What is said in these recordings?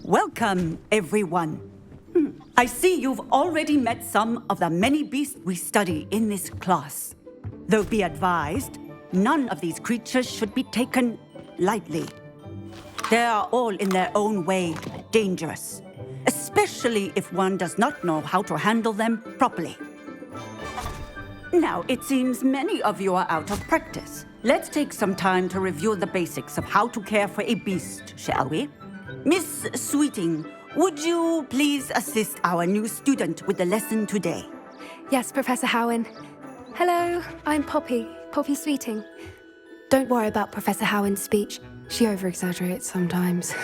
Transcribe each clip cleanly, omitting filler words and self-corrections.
Welcome, everyone. I see you've already met some of the many beasts we study in this class. Though be advised, none of these creatures should be taken lightly. They are all in their own way dangerous, especially if one does not know how to handle them properly. Now, it seems many of you are out of practice. Let's take some time to review the basics of how to care for a beast, shall we? Miss Sweeting, would you please assist our new student with the lesson today? Yes, Professor Howen. Hello, I'm Poppy Sweeting. Don't worry about Professor Howen's speech. She over-exaggerates sometimes.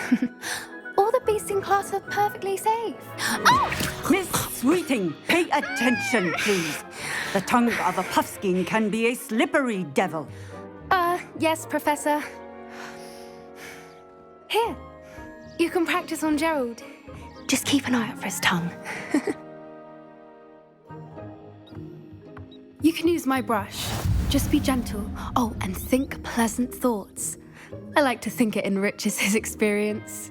All the beasts in class are perfectly safe. Oh! Miss Sweeting, pay attention, please. The tongue of a puffskein can be a slippery devil. Yes, Professor. Here, you can practice on Gerald. Just keep an eye out for his tongue. You can use my brush. Just be gentle. Oh, and think pleasant thoughts. I like to think it enriches his experience.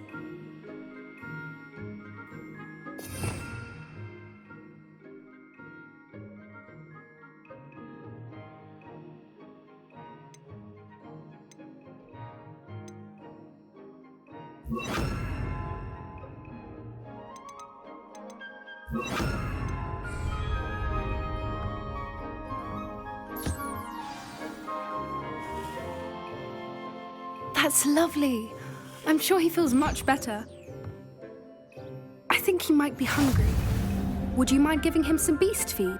That's lovely. I'm sure he feels much better. I think he might be hungry. Would you mind giving him some beast feed?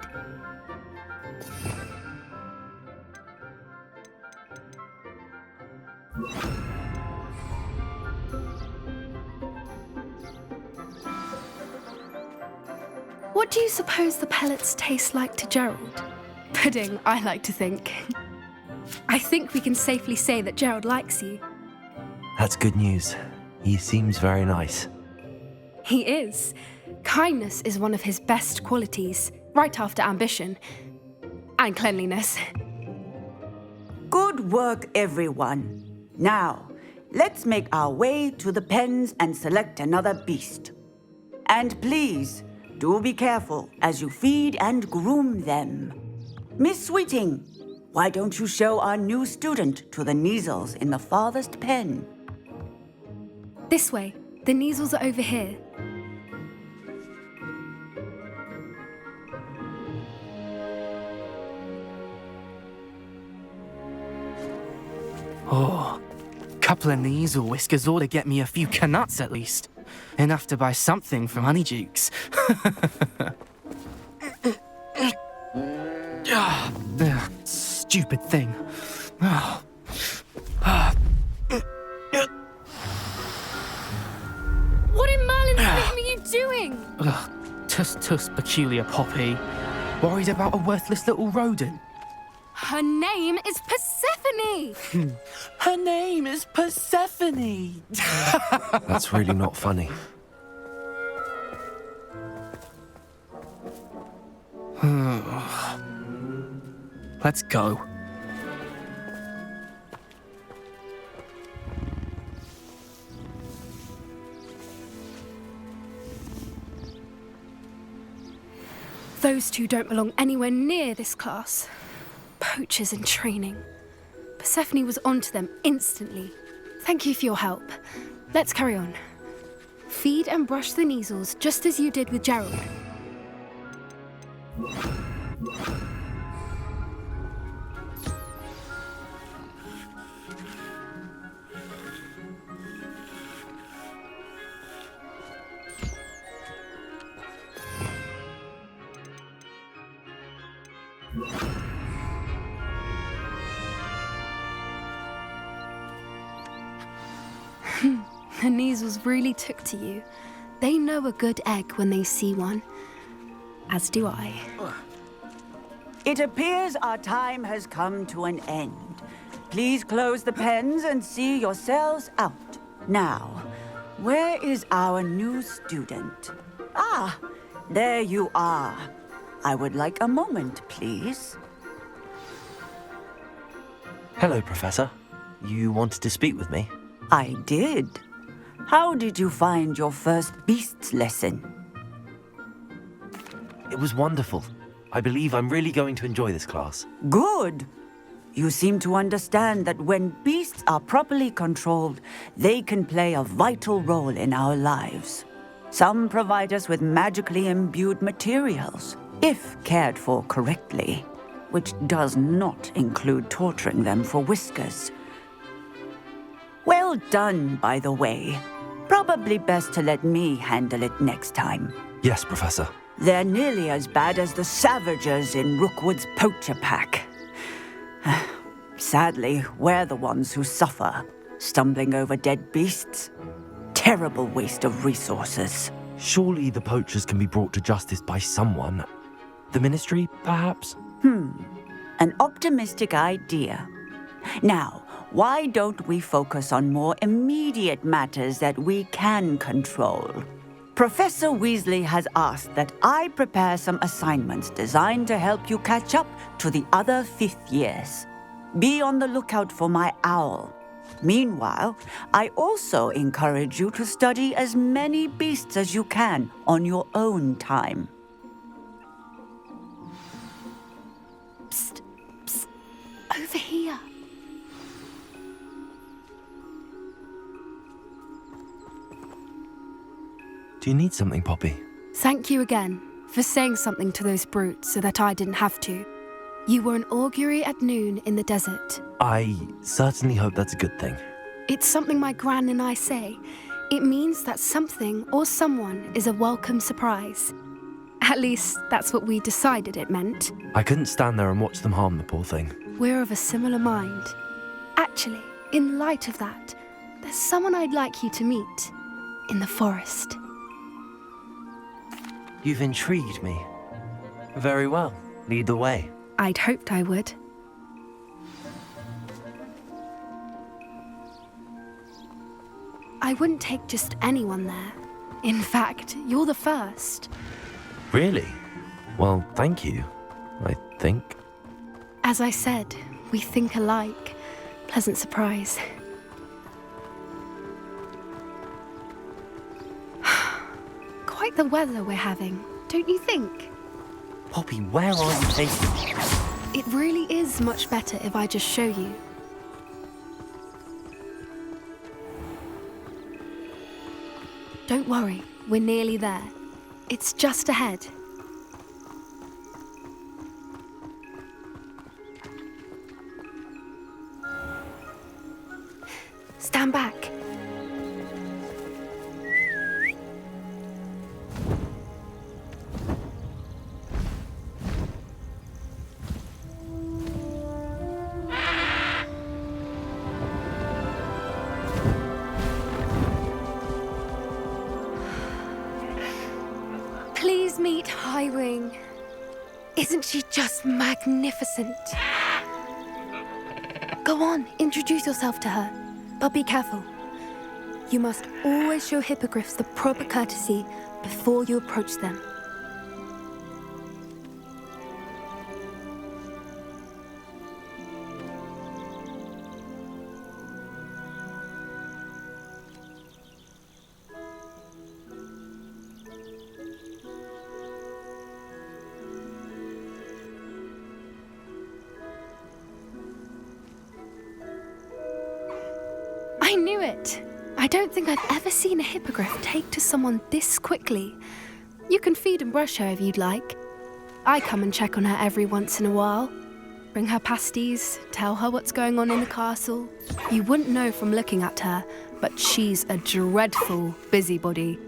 What do you suppose the pellets taste like to Gerald? Pudding, I like to think. I think we can safely say that Gerald likes you. That's good news. He seems very nice. He is. Kindness is one of his best qualities, right after ambition. And cleanliness. Good work, everyone. Now, let's make our way to the pens and select another beast. And please, do be careful as you feed and groom them. Miss Sweeting, why don't you show our new student to the Neasels in the farthest pen? This way. The Neasels are over here. Oh, couple of Neasel whiskers ought to get me a few canuts at least. Enough to buy something from Honeydukes. Stupid thing. What in Merlin's name are you doing? Tuss, peculiar Poppy. Worried about a worthless little rodent? Her name is Persephone! Her name is Persephone! That's really not funny. Let's go. Those two don't belong anywhere near this class. Poachers in training. Persephone was onto them instantly. Thank you for your help. Let's carry on. Feed and brush the Neasels just as you did with Gerald. The Neasels really took to you. They know a good egg when they see one. As do I. It appears our time has come to an end. Please close the pens and see yourselves out. Now, where is our new student? Ah, there you are. I would like a moment, please. Hello, Professor. You wanted to speak with me? I did. How did you find your first beasts lesson? It was wonderful. I believe I'm really going to enjoy this class. Good. You seem to understand that when beasts are properly controlled, they can play a vital role in our lives. Some provide us with magically imbued materials, if cared for correctly, which does not include torturing them for whiskers. Well done, by the way. Probably best to let me handle it next time. Yes, Professor. They're nearly as bad as the Savagers in Rookwood's poacher pack. Sadly, we're the ones who suffer, stumbling over dead beasts. Terrible waste of resources. Surely the poachers can be brought to justice by someone. The Ministry, perhaps? An optimistic idea. Now, why don't we focus on more immediate matters that we can control? Professor Weasley has asked that I prepare some assignments designed to help you catch up to the other fifth years. Be on the lookout for my owl. Meanwhile, I also encourage you to study as many beasts as you can on your own time. Psst, psst, over here. Do you need something, Poppy? Thank you again for saying something to those brutes so that I didn't have to. You were an augury at noon in the desert. I certainly hope that's a good thing. It's something my gran and I say. It means that something or someone is a welcome surprise. At least, that's what we decided it meant. I couldn't stand there and watch them harm the poor thing. We're of a similar mind. Actually, in light of that, there's someone I'd like you to meet. In the forest. You've intrigued me. Very well. Lead the way. I'd hoped I would. I wouldn't take just anyone there. In fact, you're the first. Really? Well, thank you, I think. As I said, we think alike. Pleasant surprise. Quite the weather we're having, don't you think? Poppy, where are you taking me? It really is much better if I just show you. Don't worry, we're nearly there. It's just ahead. Stand back. Please meet Highwing. Isn't she just magnificent? Go on, introduce yourself to her. But be careful. You must always show hippogriffs the proper courtesy before you approach them. I knew it! I don't think I've ever seen a hippogriff take to someone this quickly. You can feed and brush her if you'd like. I come and check on her every once in a while. Bring her pasties, tell her what's going on in the castle. You wouldn't know from looking at her, but she's a dreadful busybody.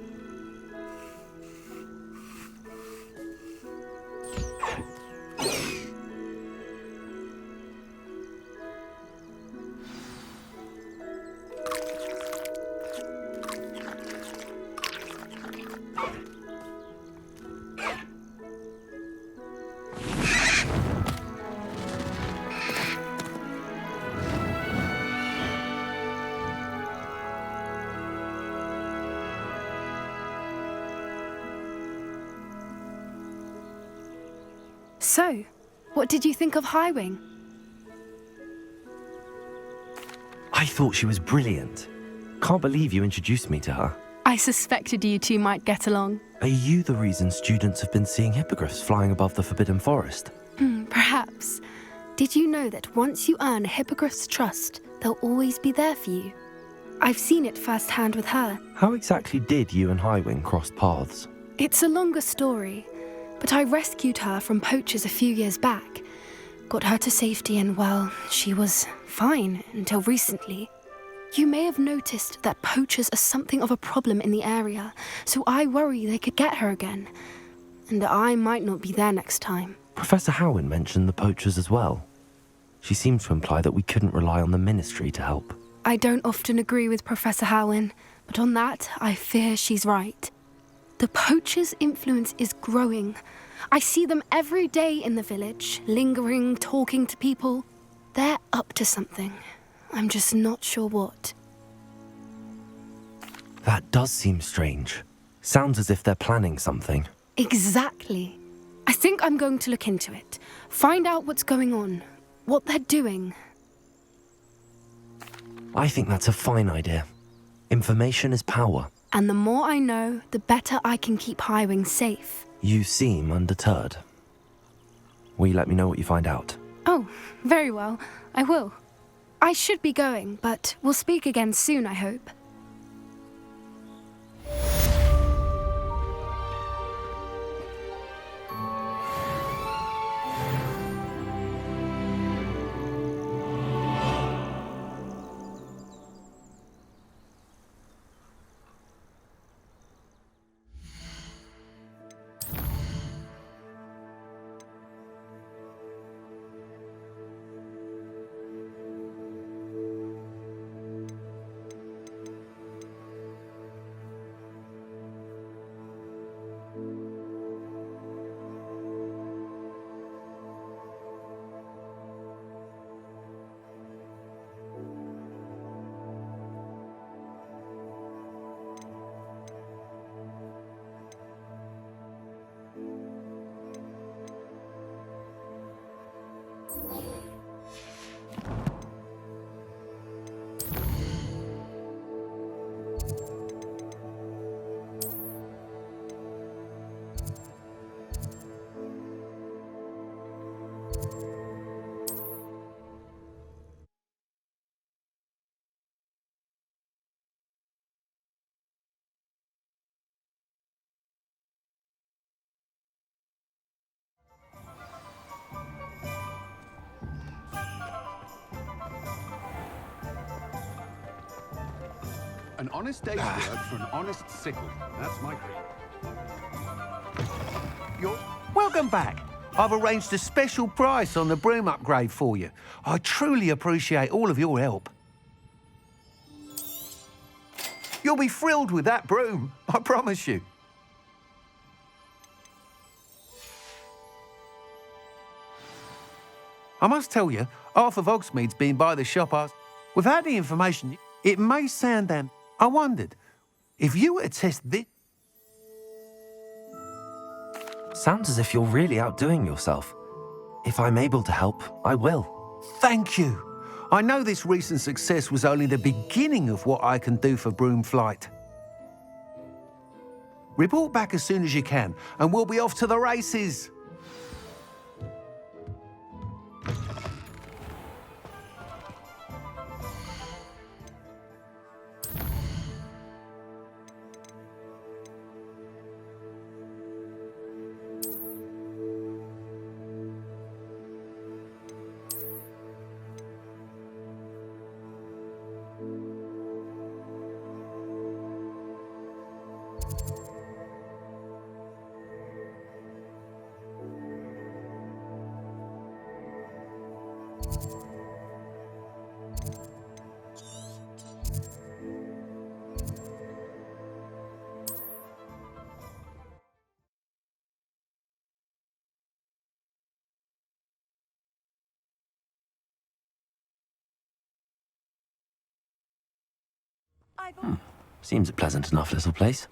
So, what did you think of Highwing? I thought she was brilliant. can't believe you introduced me to her. I suspected you two might get along. Are you the reason students have been seeing hippogriffs flying above the Forbidden Forest? Perhaps. Did you know that once you earn a hippogriff's trust, they'll always be there for you? I've seen it firsthand with her. How exactly did you and Highwing cross paths? It's a longer story, but I rescued her from poachers a few years back. Got her to safety and, well, she was fine until recently. You may have noticed that poachers are something of a problem in the area, so I worry they could get her again. And I might not be there next time. Professor Howin mentioned the poachers as well. She seemed to imply that we couldn't rely on the Ministry to help. I don't often agree with Professor Howin, but on that, I fear she's right. The poachers' influence is growing. I see them every day in the village, lingering, talking to people. They're up to something. I'm just not sure what. That does seem strange. Sounds as if they're planning something. Exactly. I think I'm going to look into it. Find out what's going on, what they're doing. I think that's a fine idea. Information is power. And the more I know, the better I can keep Highwing safe. You seem undeterred. Will you let me know what you find out? Oh, very well. I will. I should be going, but we'll speak again soon, I hope. An honest day's work for an honest sickle. That's my creed. Welcome back. I've arranged a special price on the broom upgrade for you. I truly appreciate all of your help. You'll be thrilled with that broom, I promise you. I must tell you, half of Hogsmeade's been by the shop. Without the information, it may sound damn... I wondered, if you were to test this... Sounds as if you're really outdoing yourself. If I'm able to help, I will. Thank you. I know this recent success was only the beginning of what I can do for Broomflight. Report back as soon as you can, and we'll be off to the races. Seems a pleasant enough little place.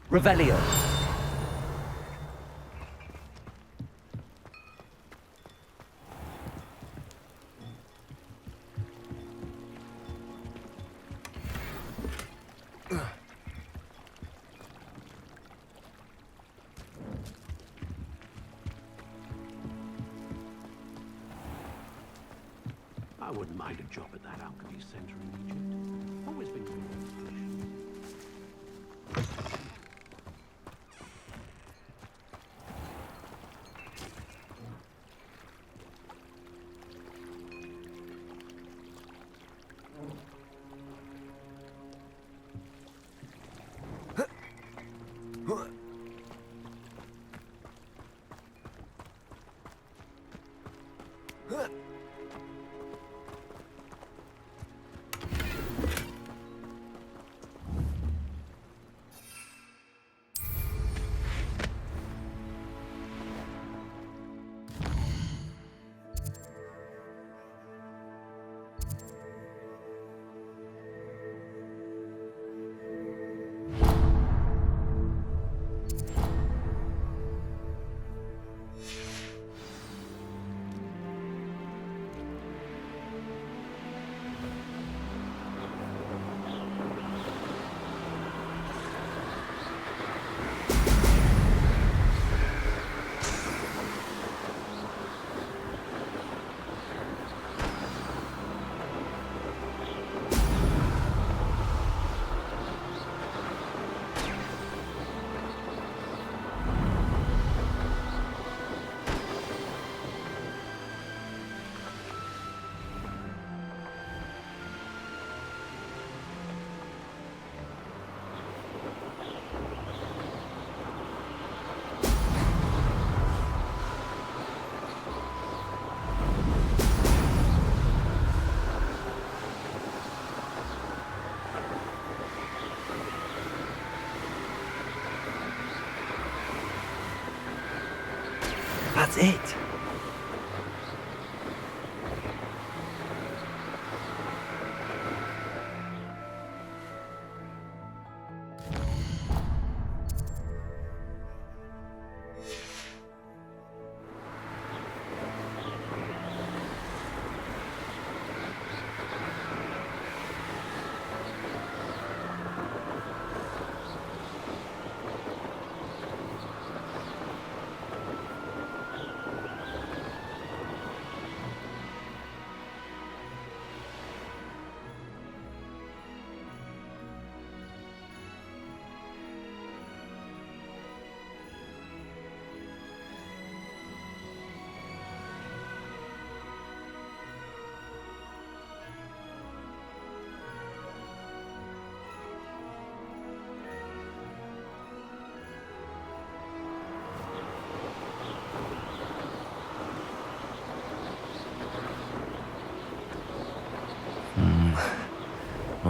Revelio. wouldn't mind a job at that alchemy center in Egypt. Always been good at education. That's it.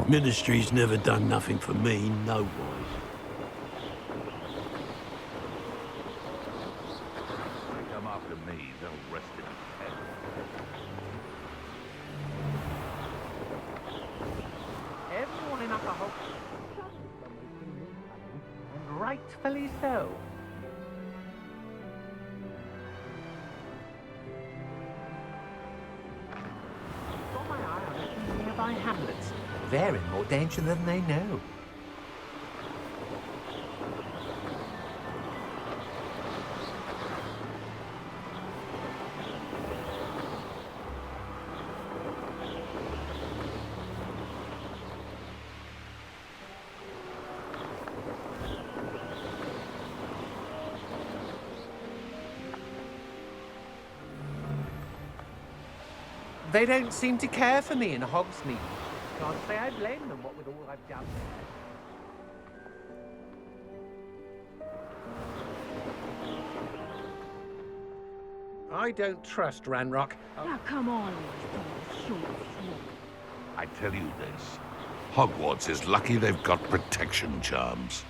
Ministry's never done nothing for me, no wise. They come after me, they'll rest in hell. Everyone in Upper Hope, and rightfully so. Got my eye on a few nearby hamlets. They're in more danger than they know. They don't seem to care for me in Hogsmeade. Can't say I blame them, what with all I've done. I don't trust Ranrock. Now come on, short. I tell you this, Hogwarts is lucky they've got protection charms.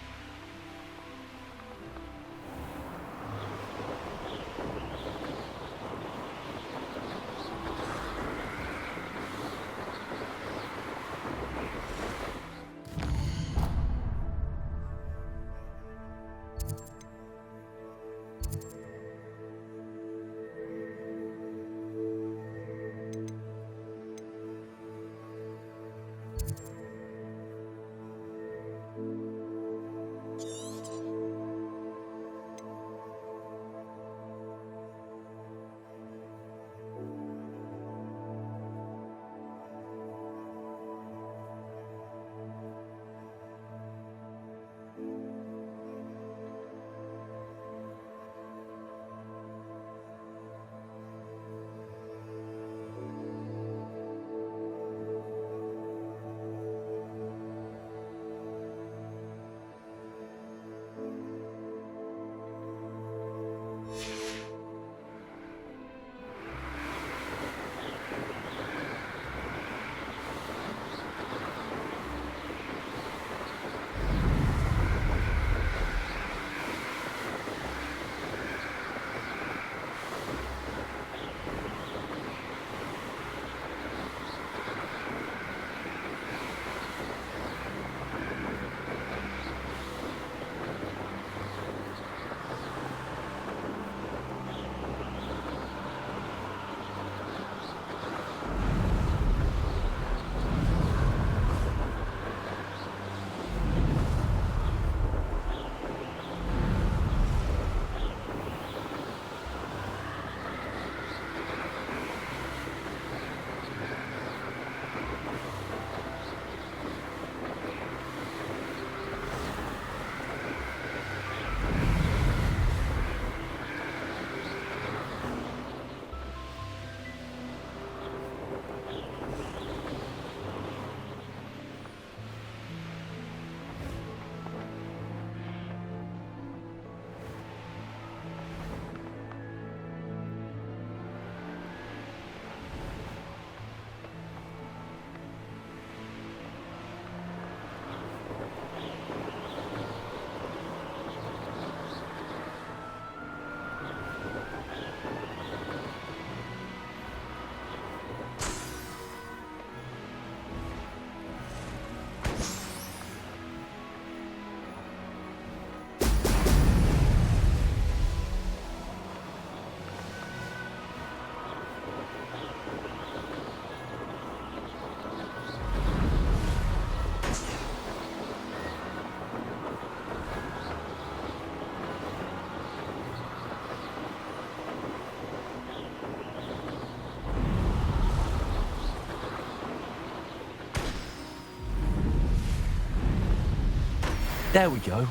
There we go.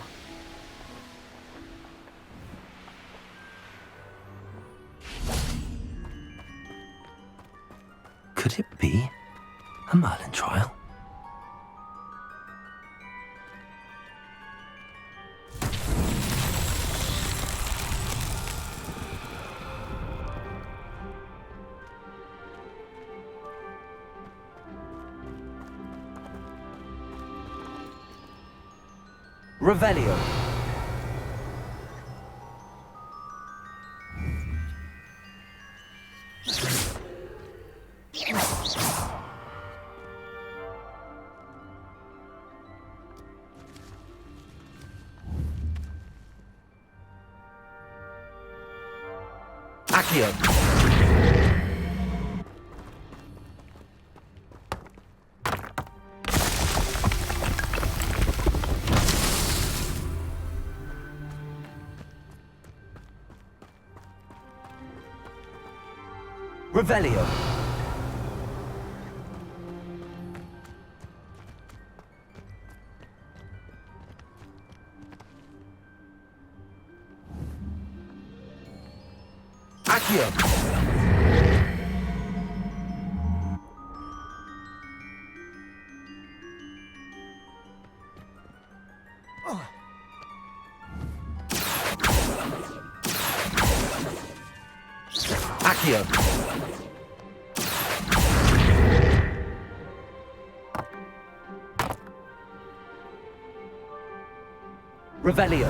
Could it be a Merlin trial? Revelio. Accio. Revelio. Accio. Accio. Revelio.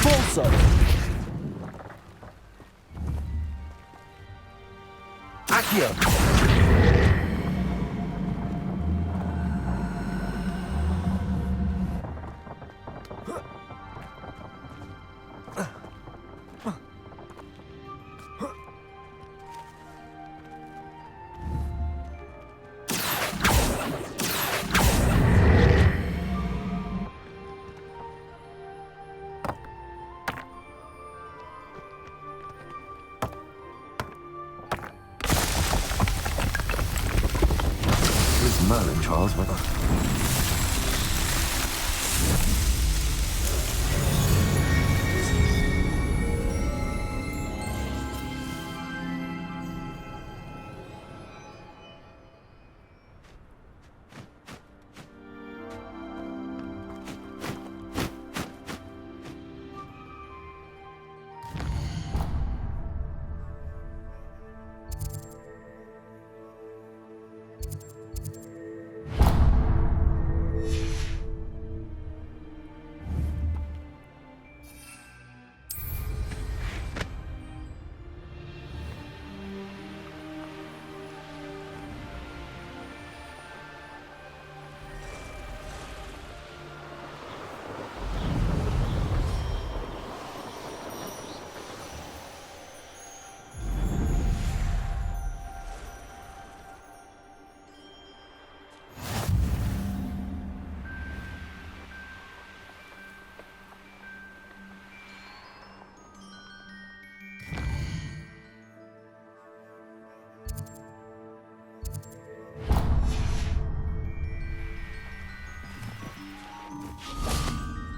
Bolso. Accio. Merlin trials, whether.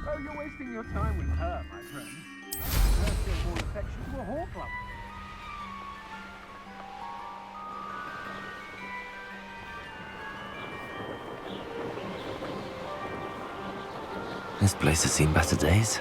Oh, you're wasting your time with her, my friend. Her still more affection to a Horcrux. This place has seen better days.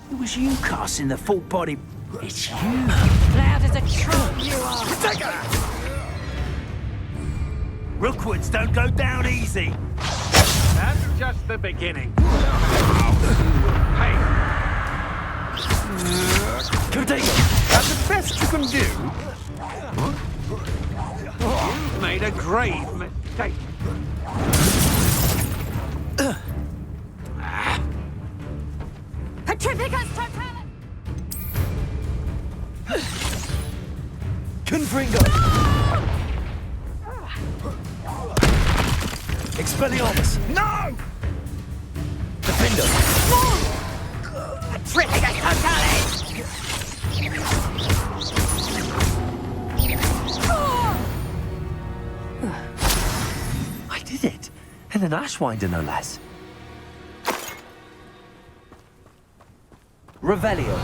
It was you casting the full body. It's you. Loud as a trump you are! Rookwoods don't go down easy. That's just the beginning. Hey! That's the best you can do. You've made a grave mistake. Petrificus totalis! Confringo! Expelliarmus! No! Defender! Petrificus totalis! I did it! And an Ashwinder, no less. Revelio.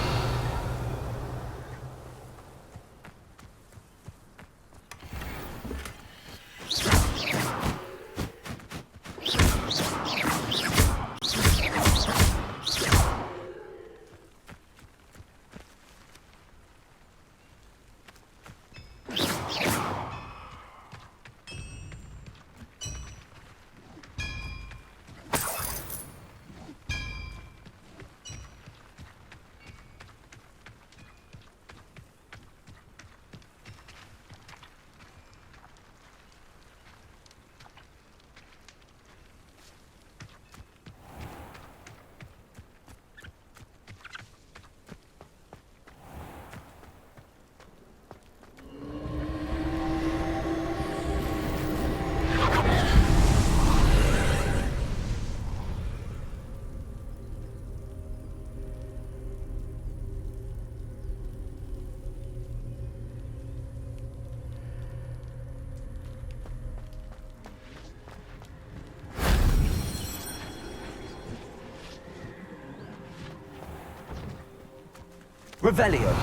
Revelio.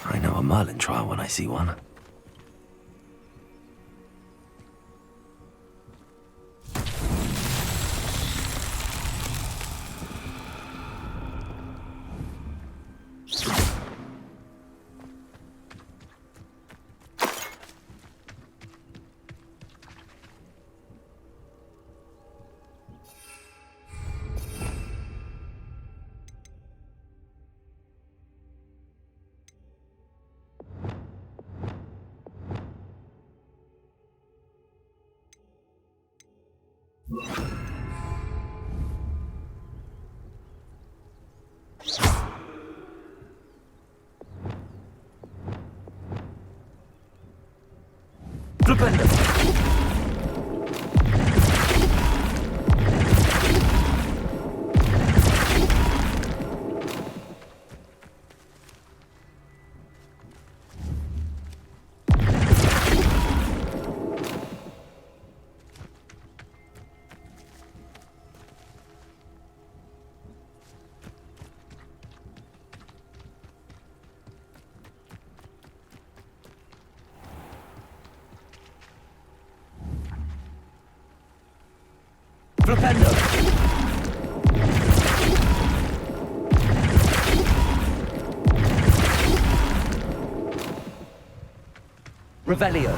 I know a Merlin trial when I see one. Flipendo. Revelio.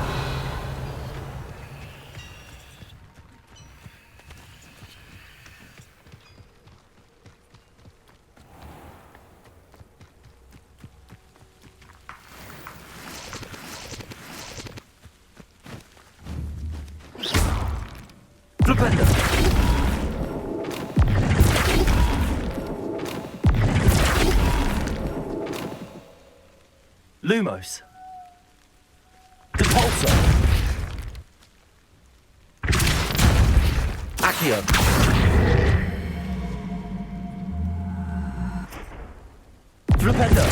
Flipendo. Lumos. Depulso. Accio. Flipendo.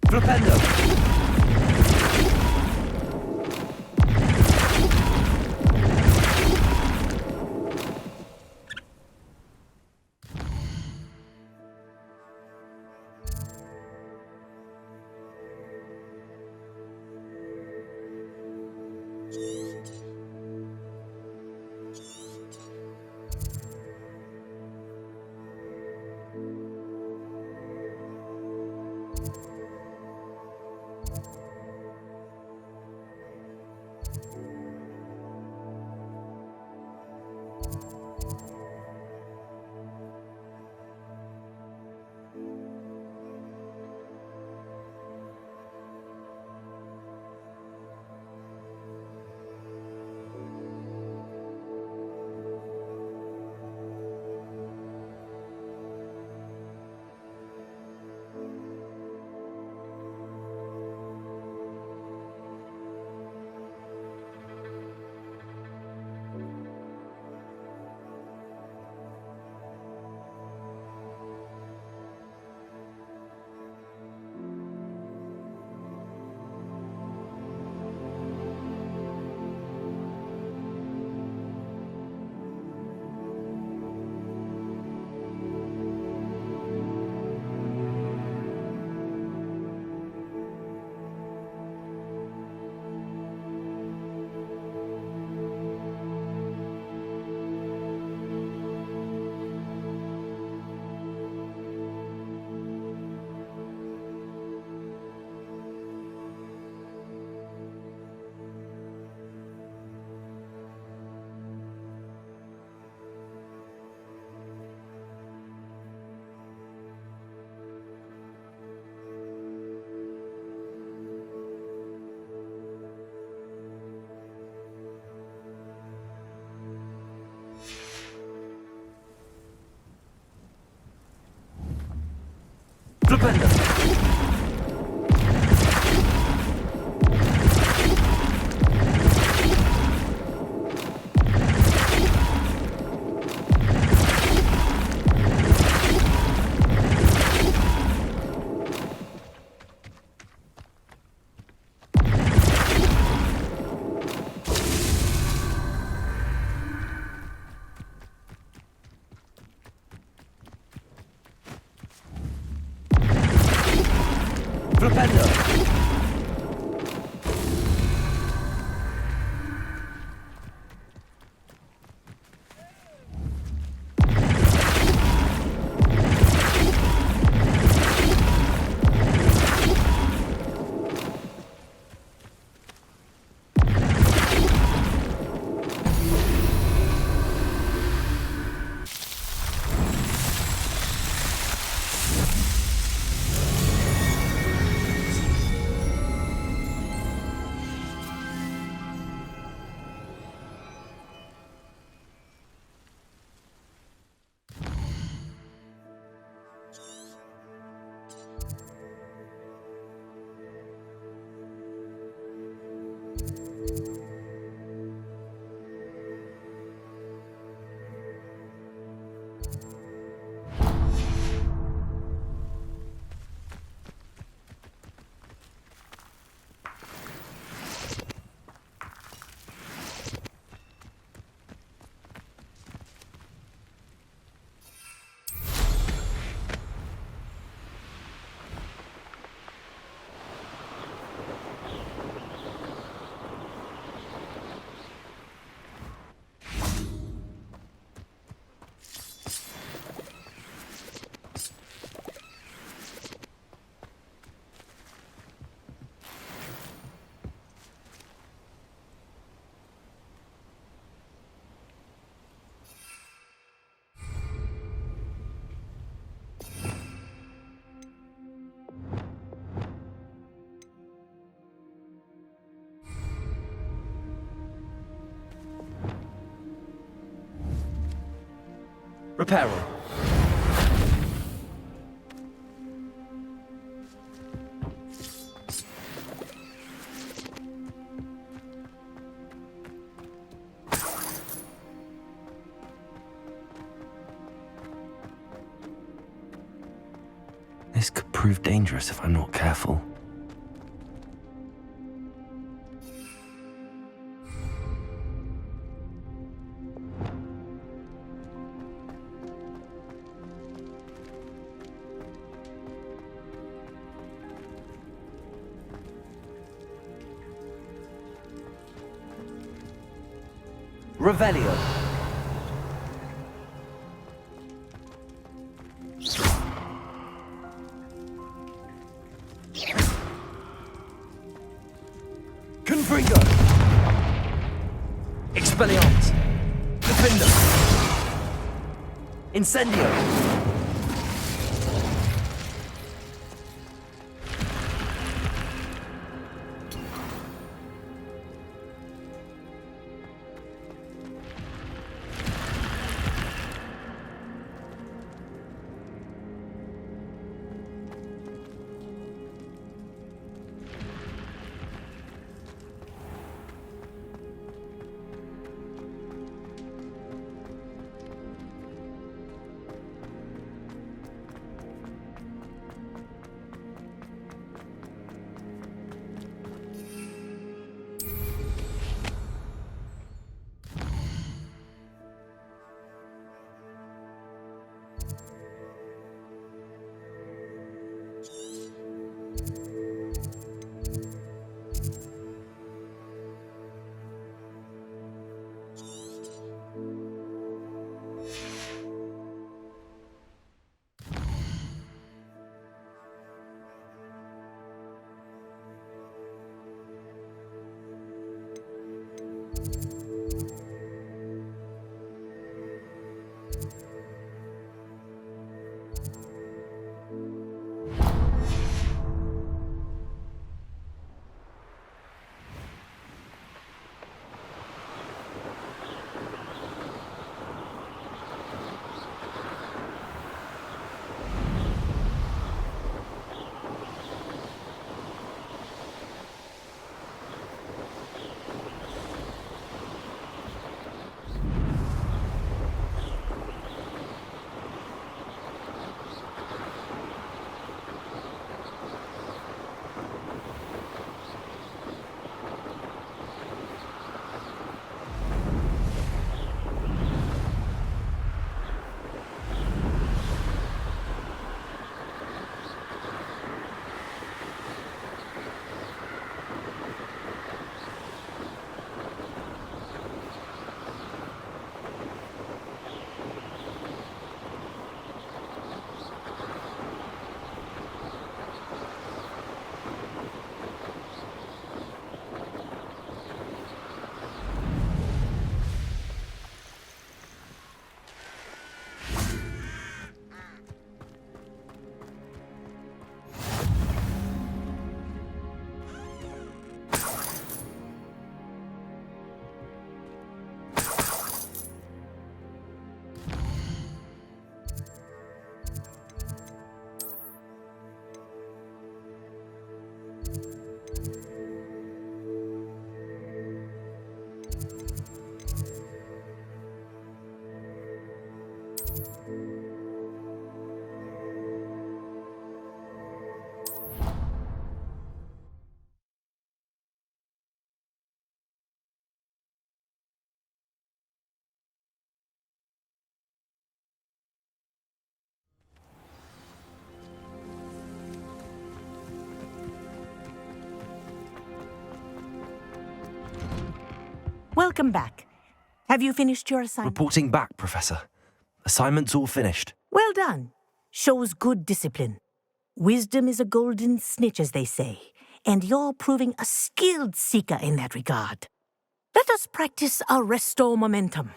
Flipendo. Flipendo. Flipendo. Repair all. This could prove dangerous if I'm not careful. Revelio. Confringo. Expelliarmus. Defender. Incendio. Welcome back. Have you finished your assignment? Reporting back, Professor. Assignment's all finished. Well done. Shows good discipline. Wisdom is a golden snitch, as they say, and you're proving a skilled seeker in that regard. Let us practice our restore momentum.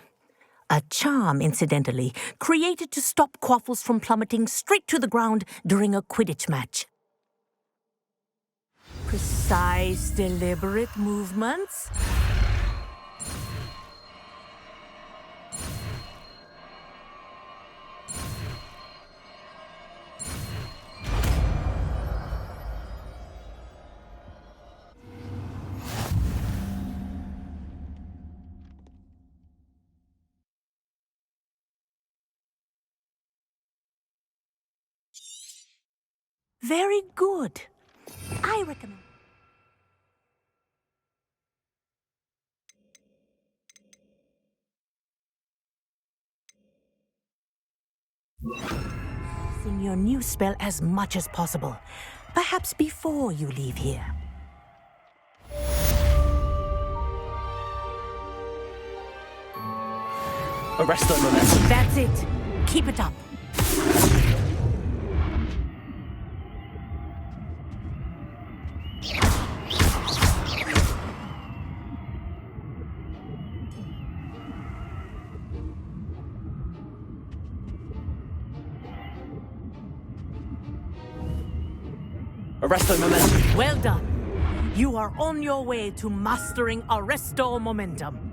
A charm, incidentally, created to stop quaffles from plummeting straight to the ground during a Quidditch match. Precise, deliberate movements. Very good. I recommend. Using your new spell as much as possible, perhaps before you leave here. Arrest that momentum. That's it. Keep it up. Arresto momentum. Well done. You are on your way to mastering Arresto Momentum.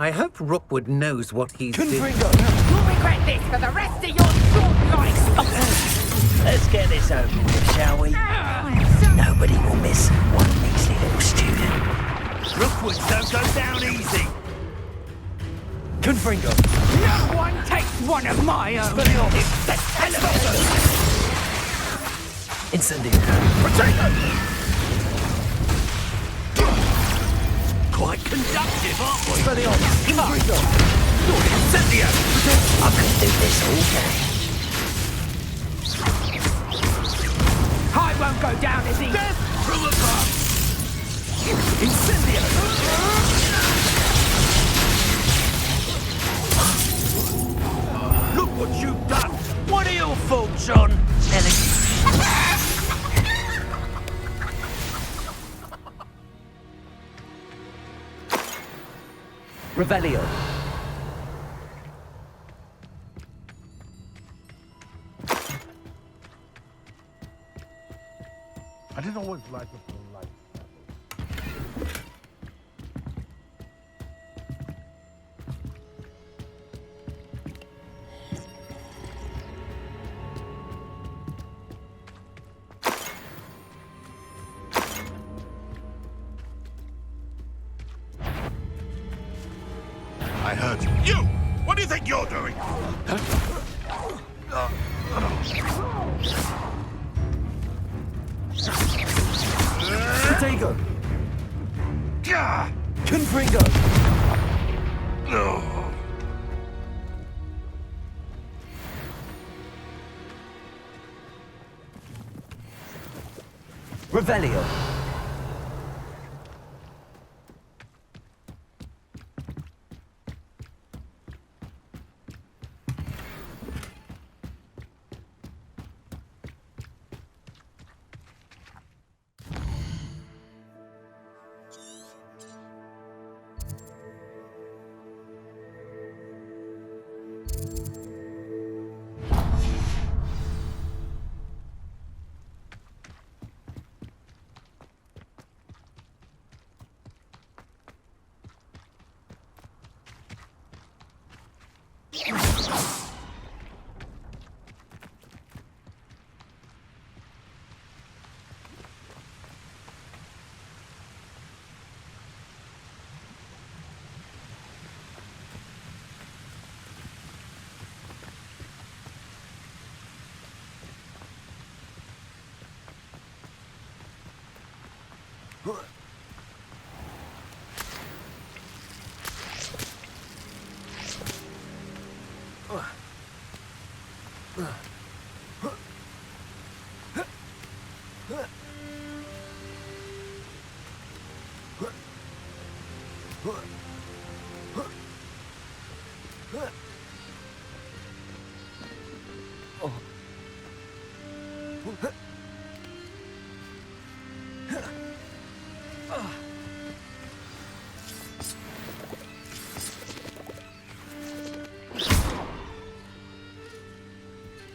I hope Rookwood knows what he's doing. You'll regret this for the rest of your short life! Let's get this over with, shall we? Nobody will miss one measly little student. Rookwood don't go down easy! Confringo. No one takes one of my own! It's the television! Incendio. Potato! Quite conductive, aren't we? Expelliarmus. Confringo. Incendio! I could do this all day. I won't go down as easy! Death from above! Incendio. Look what you've done! What are your faults, John? Revelio. I didn't always like the full life. I heard you. You! What do you think you're doing? Potato. Gah! Confringo. No. Revelio.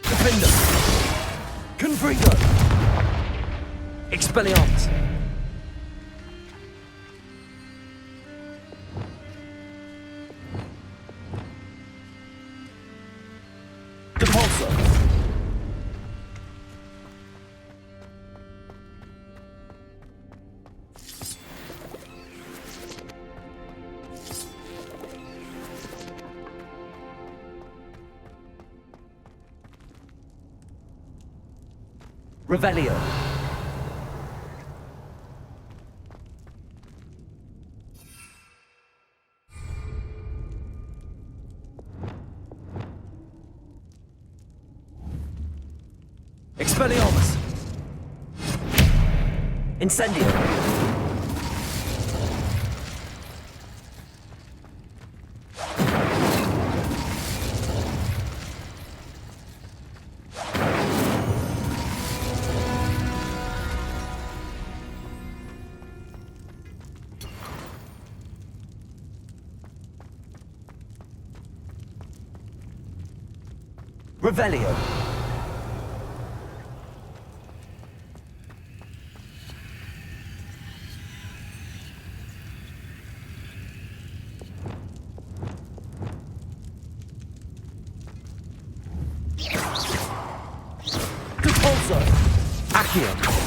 Defender. Confringo. Expelliarmus. Depulso. Revelio. Expelliarmus. Incendio. Revelio. so. Accio!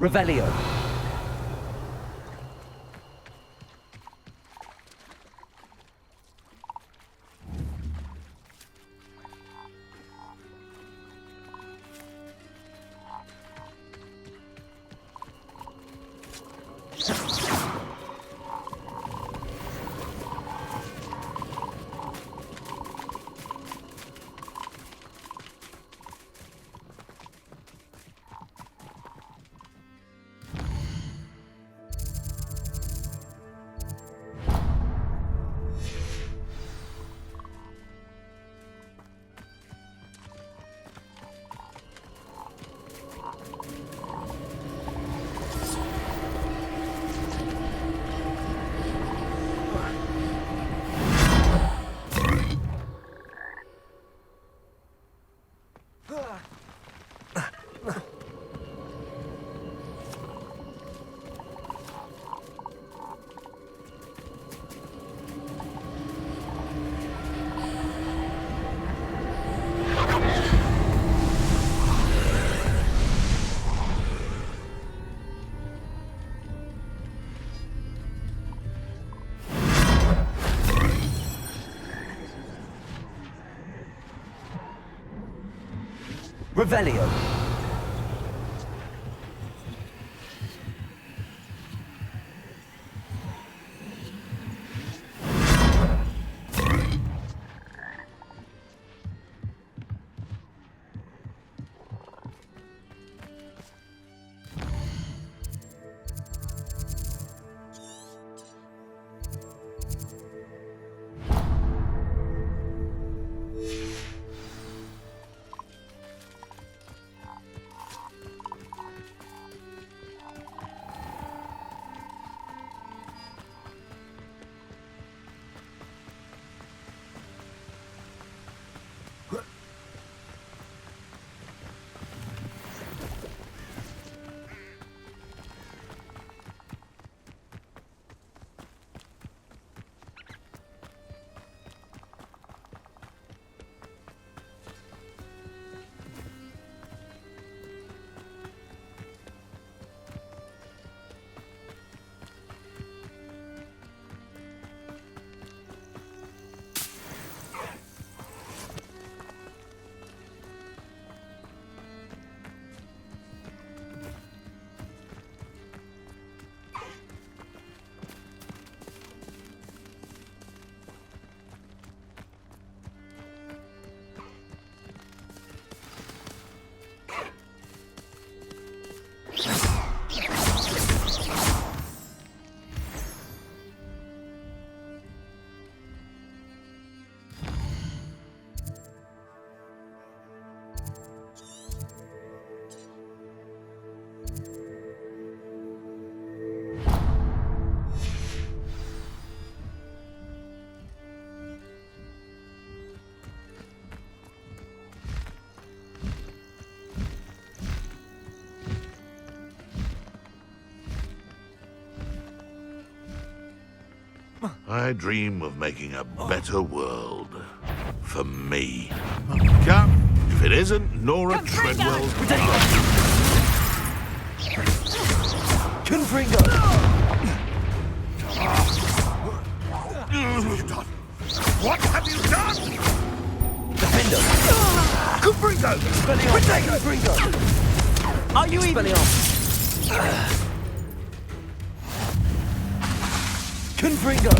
Revelio. Revelio. I dream of making a better world. For me. Come, if it isn't Nora Treadwell's... Confringo! What have you done? Defendo! Confringo! Expelliarmus! Confringo! Are you Expelliarmus! Confringo!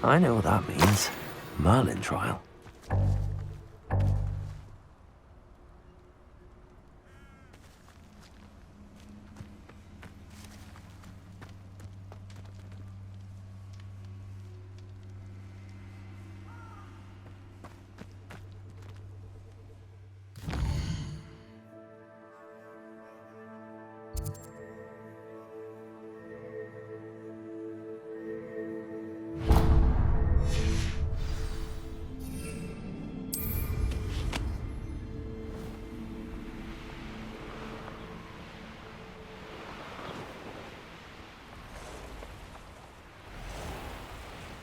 I know what that means. Merlin trial.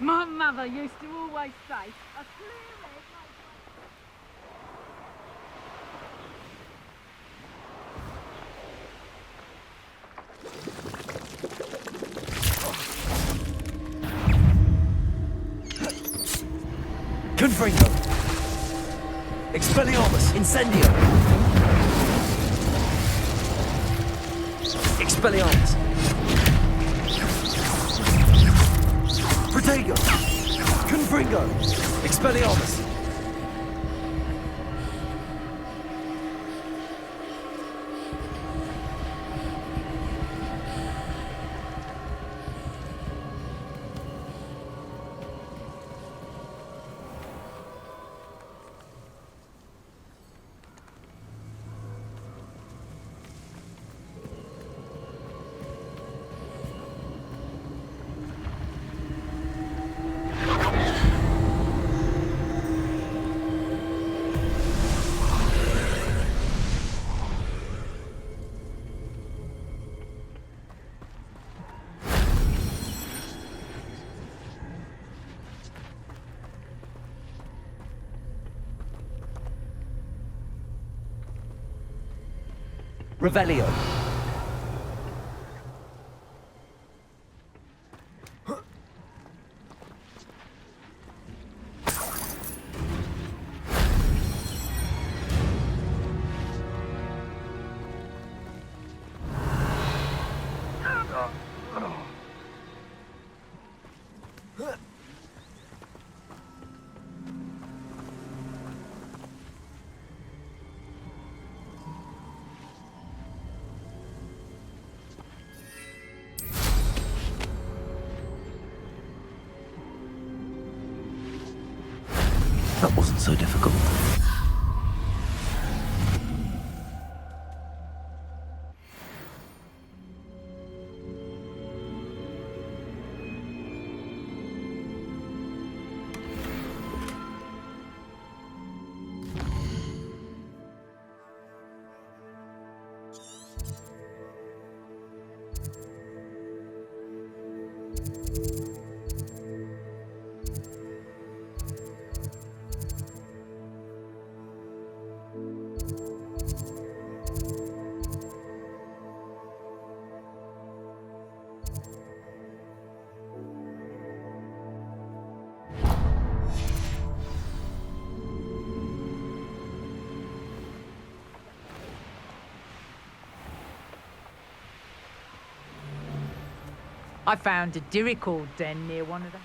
My mother used to always say, a clear head Confringo! Expelliarmus! Incendio! Expelliarmus! Protego! Confringo! Expelliarmus! Revelio. That wasn't so difficult. I found a dirical den near one of the...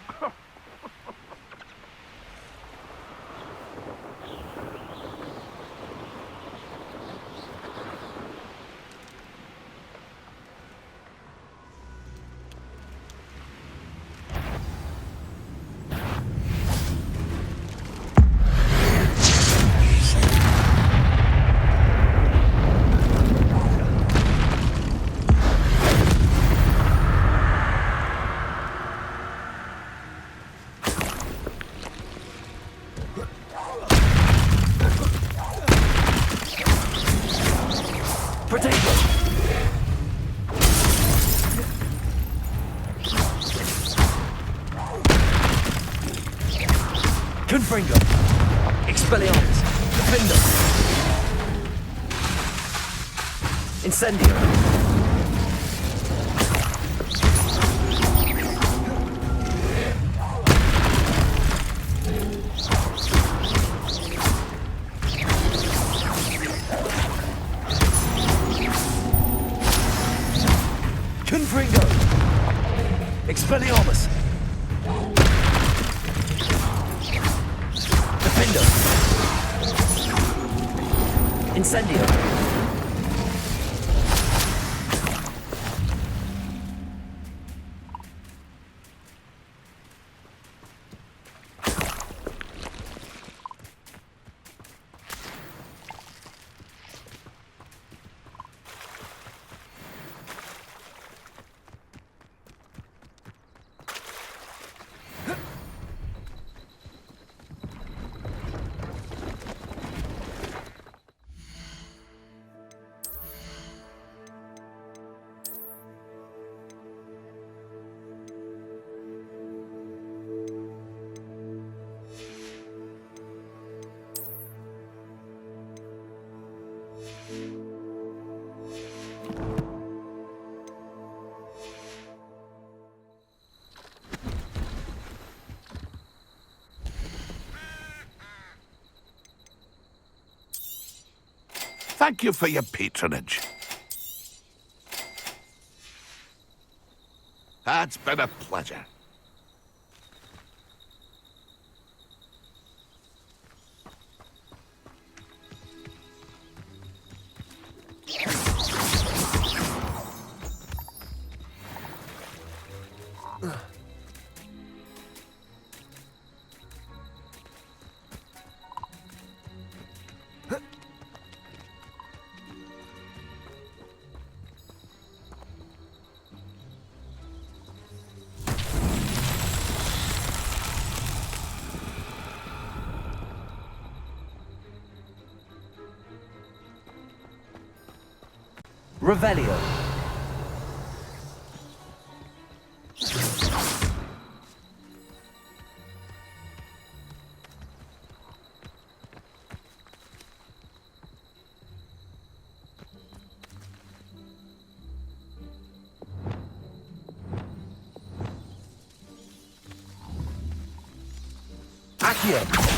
Protego! Confringo! Expelliarmus! Defender! Incendio! Confringo! Expelliarmus! Defender! Incendio! Thank you for your patronage. It's been a pleasure. Revelio! Accio!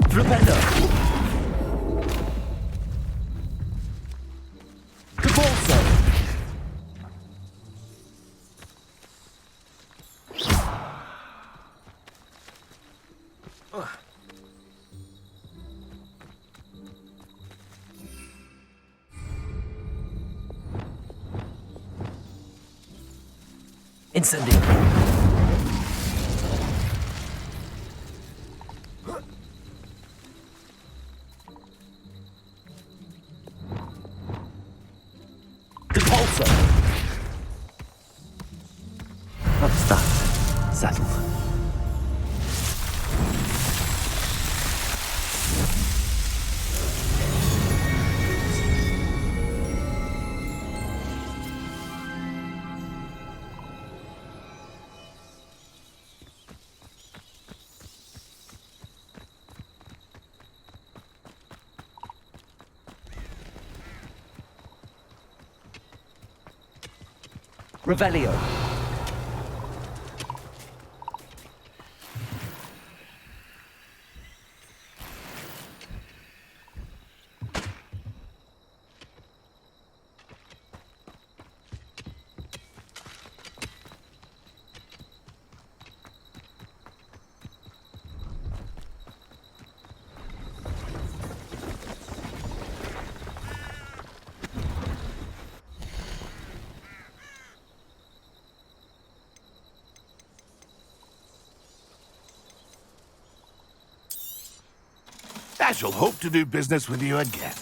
Flipendo! Cabolso! Incendio! Upstart. Settled. Revelio. I shall hope to do business with you again.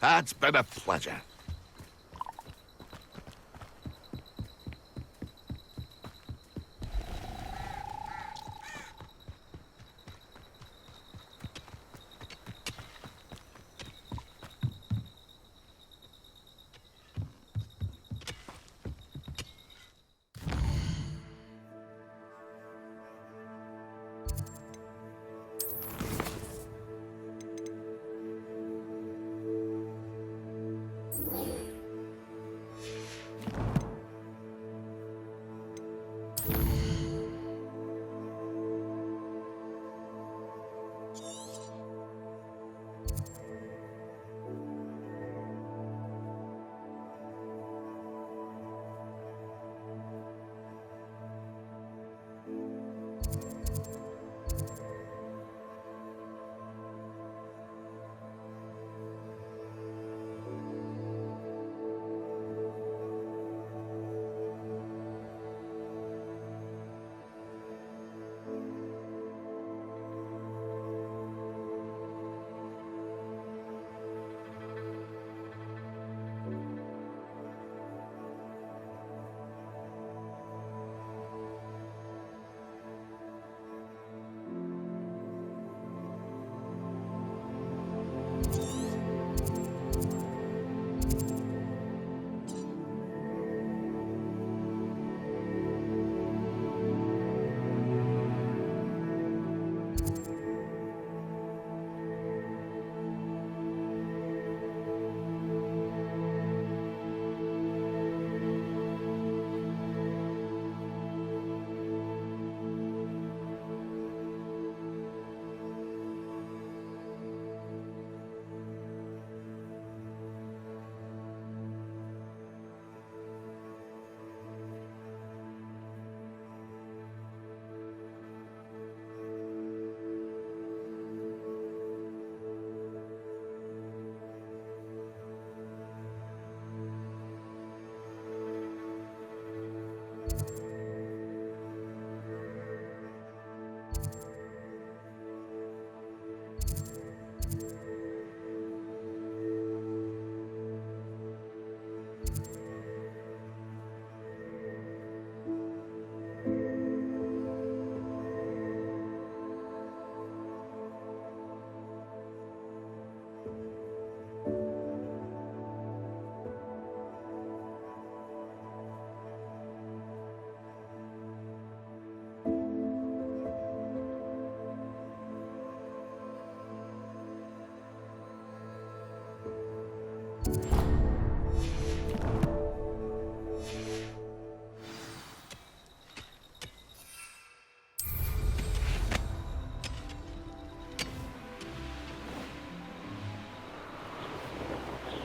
It's been a pleasure.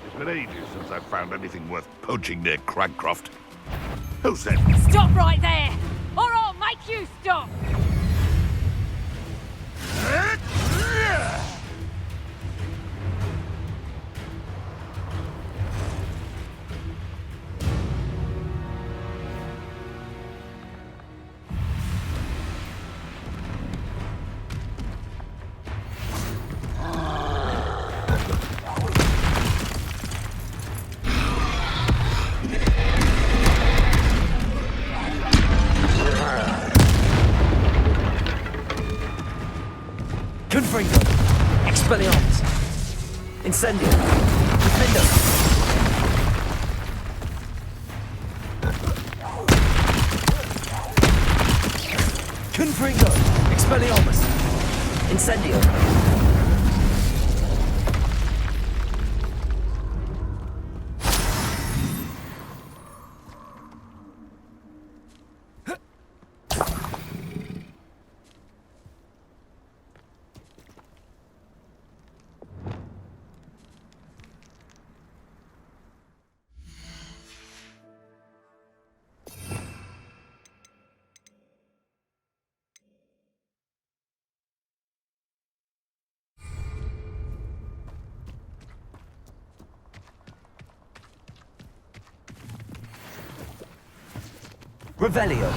It's been ages since I've found anything worth poaching near Cragcroft. Who said? Stop right there, or I'll make you stop! Confringo. Expelliarmus. Incendio. Defendo. Confringo. Expelliarmus. Incendio. Revelio.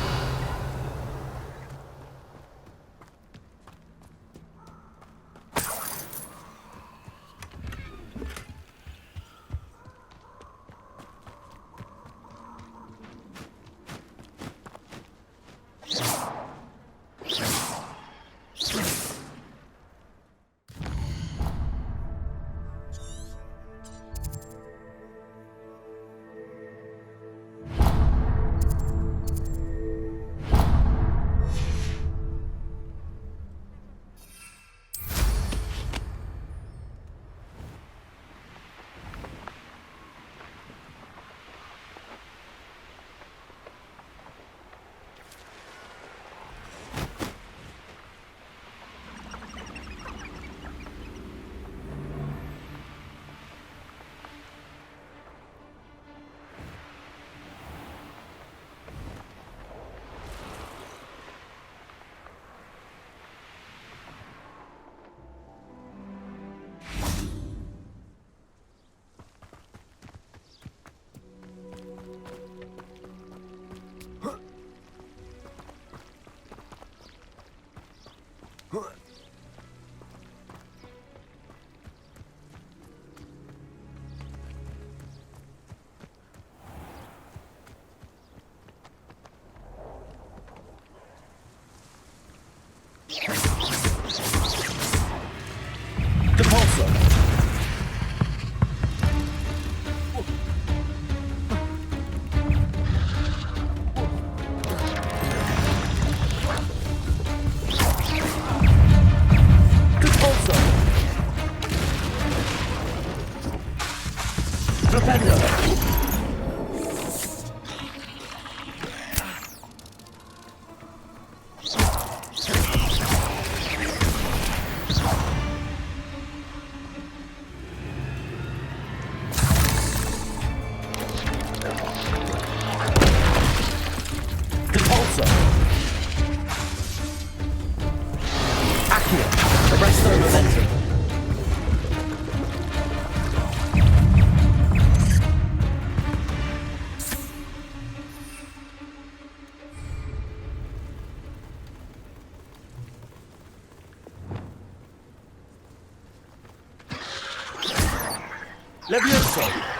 Levioso!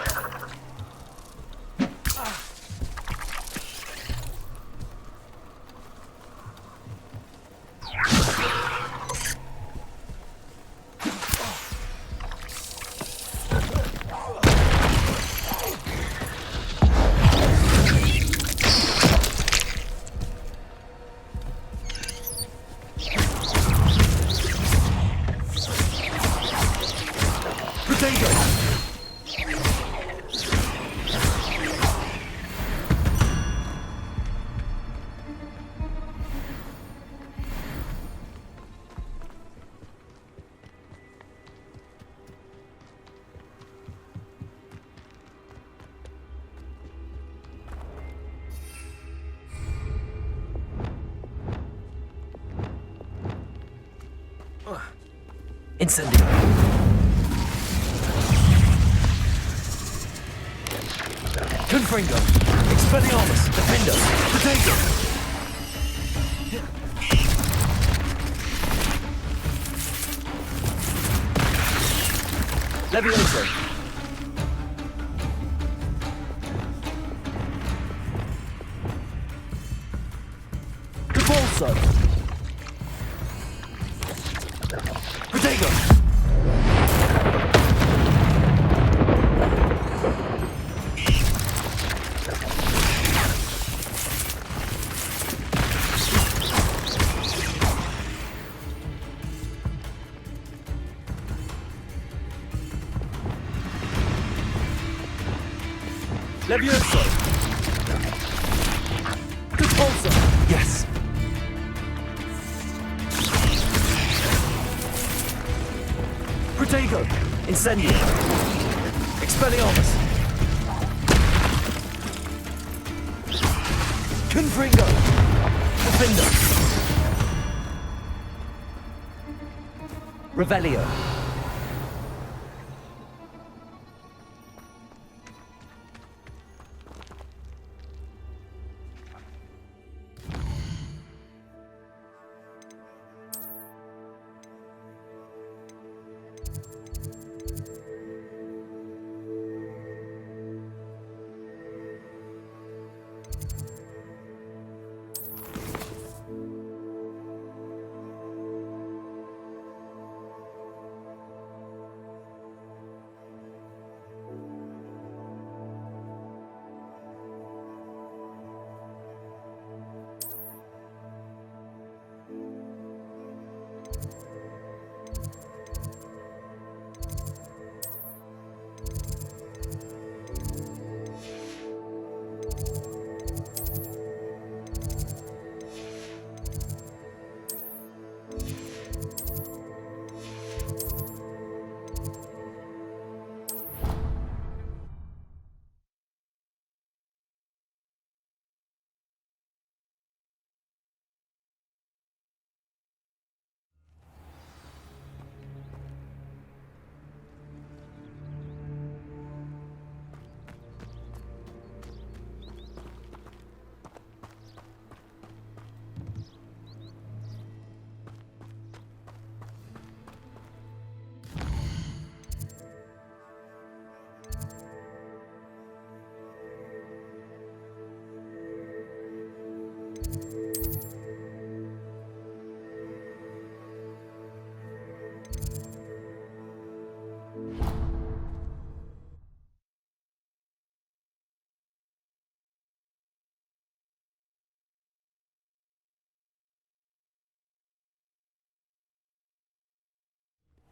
Incendio. Confringo. Expelliarmus. Defender. Potato. Levioso. Cabalso. Protego. Levioso. Cabalso. Yes. Protego. Incendio. Expelliarmus. Confringo. Defender. Revelio.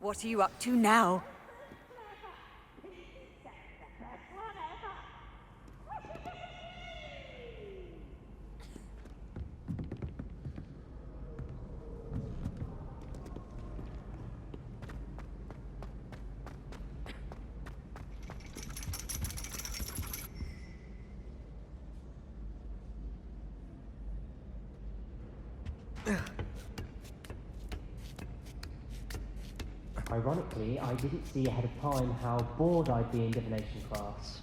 What are you up to now? Ironically, I didn't see ahead of time how bored I'd be in divination class.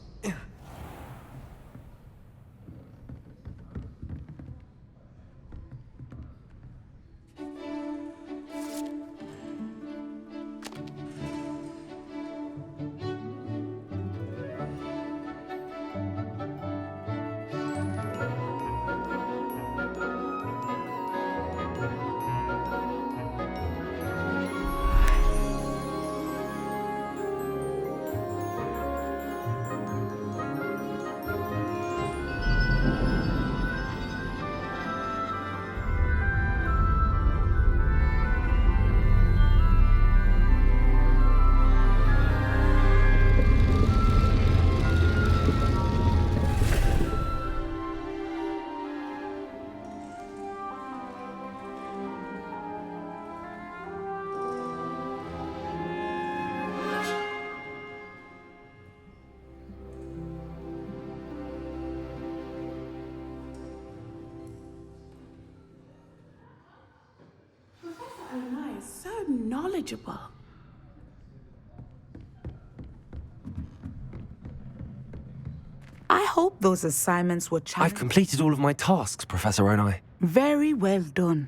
So knowledgeable. I hope those assignments were I've completed all of my tasks, Professor Onai. Very well done.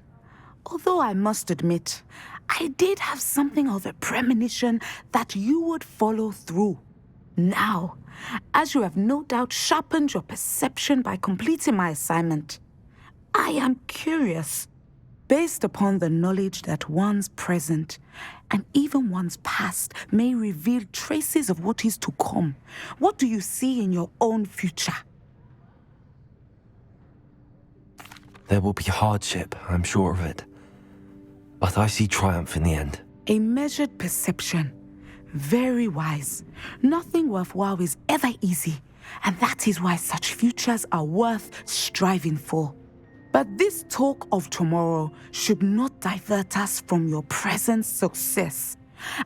Although I must admit, I did have something of a premonition that you would follow through. Now, as you have no doubt sharpened your perception by completing my assignment, I am curious. Based upon the knowledge that one's present and even one's past may reveal traces of what is to come, what do you see in your own future? There will be hardship, I'm sure of it. But I see triumph in the end. A measured perception. Very wise. Nothing worthwhile is ever easy, and that is why such futures are worth striving for. But this talk of tomorrow should not divert us from your present success.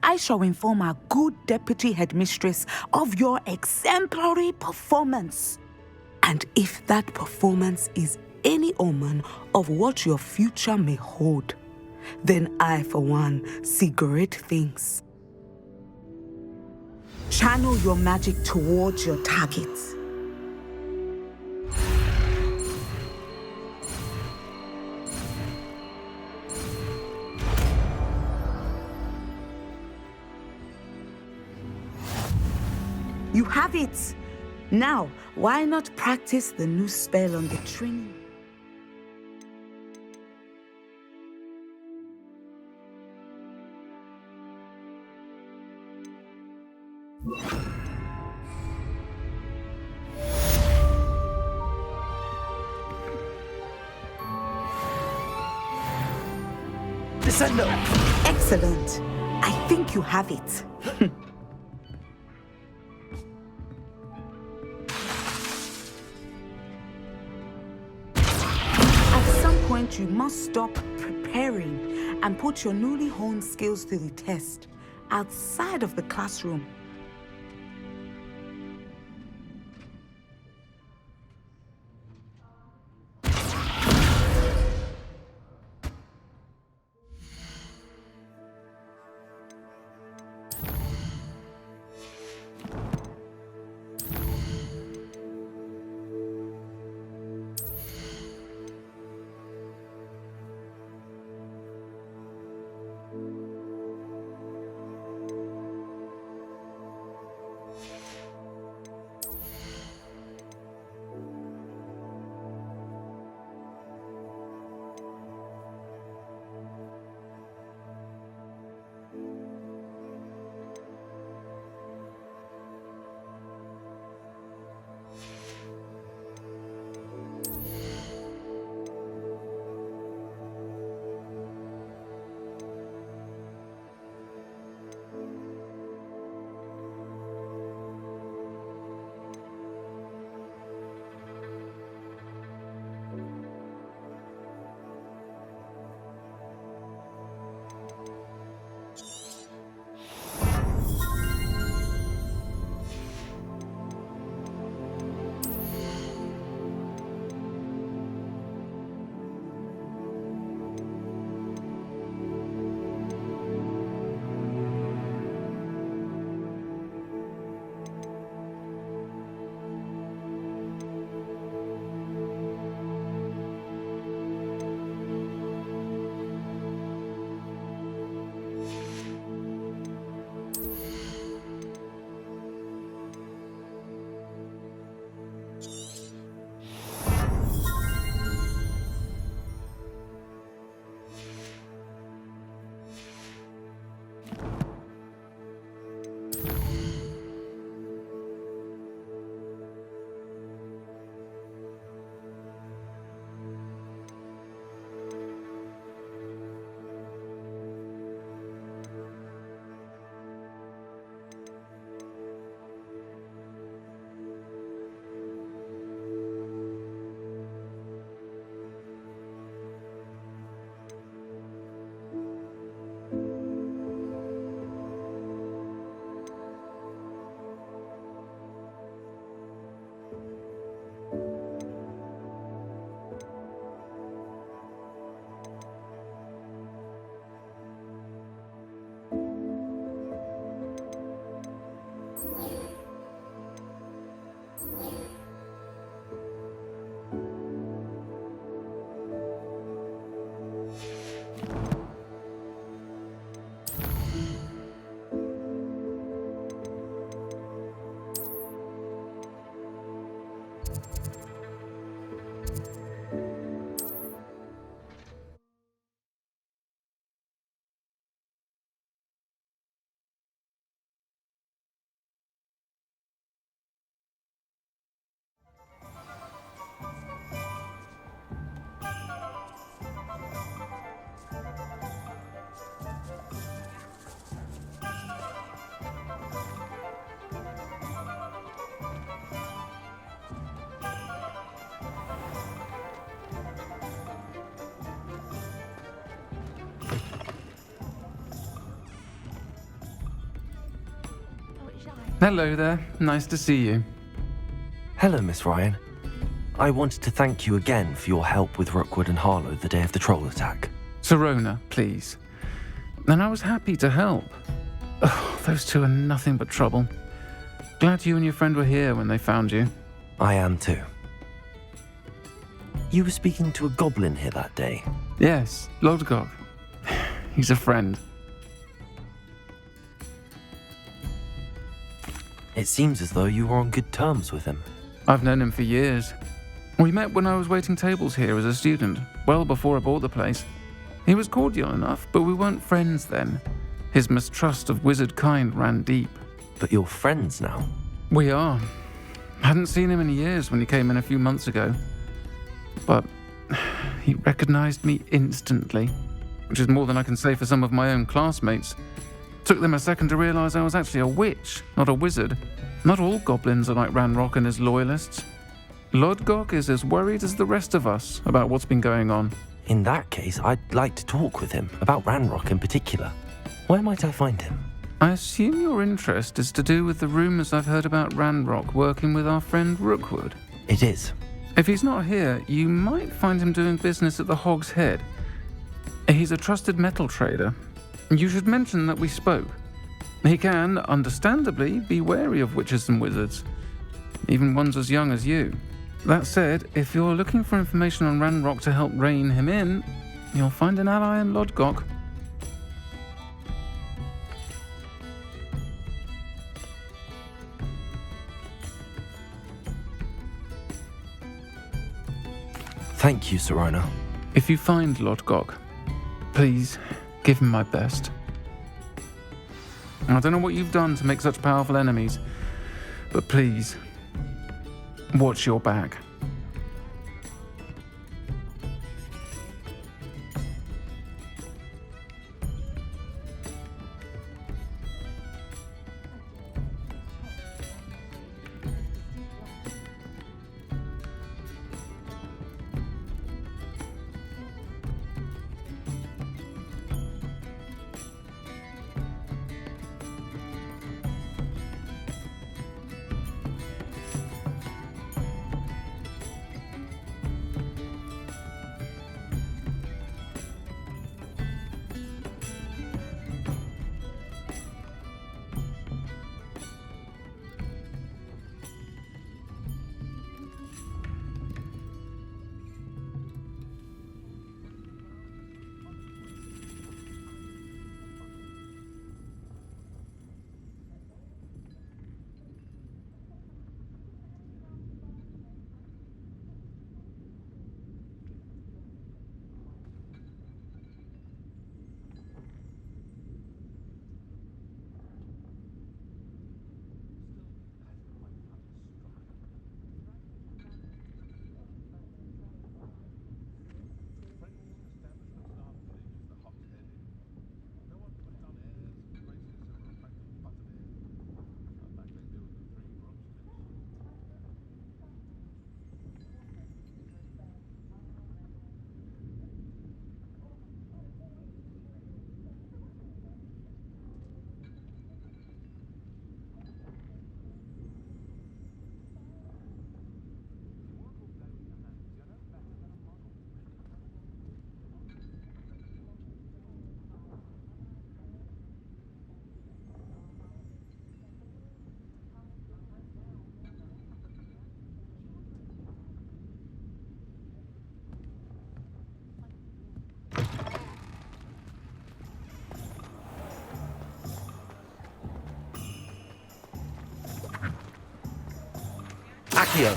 I shall inform our good deputy headmistress of your exemplary performance. And if that performance is any omen of what your future may hold, then I, for one, see great things. Channel your magic towards your targets. You have it! Now, why not practice the new spell on the training? Descendo! Excellent. I think you have it. You must stop preparing and put your newly honed skills to the test outside of the classroom. Hello there. Nice to see you. Hello, Miss Ryan. I wanted to thank you again for your help with Rookwood and Harlow the day of the troll attack. Sirona, please. And I was happy to help. Oh, those two are nothing but trouble. Glad you and your friend were here when they found you. I am too. You were speaking to a goblin here that day? Yes, Lodgok. He's a friend. It seems as though you were on good terms with him. I've known him for years. We met when I was waiting tables here as a student, well before I bought the place. He was cordial enough, but we weren't friends then. His mistrust of wizard kind ran deep. But you're friends now? We are. Hadn't seen him in years when he came in a few months ago. But he recognized me instantly, which is more than I can say for some of my own classmates. Took them a second to realize I was actually a witch, not a wizard. Not all goblins are like Ranrock and his loyalists. Lodgok is as worried as the rest of us about what's been going on. In that case, I'd like to talk with him, about Ranrock in particular. Where might I find him? I assume your interest is to do with the rumors I've heard about Ranrock working with our friend Rookwood. It is. If he's not here, you might find him doing business at the Hog's Head. He's a trusted metal trader. You should mention that we spoke. He can, understandably, be wary of witches and wizards, even ones as young as you. That said, if you're looking for information on Ranrock to help rein him in, you'll find an ally in Lodgok. Thank you, Sirona. If you find Lodgok, please give him my best. I don't know what you've done to make such powerful enemies, but please, watch your back. Accio!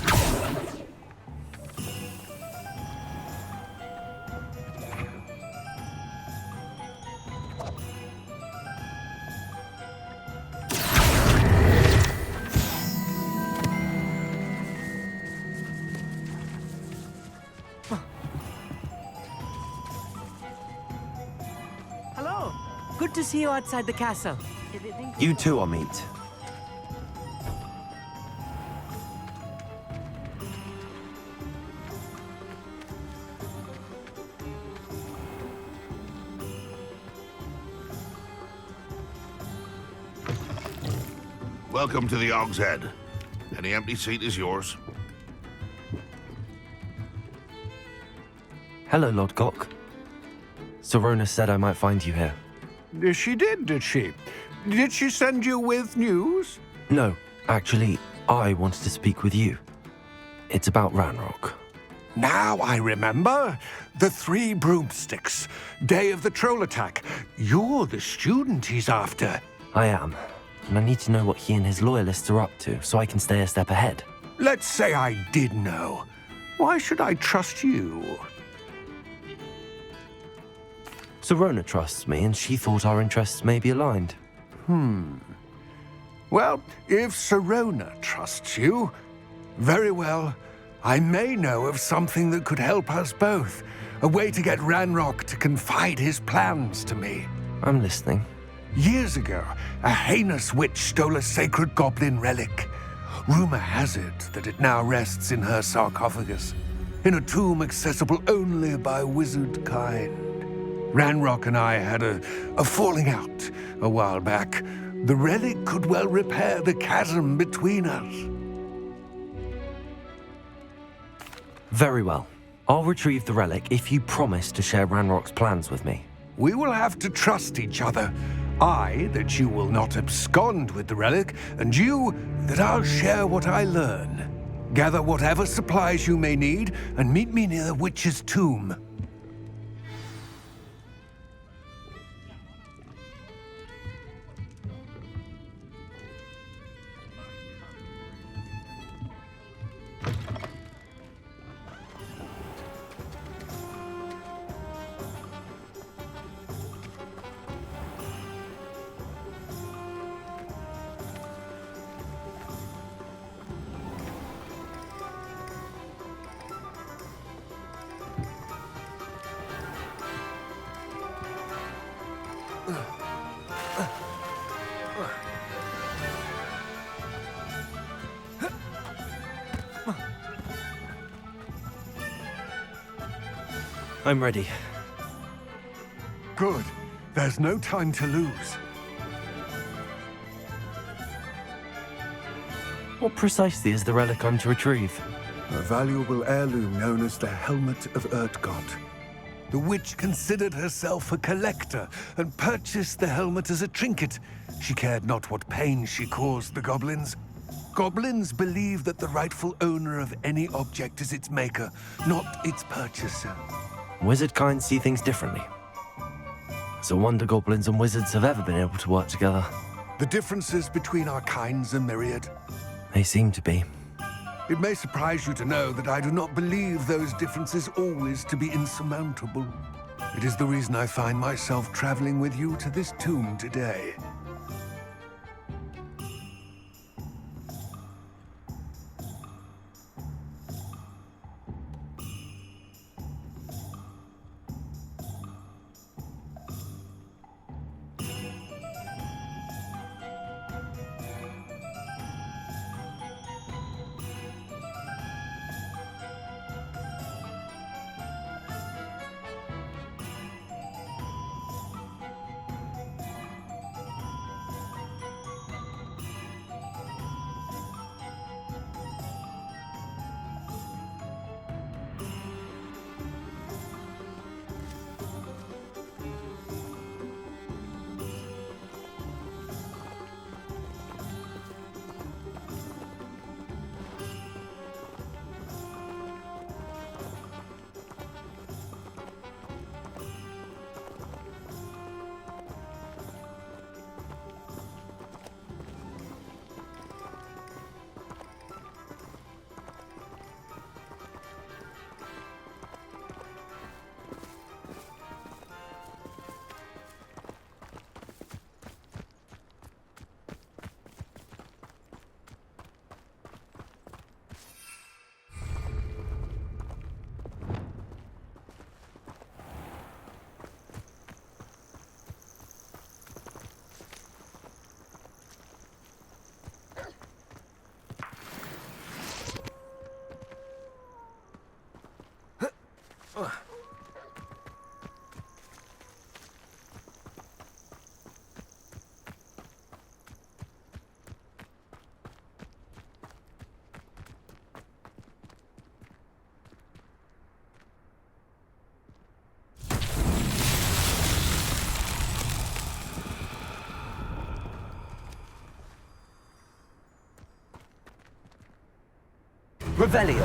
Hello. Good to see you outside the castle. You too, Amit. Welcome to the Og's Head. Any empty seat is yours. Hello, Lord Gok. Sorona said I might find you here. She did she? Did she send you with news? No, actually, I wanted to speak with you. It's about Ranrock. Now I remember. The 3 broomsticks. Day of the troll attack. You're the student he's after. I am, and I need to know what he and his loyalists are up to so I can stay a step ahead. Let's say I did know. Why should I trust you? Sorona trusts me, and she thought our interests may be aligned. Well, if Sorona trusts you, very well. I may know of something that could help us both. A way to get Ranrock to confide his plans to me. I'm listening. Years ago, a heinous witch stole a sacred goblin relic. Rumor has it that it now rests in her sarcophagus, in a tomb accessible only by wizard kind. Ranrock and I had a falling out a while back. The relic could well repair the chasm between us. Very well. I'll retrieve the relic if you promise to share Ranrock's plans with me. We will have to trust each other. I, that you will not abscond with the relic, and you, that I'll share what I learn. Gather whatever supplies you may need, and meet me near the witch's tomb. I'm ready. Good. There's no time to lose. What precisely is the relic I'm to retrieve? A valuable heirloom known as the Helmet of Erdgod. The witch considered herself a collector and purchased the helmet as a trinket. She cared not what pain she caused the goblins. Goblins believe that the rightful owner of any object is its maker, not its purchaser. Wizard kind see things differently. It's a wonder goblins and wizards have ever been able to work together. The differences between our kinds are myriad. They seem to be. It may surprise you to know that I do not believe those differences always to be insurmountable. It is the reason I find myself traveling with you to this tomb today. Revelio.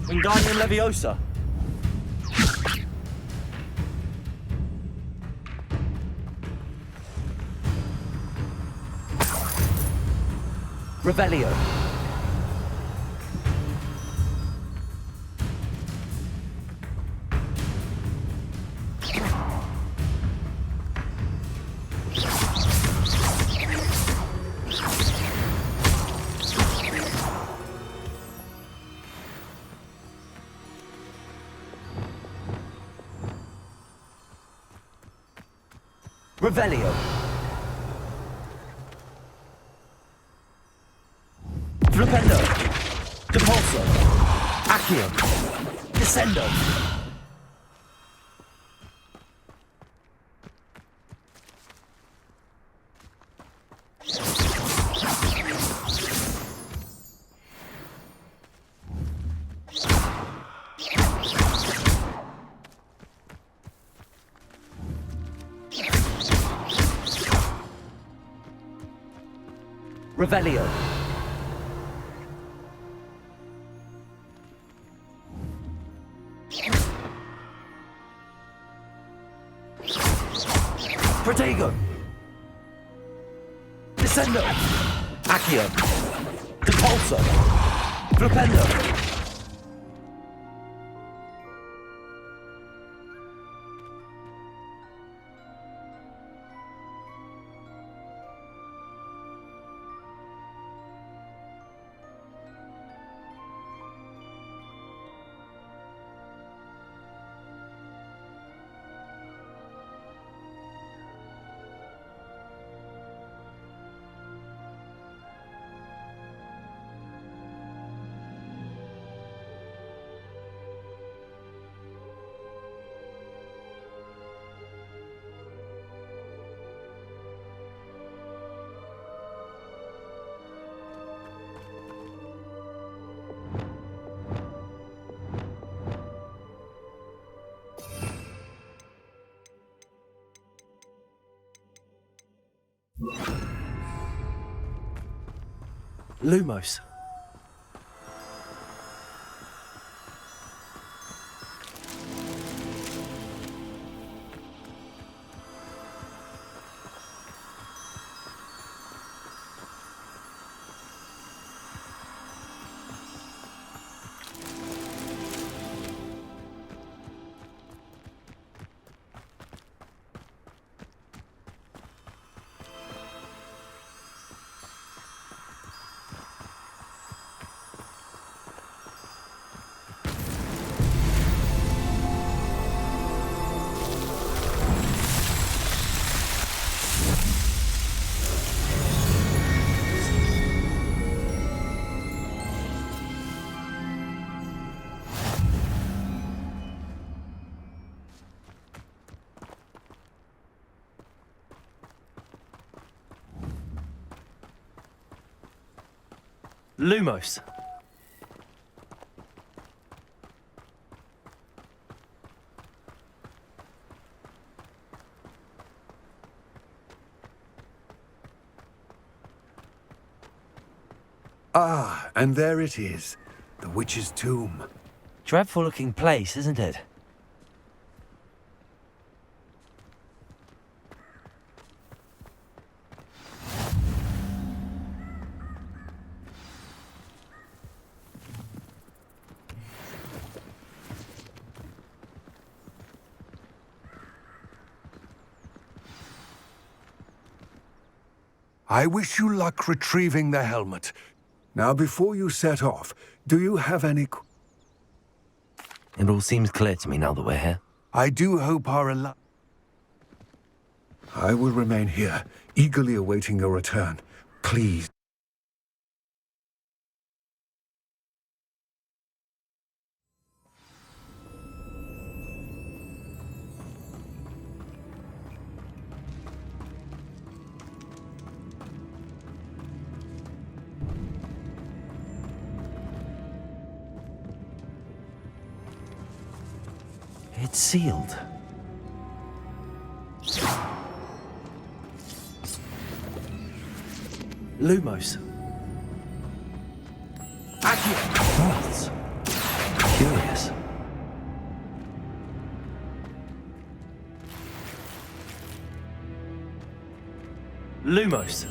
Wingardium Leviosa. Revelio. Revelio. Flipendo. Depulso. Accio. Descendo. Revelio. Protego. Descendo. Accio. Depulso. Flipendo. Lumos. Lumos. Ah, and there it is. The witch's tomb. Dreadful looking place, isn't it? I wish you luck retrieving the helmet. Now, before you set off, do you have any... It all seems clear to me now that we're here. I do hope our... I will remain here, eagerly awaiting your return. Please. It's sealed. Lumos. Moths. Curious. Lumos.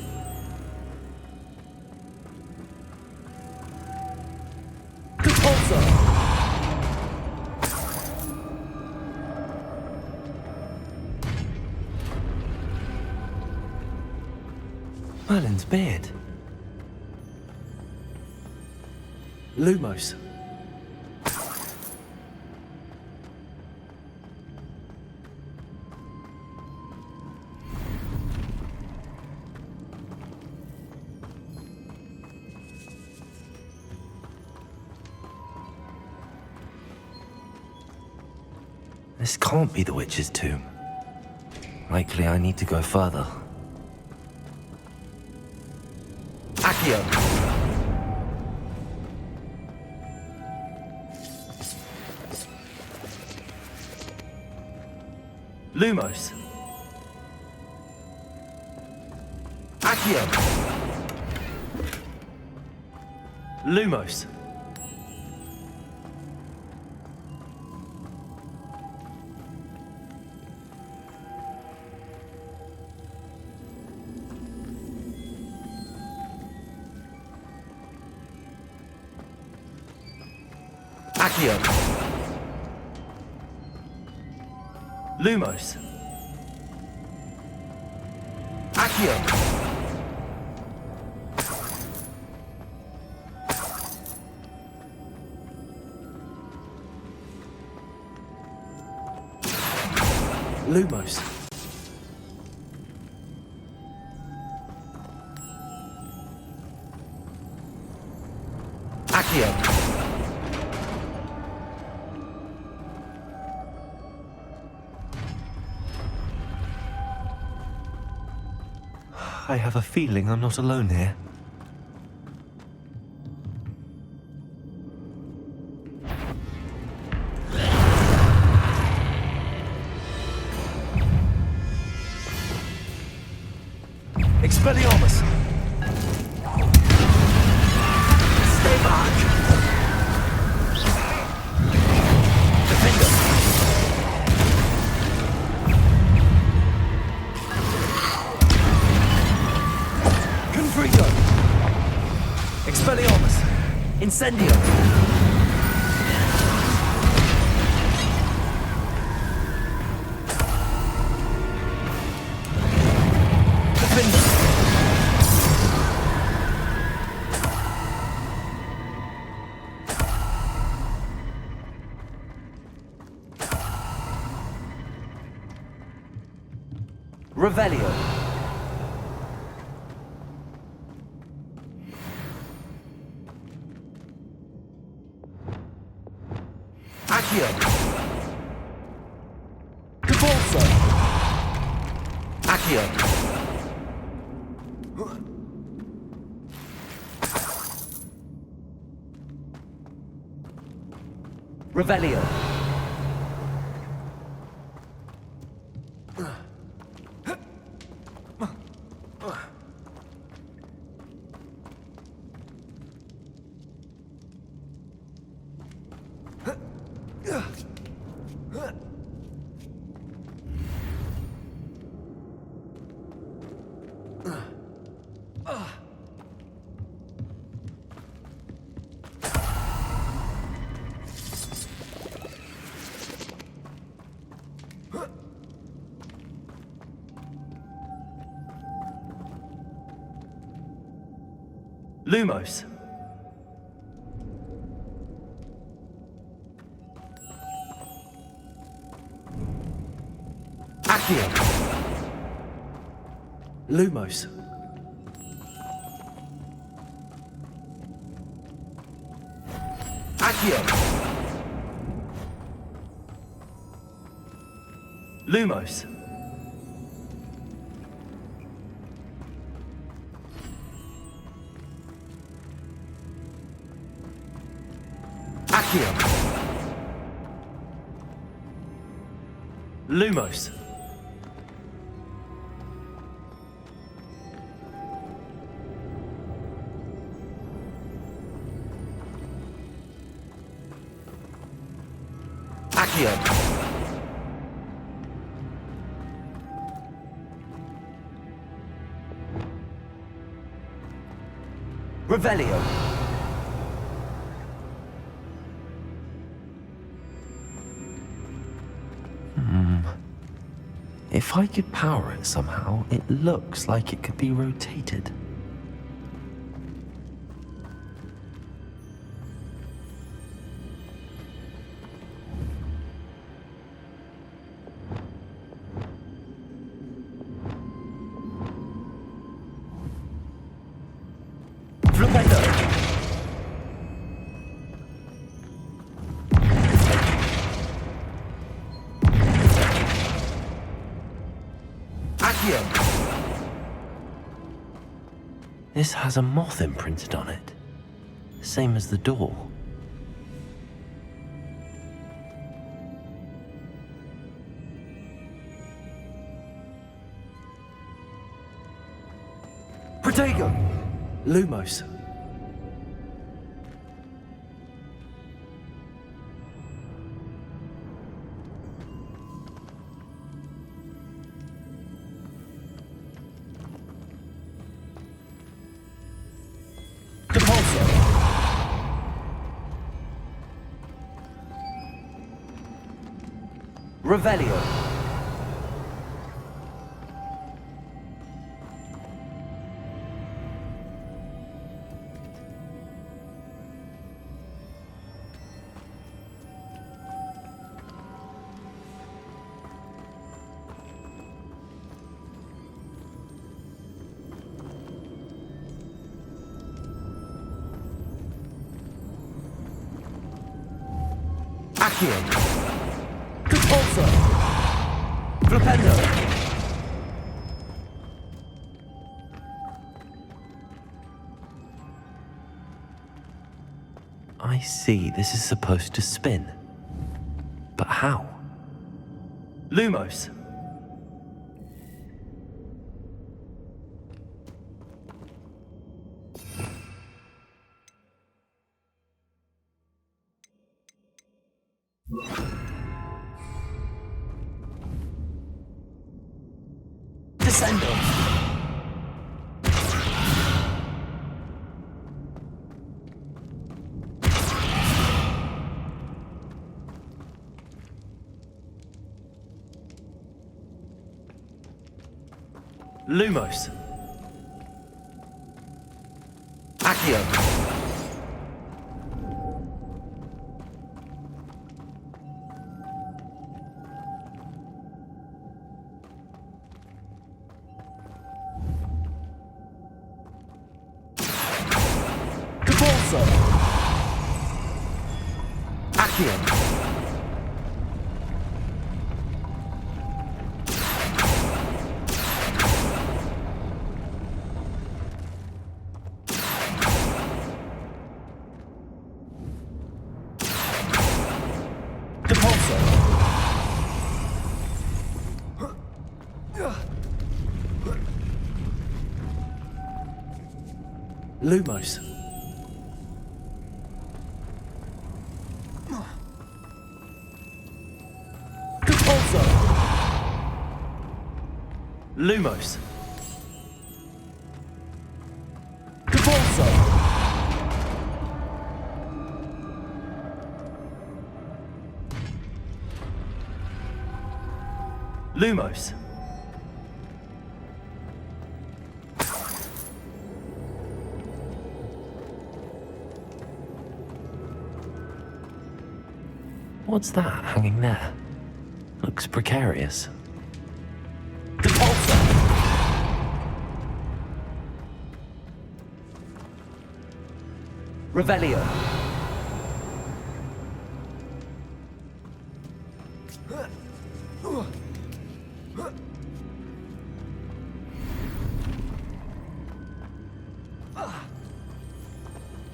Merlin's beard. Lumos. This can't be the witch's tomb. Likely I need to go further. Accio. Lumos. Accio. Lumos. Accio. Lumos. Accio. Lumos. Accio. I have a feeling I'm not alone here. Expelliarmus! Stay back! Defender! Confringo! Expelliarmus! Incendio! Revelio. Accio. Cabalso. Accio. Revelio. Lumos. Accio. Lumos. Accio. Lumos. Accio. Lumos. Accio. Revelio. If I could power it somehow, it looks like it could be rotated. This has a moth imprinted on it, same as the door. Protego! Lumos. Revelio. Accio. Repulsor! Flipendo! I see, this is supposed to spin. But how? Lumos! Descendo! Lumos. Accio. Capolso. Accio. Lumos. Capolso. Lumos. Capolso. Lumos. What's that hanging there? Looks precarious. Capolso! Revelio.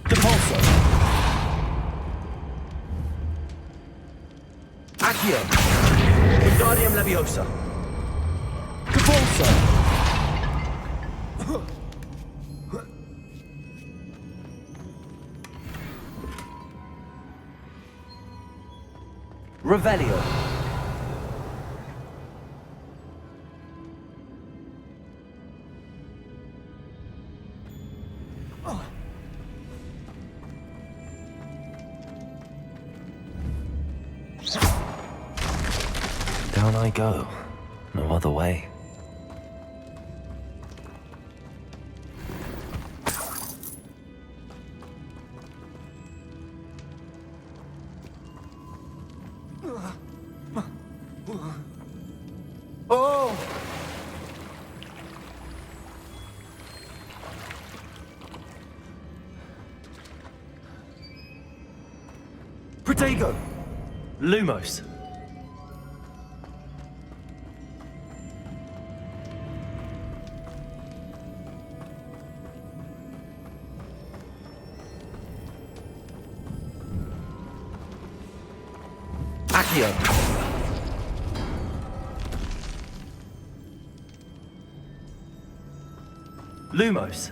Capolso. Accio. Wingardium Leviosa. Capulso. Revelio. Down I go. No other way. Oh! Protego! Lumos. Accio. Lumos.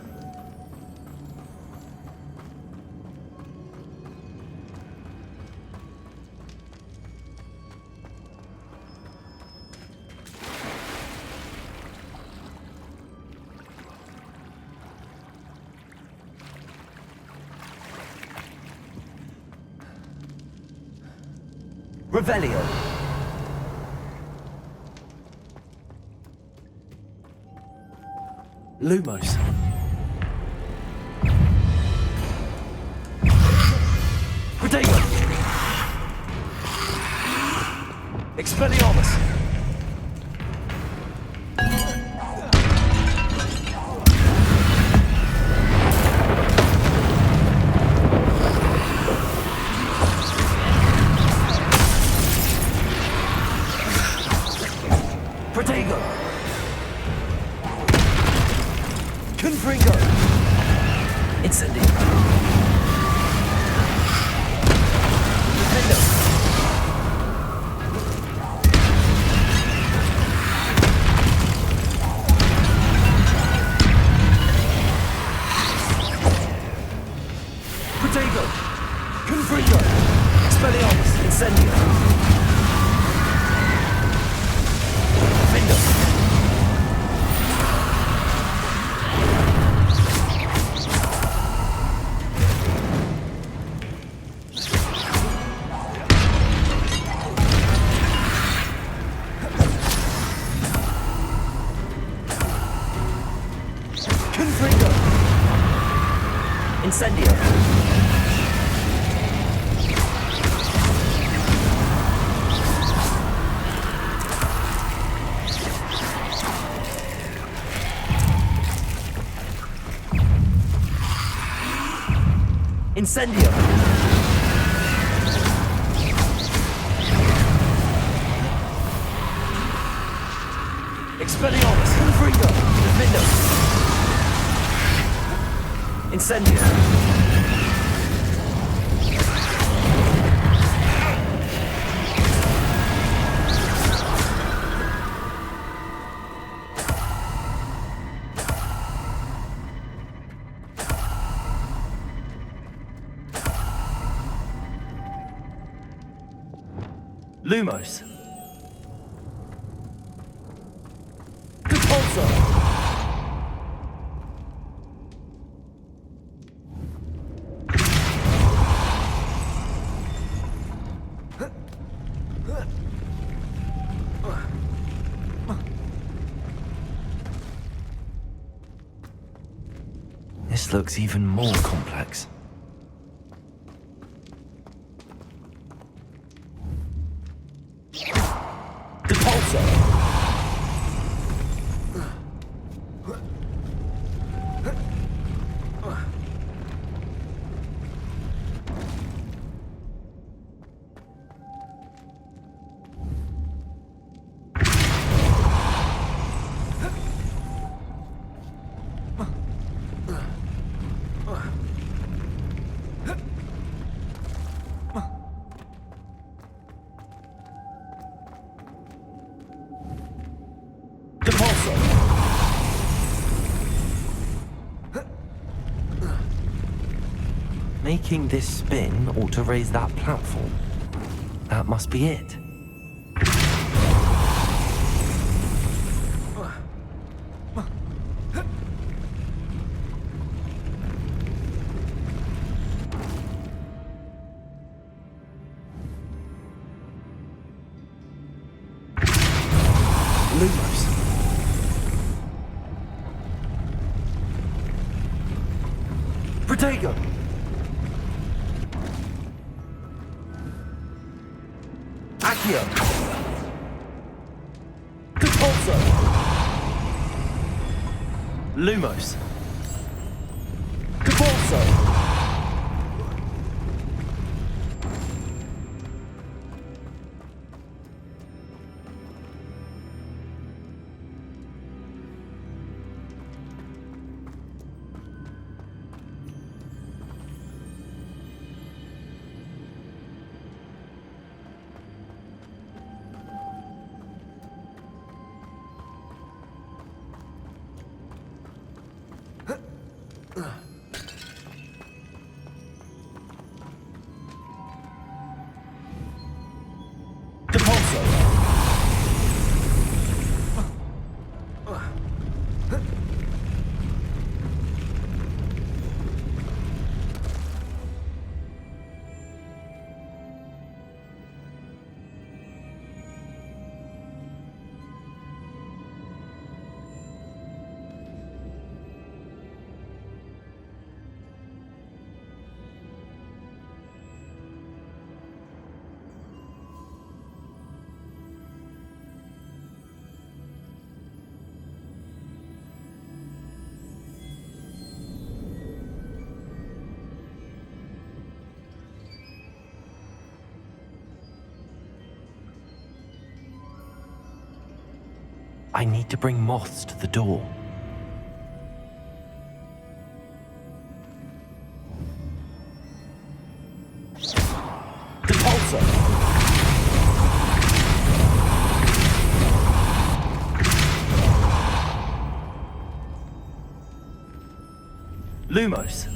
Revelio. Lumos. Protego. Expelliarmus. Protego. Confringo. Incendio. Defendo. Protego. Confringo. Expelliarmus. Incendio. Defendo. Confringo. Incendio. Incendio. Expelliarmus. Confringo. Defendo. Incendio. Lumos. Capulso. This looks even more complex. Capulso. Making this spin ought to raise that platform. That must be it. Lumos. Protego. Accio. Compulso. Lumos. Compulso. I need to bring moths to the door. Compulso. Lumos.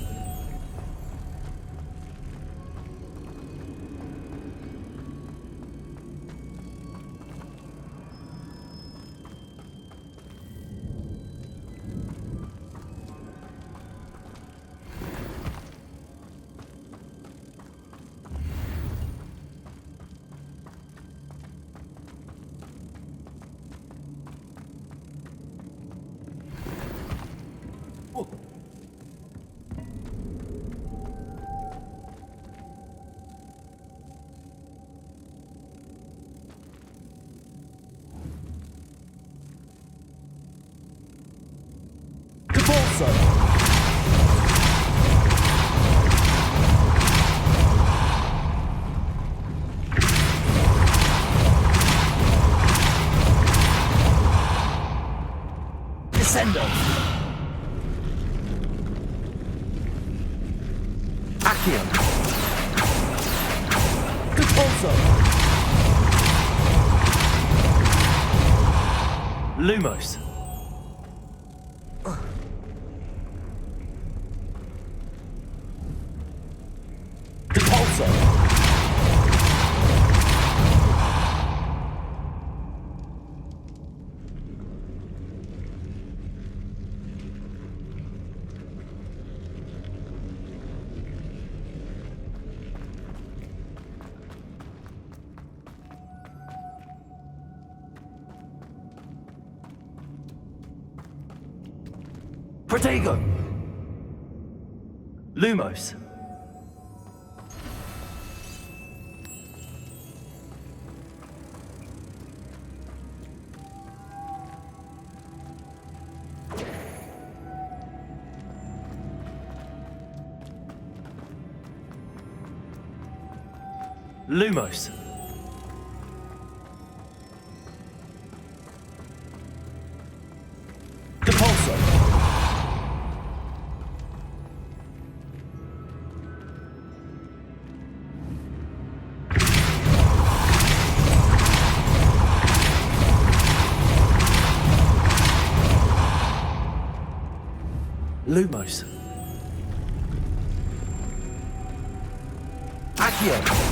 Descendo. Accio. Compulso. Lumos. Compulso. Protego. Lumos. Lumos. Compulso. Lumos. Accio!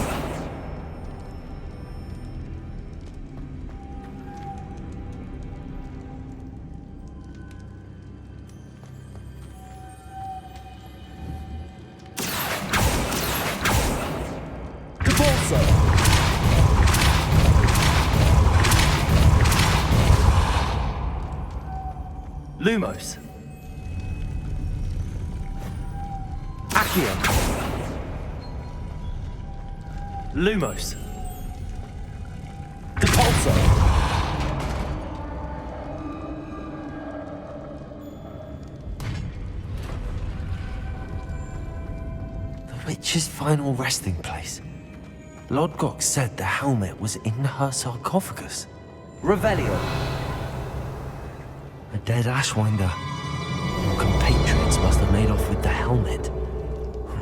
Lumos. Accio. Lumos. Depulso. The witch's final resting place. Lodgok said the helmet was in her sarcophagus. Revelio. A dead Ashwinder. Your compatriots must have made off with the helmet.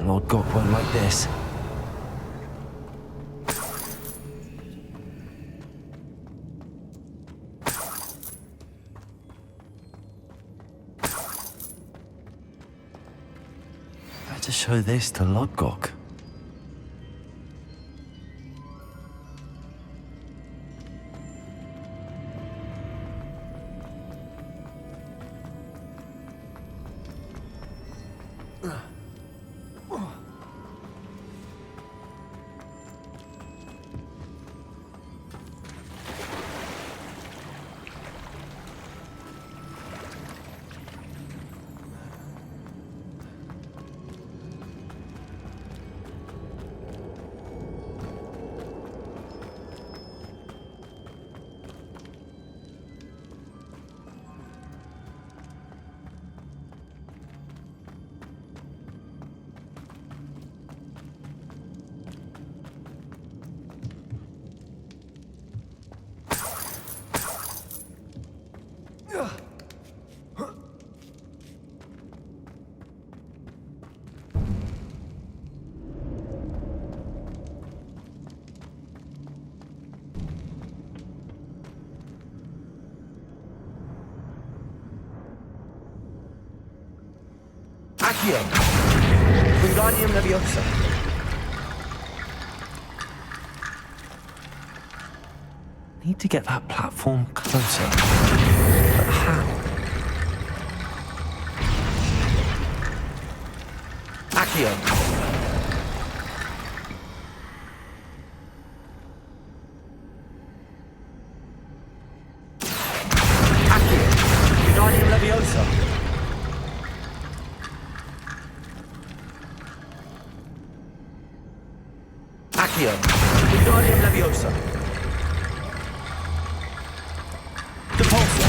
Lodgok won't like this. Better show this to Lodgok. Accio. Wingardium Leviosa. Need to get that platform closer. But how? Accio. Accio. Wingardium Leviosa. Accio. Wingardium Leviosa. Depulso.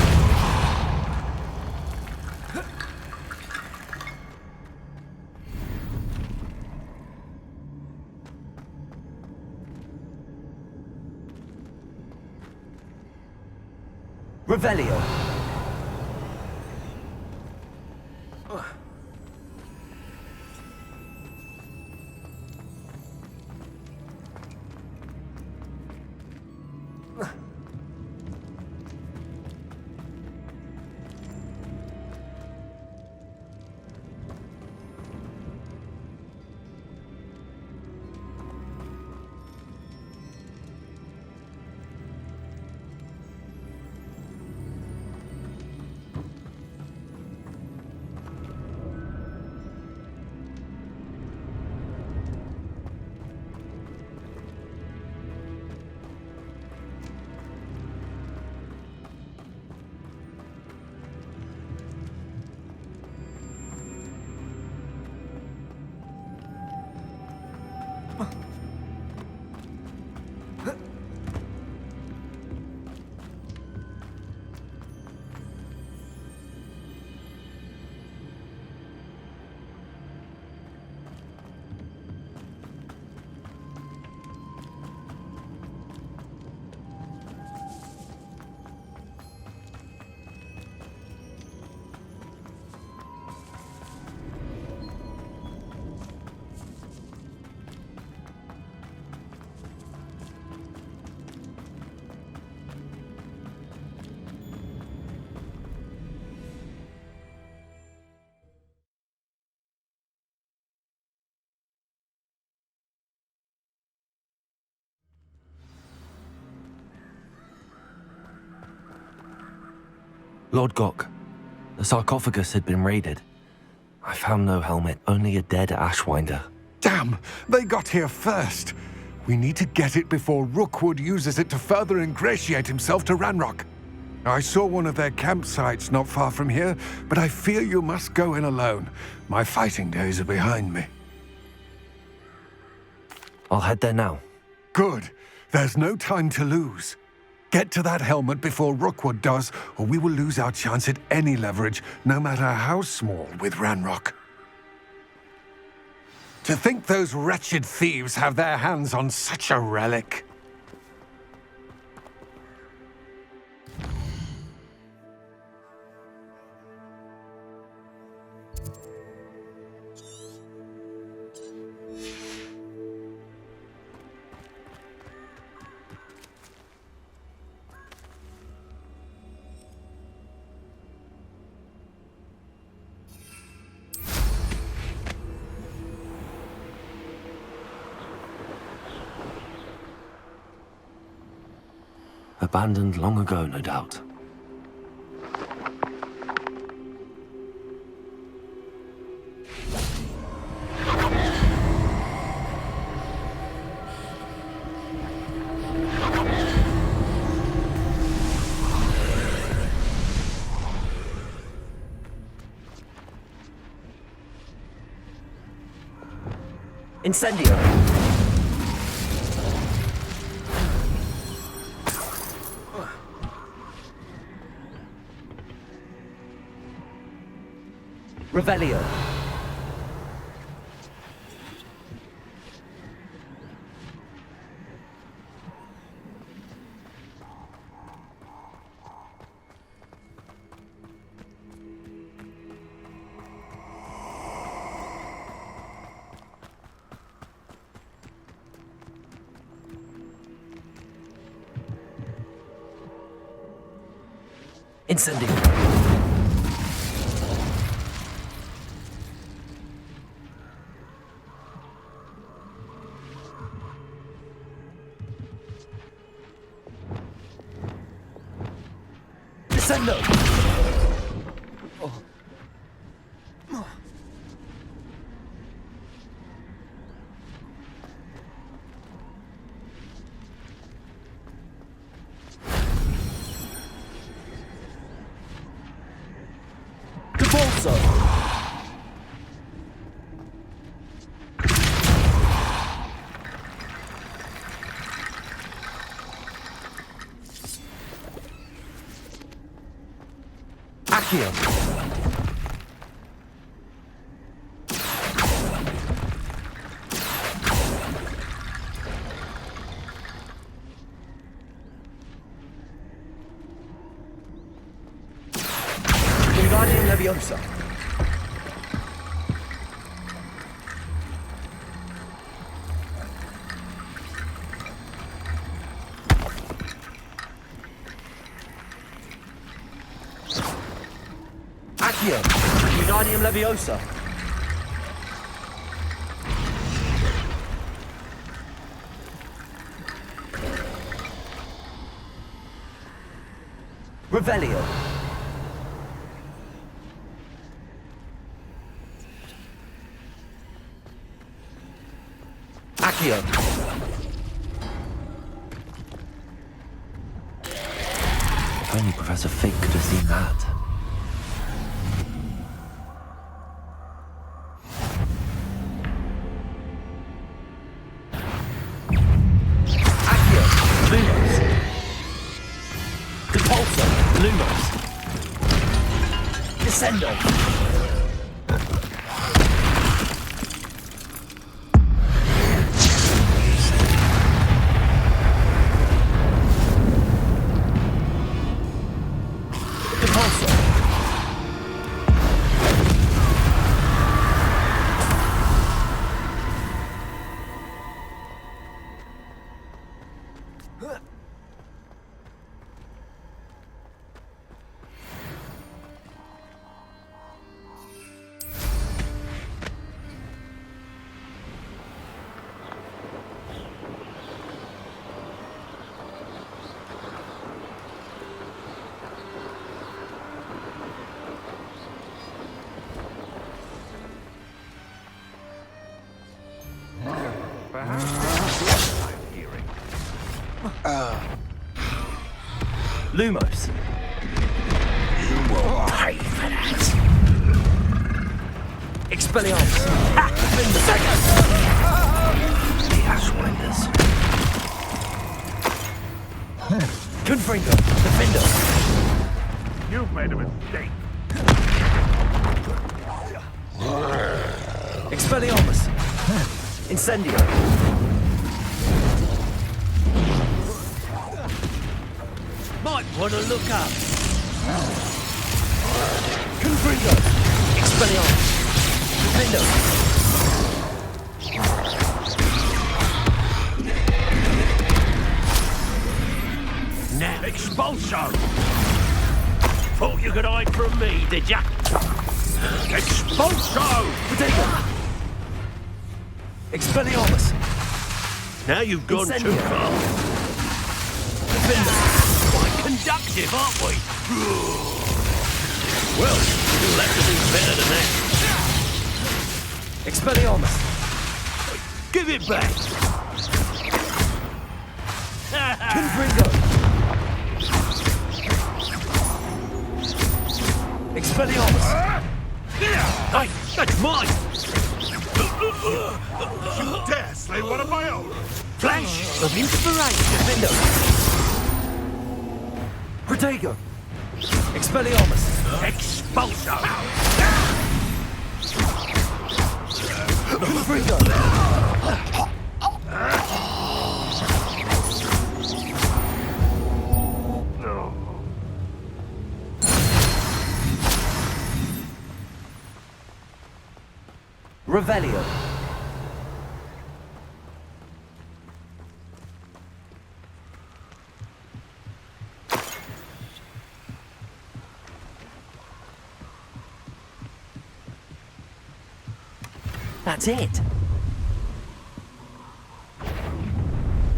Revelio. Lord Gok, the sarcophagus had been raided. I found no helmet, only a dead Ashwinder. Damn! They got here first! We need to get it before Rookwood uses it to further ingratiate himself to Ranrock. I saw one of their campsites not far from here, but I fear you must go in alone. My fighting days are behind me. I'll head there now. Good. There's no time to lose. Get to that helmet before Rookwood does, or we will lose our chance at any leverage, no matter how small, with Ranrock. To think those wretched thieves have their hands on such a relic. Abandoned long ago, no doubt. Incendio! Revelio. Incendio. Descendo! Debolso! Accio! Wingardium Leviosa! Accio! Wingardium Leviosa! Revelio! Accio! If only Professor Fig could have seen that. Lumos! Depulso! Lumos! Descendo! Lumos. You will pay for that. Expelliarmus. Chaos Winders. Confringo. Defender. You've made a mistake. Expelliarmus. Incendio. Might want to look up. Confringo. Expelliarmus. Defendo. Now, Expulso! Thought you could hide from me, did ya? Expulso! Potato. Expelliarmus. Now you've gone too Incendio. far. Defender. Quite conductive, aren't we? Well, you'll have to do better than that. Expelliarmus. Give it back! Confringo. Expelliarmus. Hey, that's mine! You dare slay one of my own? Flash of inspiration. Defendo. Protego. Expelliarmus. Expulso! Confringo. Revelio. That's it.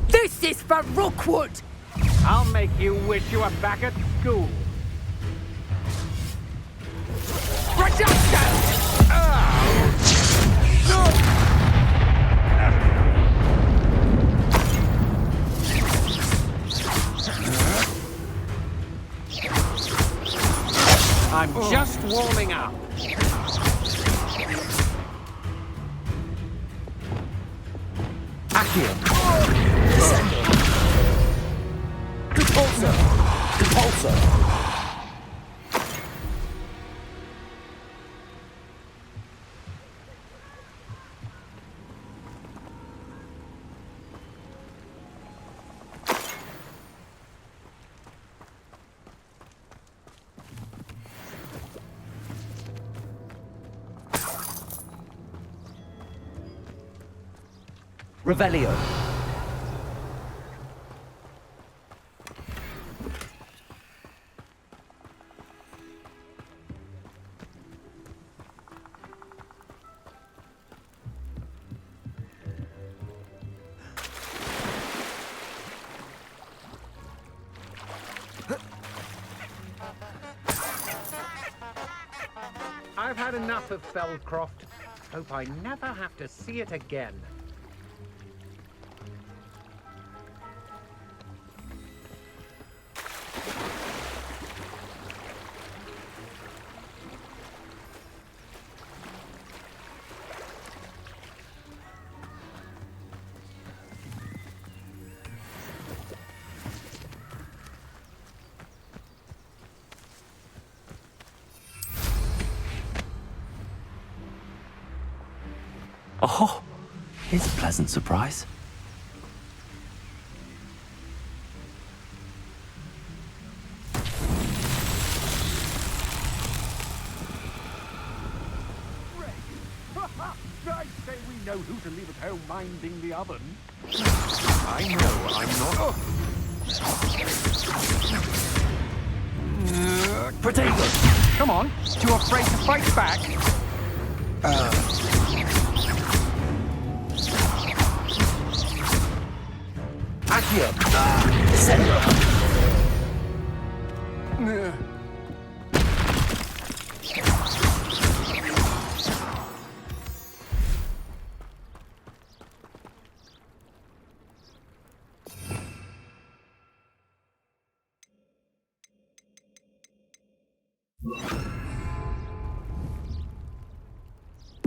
This is for Rookwood! I'll make you wish you were back at school. Reduction! I'm just warming up. Accio. Repulsor. Repulsor. Revelio. I've had enough of Feldcroft. Hope I never have to see it again. Oh, here's a pleasant surprise. I say we know who to leave at home minding the oven. I know I'm not... Potato. Come on, too afraid to fight back? Accio. Descendo.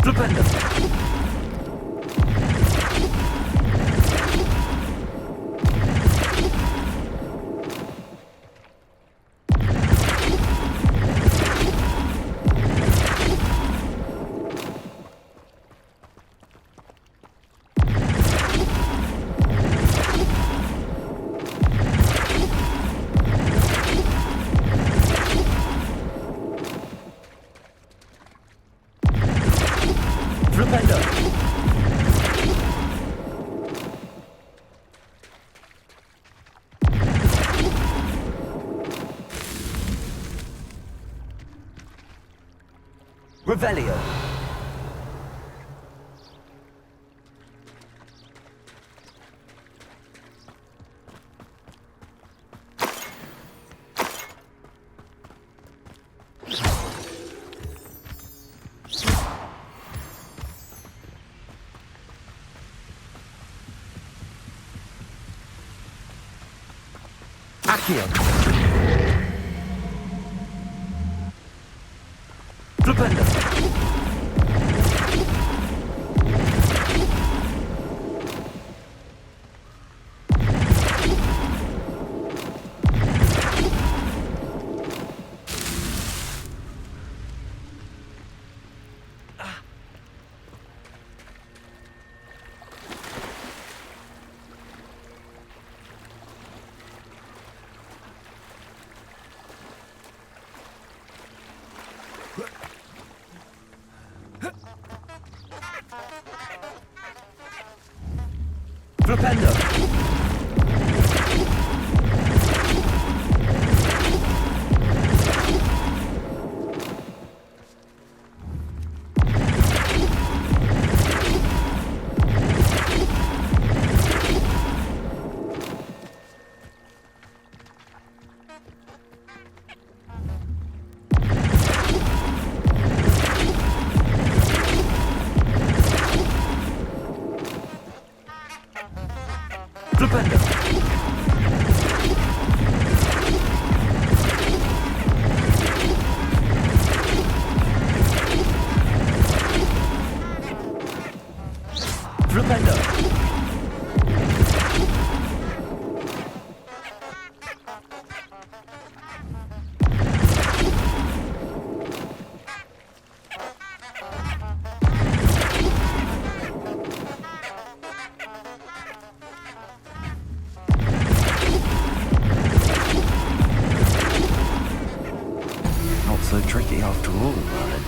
Flipendo! Revelio. Accio. Flipendo. Flipendo. Not so tricky after all, Merlin.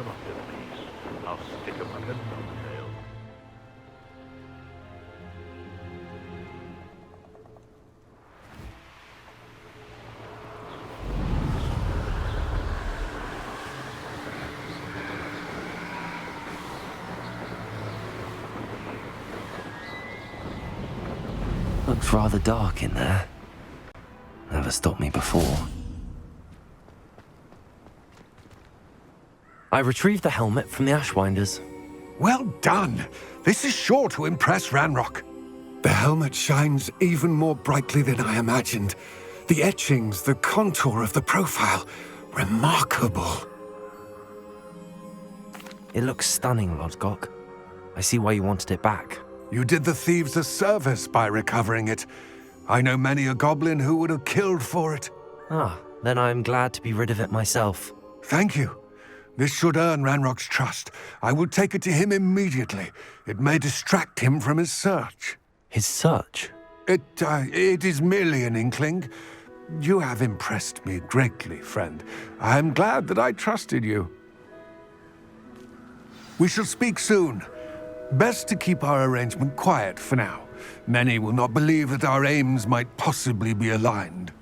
them up to me. I'll stick them like a thumbnail. Looks rather dark in there. Never stopped me before. I retrieved the helmet from the Ashwinders. Well done. This is sure to impress Ranrock. The helmet shines even more brightly than I imagined. The etchings, the contour of the profile, remarkable. It looks stunning, Lodgok. I see why you wanted it back. You did the thieves a service by recovering it. I know many a goblin who would have killed for it. Ah, then I'm glad to be rid of it myself. Thank you. This should earn Ranrock's trust. I will take it to him immediately. It may distract him from his search. His search? It is merely an inkling. You have impressed me greatly, friend. I am glad that I trusted you. We shall speak soon. Best to keep our arrangement quiet for now. Many will not believe that our aims might possibly be aligned.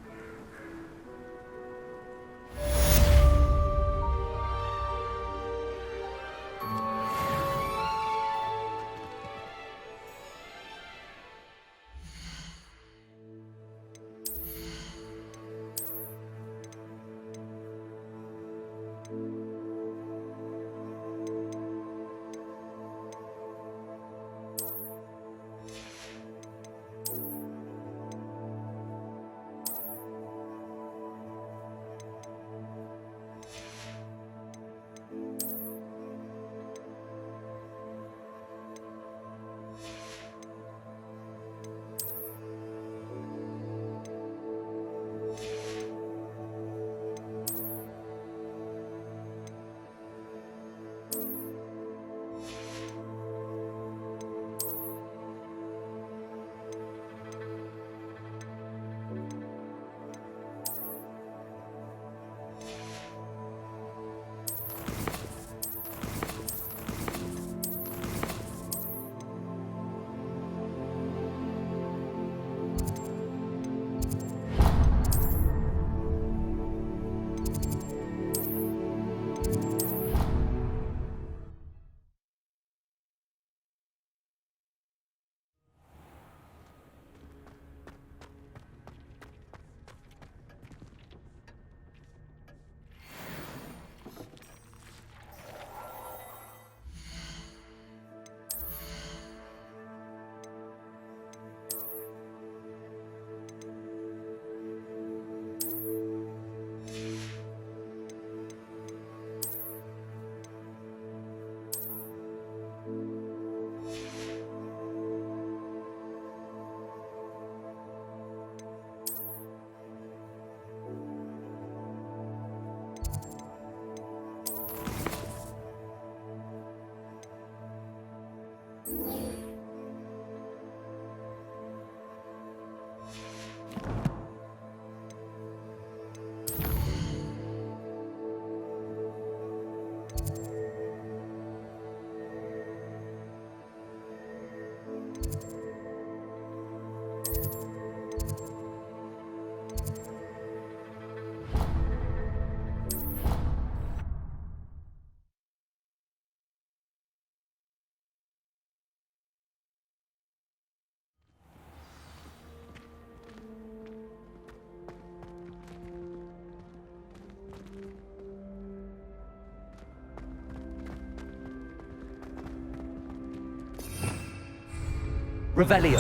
Revelio.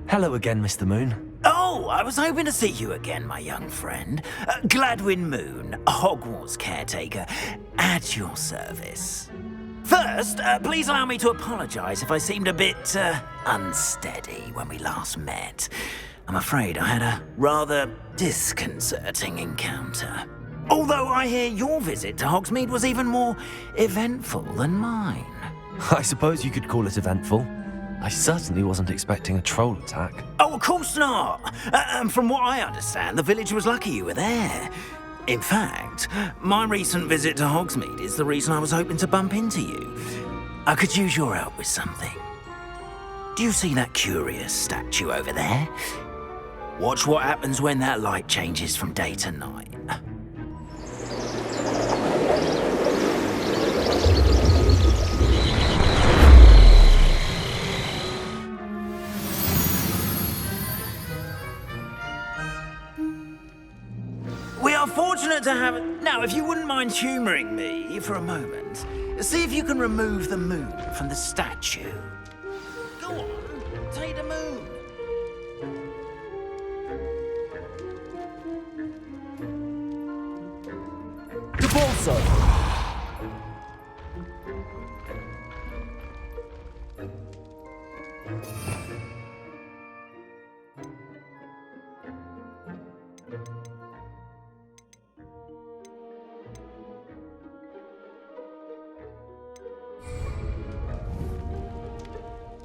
Hello again, Mr. Moon. Oh, I was hoping to see you again, my young friend. Gladwin Moon, Hogwarts caretaker, at your service. First, please allow me to apologise if I seemed a bit unsteady when we last met. I'm afraid I had a rather disconcerting encounter. Although I hear your visit to Hogsmeade was even more eventful than mine. I suppose you could call it eventful. I certainly wasn't expecting a troll attack. Oh, of course not. From what I understand, the village was lucky you were there. In fact, my recent visit to Hogsmeade is the reason I was hoping to bump into you. I could use your help with something. Do you see that curious statue over there? Watch what happens when that light changes from day to night. We are fortunate to have it. Now, if you wouldn't mind humouring me for a moment, see if you can remove the moon from the statue. Go on, take the moon. The Balso!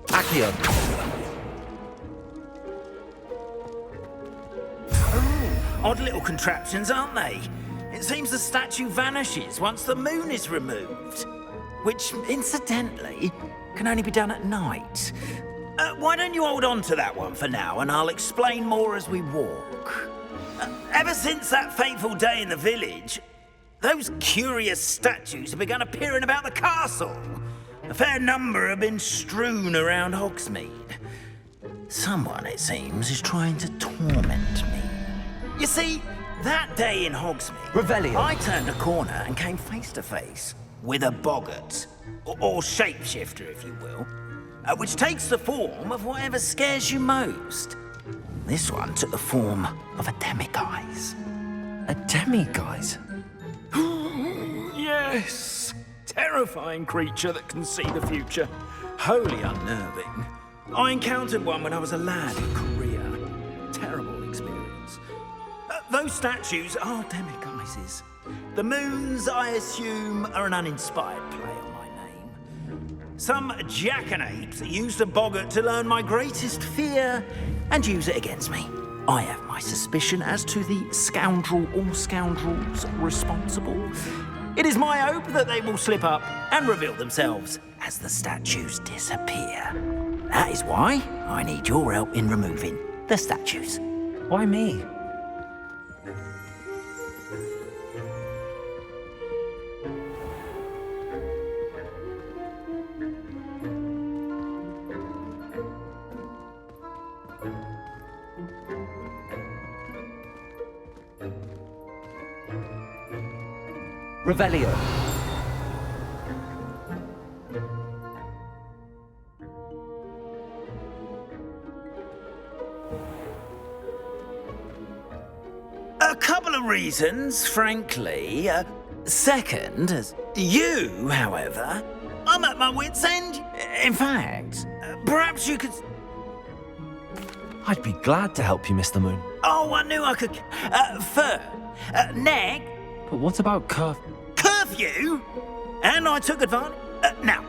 Accio. Oh, odd little contraptions, aren't they? It seems the statue vanishes once the moon is removed. Which, incidentally, can only be done at night. Why don't you hold on to that one for now, and I'll explain more as we walk. Ever since that fateful day in the village, those curious statues have begun appearing about the castle. A fair number have been strewn around Hogsmeade. Someone, it seems, is trying to torment me. You see, that day in Hogsmeade, Revelio. I turned a corner and came face to face with a boggart, or shapeshifter, if you will, which takes the form of whatever scares you most. This one took the form of a demiguise. A demiguise? Yes! Terrifying creature that can see the future. Wholly unnerving. I encountered one when I was a lad in Korea. Terrible experience. Those statues are demiguises. The moons, I assume, are an uninspired play on my name. Some jackanapes used a boggart to learn my greatest fear and use it against me. I have my suspicion as to the scoundrel or scoundrels responsible. It is my hope that they will slip up and reveal themselves as the statues disappear. That is why I need your help in removing the statues. Why me? Revelio. A couple of reasons, frankly. Second, as you, however, I'm at my wit's end. In fact, perhaps you could... I'd be glad to help you, Mr. Moon. Oh, I knew I could... Third, Neg... But what about curfew? And I took advantage... now...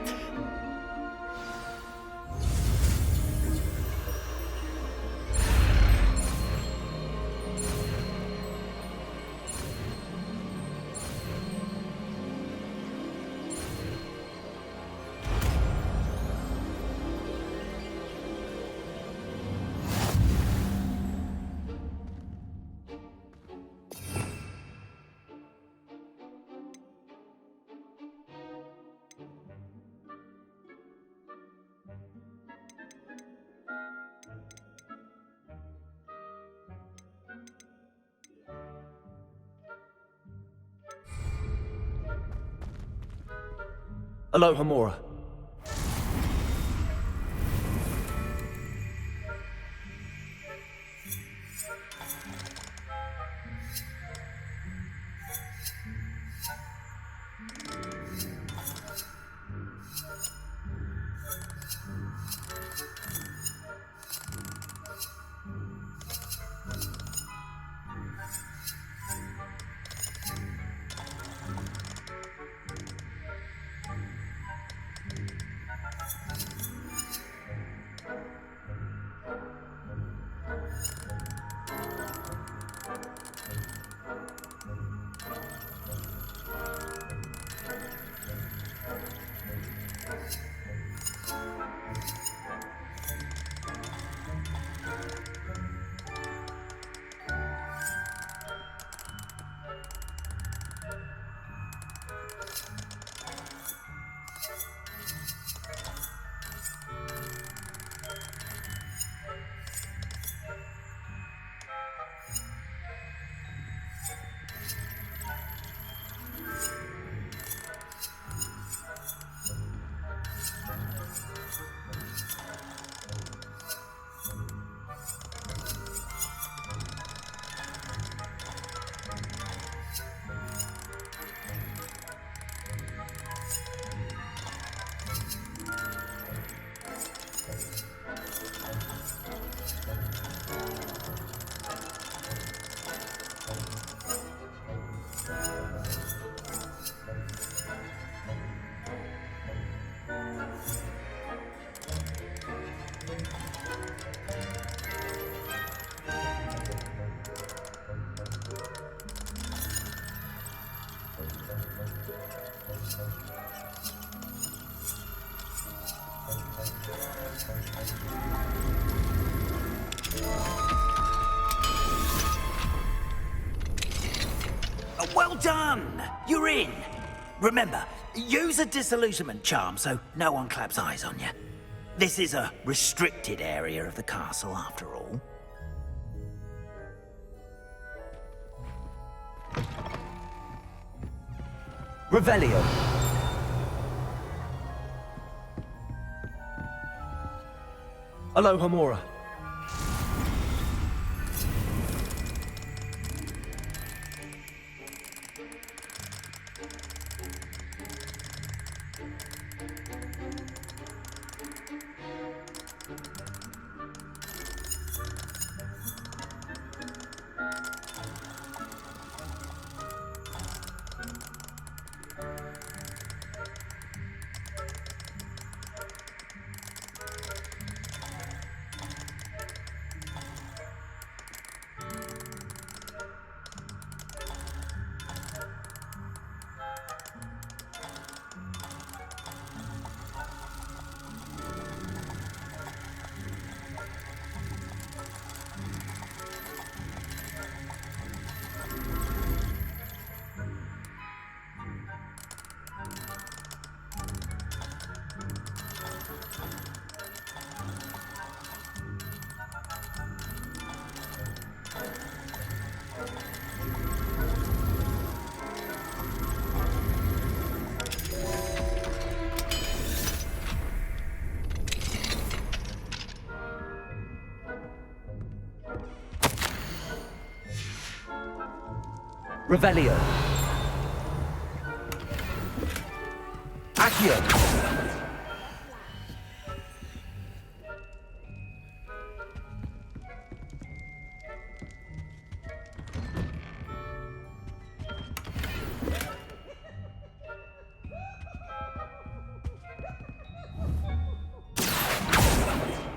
Aloha Mora. Well done! You're in. Remember, use a disillusionment charm so no one claps eyes on you. This is a restricted area of the castle, after all. Revelio. Aloha Mora. Revelio. Accio.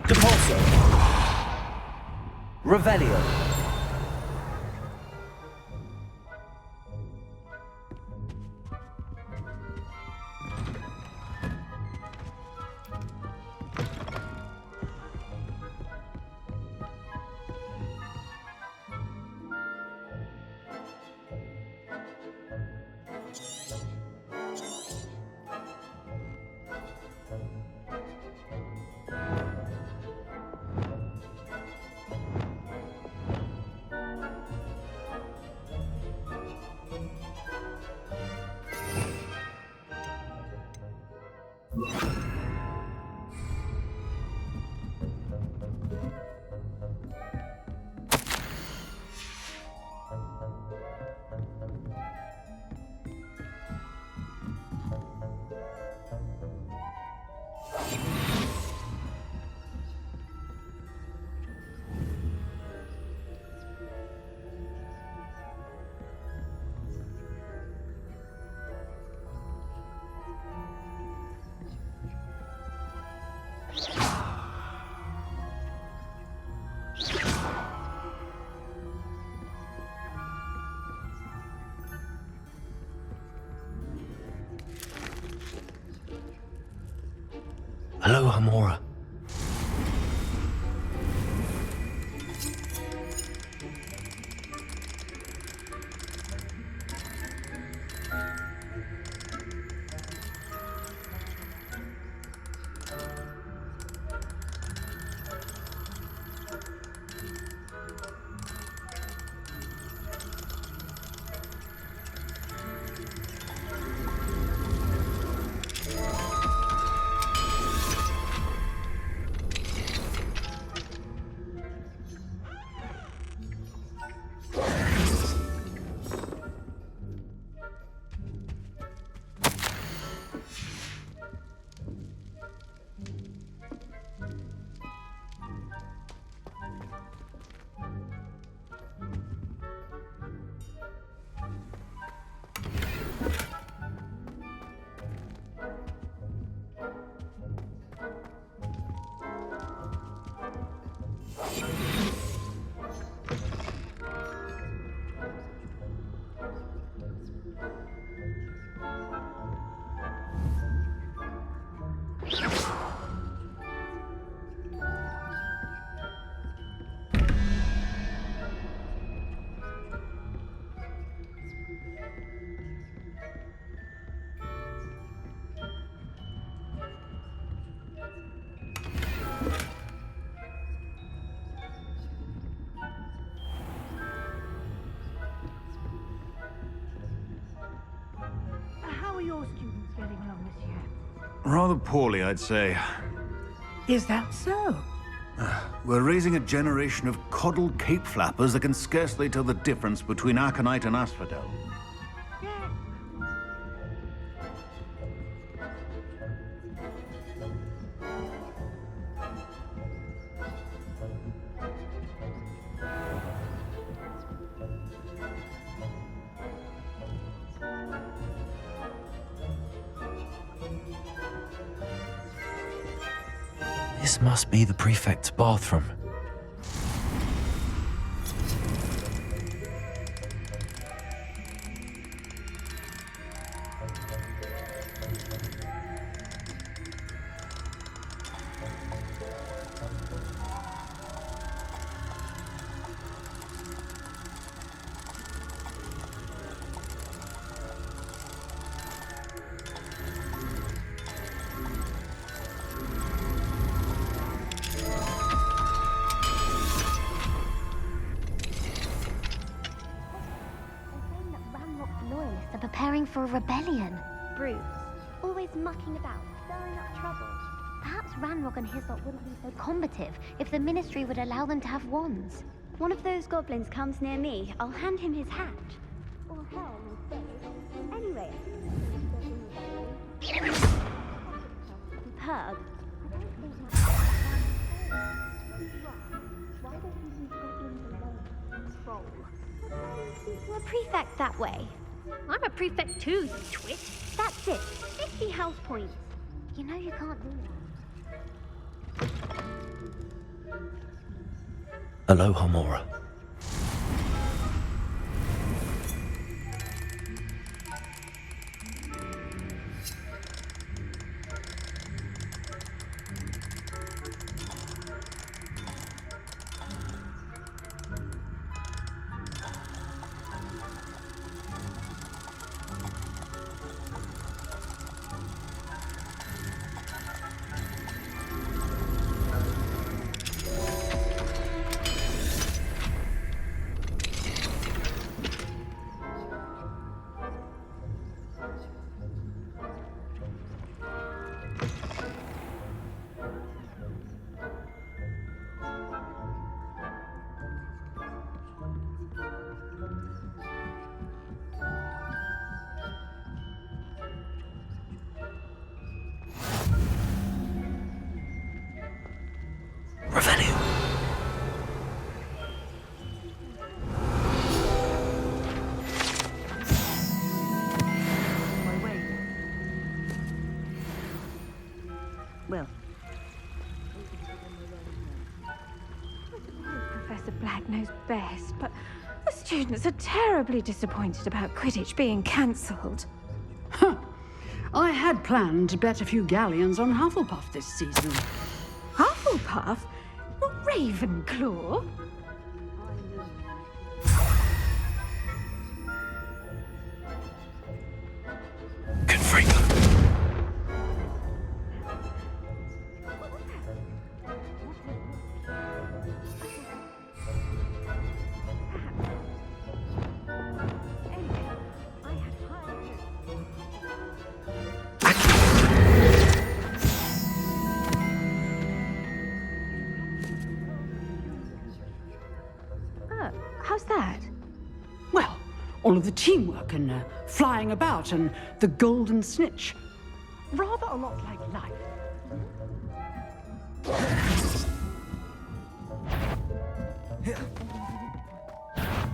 Depulso. Revelio. Aloha Mora. your students getting along this year? Rather poorly, I'd say. Is that so? We're raising a generation of coddled cape flappers that can scarcely tell the difference between aconite and asphodel. This must be the prefect's bathroom. Preparing for a rebellion. Brutes, always mucking about, stirring up trouble. Perhaps Ranrock and his lot wouldn't be so combative if the Ministry would allow them to have wands. One of those goblins comes near me, I'll hand him his hat. Or helm instead. Anyway. Pug. You're a prefect that way. I'm a prefect too, you twit. That's it. 50 house points. You know you can't do that. Aloha, Mora. Well, Professor Black knows best, but the students are terribly disappointed about Quidditch being cancelled. Huh. I had planned to bet a few galleons on Hufflepuff this season. Hufflepuff? Not Ravenclaw? how's that? Well, all of the teamwork and flying about and the golden snitch. Rather a lot like life.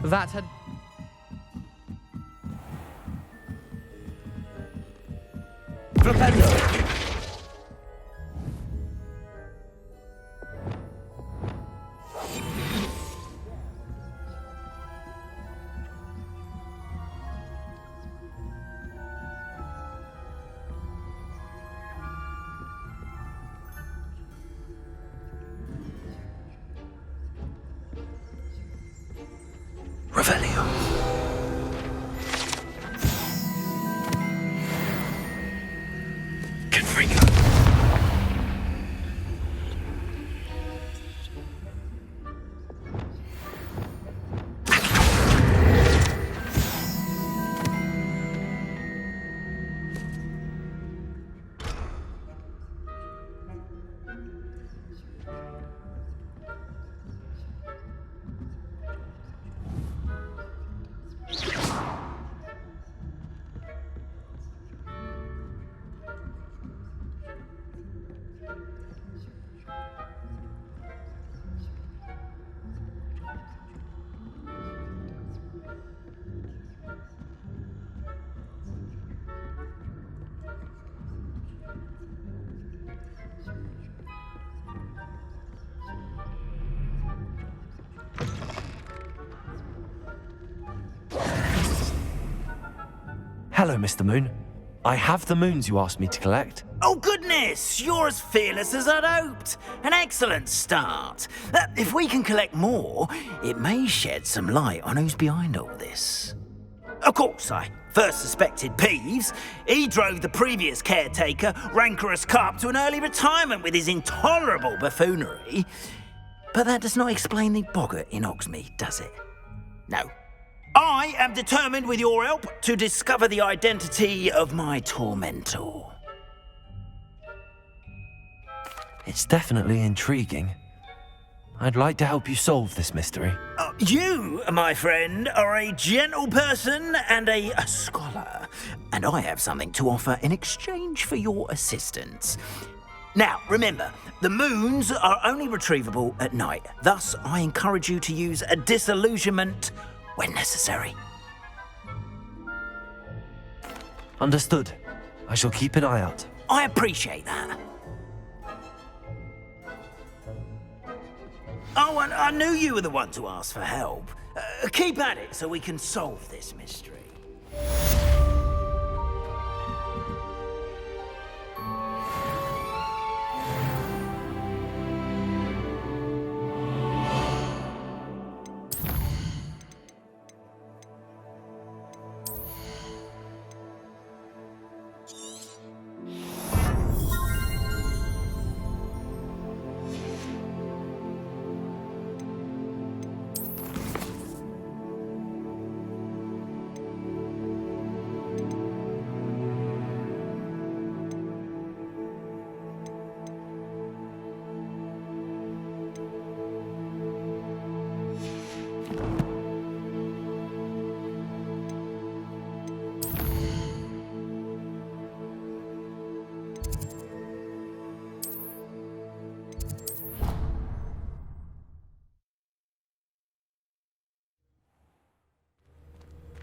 That had... Flipendo! Hello, Mr. Moon. I have the moons you asked me to collect. Oh, goodness! You're as fearless as I'd hoped. An excellent start. If we can collect more, it may shed some light on who's behind all this. Of course, I first suspected Peeves. He drove the previous caretaker, Rancorous Carp, to an early retirement with his intolerable buffoonery. But that does not explain the boggart in Hogsmeade, does it? No. I am determined, with your help, to discover the identity of my tormentor. It's definitely intriguing. I'd like to help you solve this mystery. You, my friend, are a gentle person and a scholar, and I have something to offer in exchange for your assistance. Now, remember, the moons are only retrievable at night. Thus, I encourage you to use a disillusionment when necessary. Understood. I shall keep an eye out. I appreciate that. Oh, and I knew you were the one to ask for help. Keep at it so we can solve this mystery.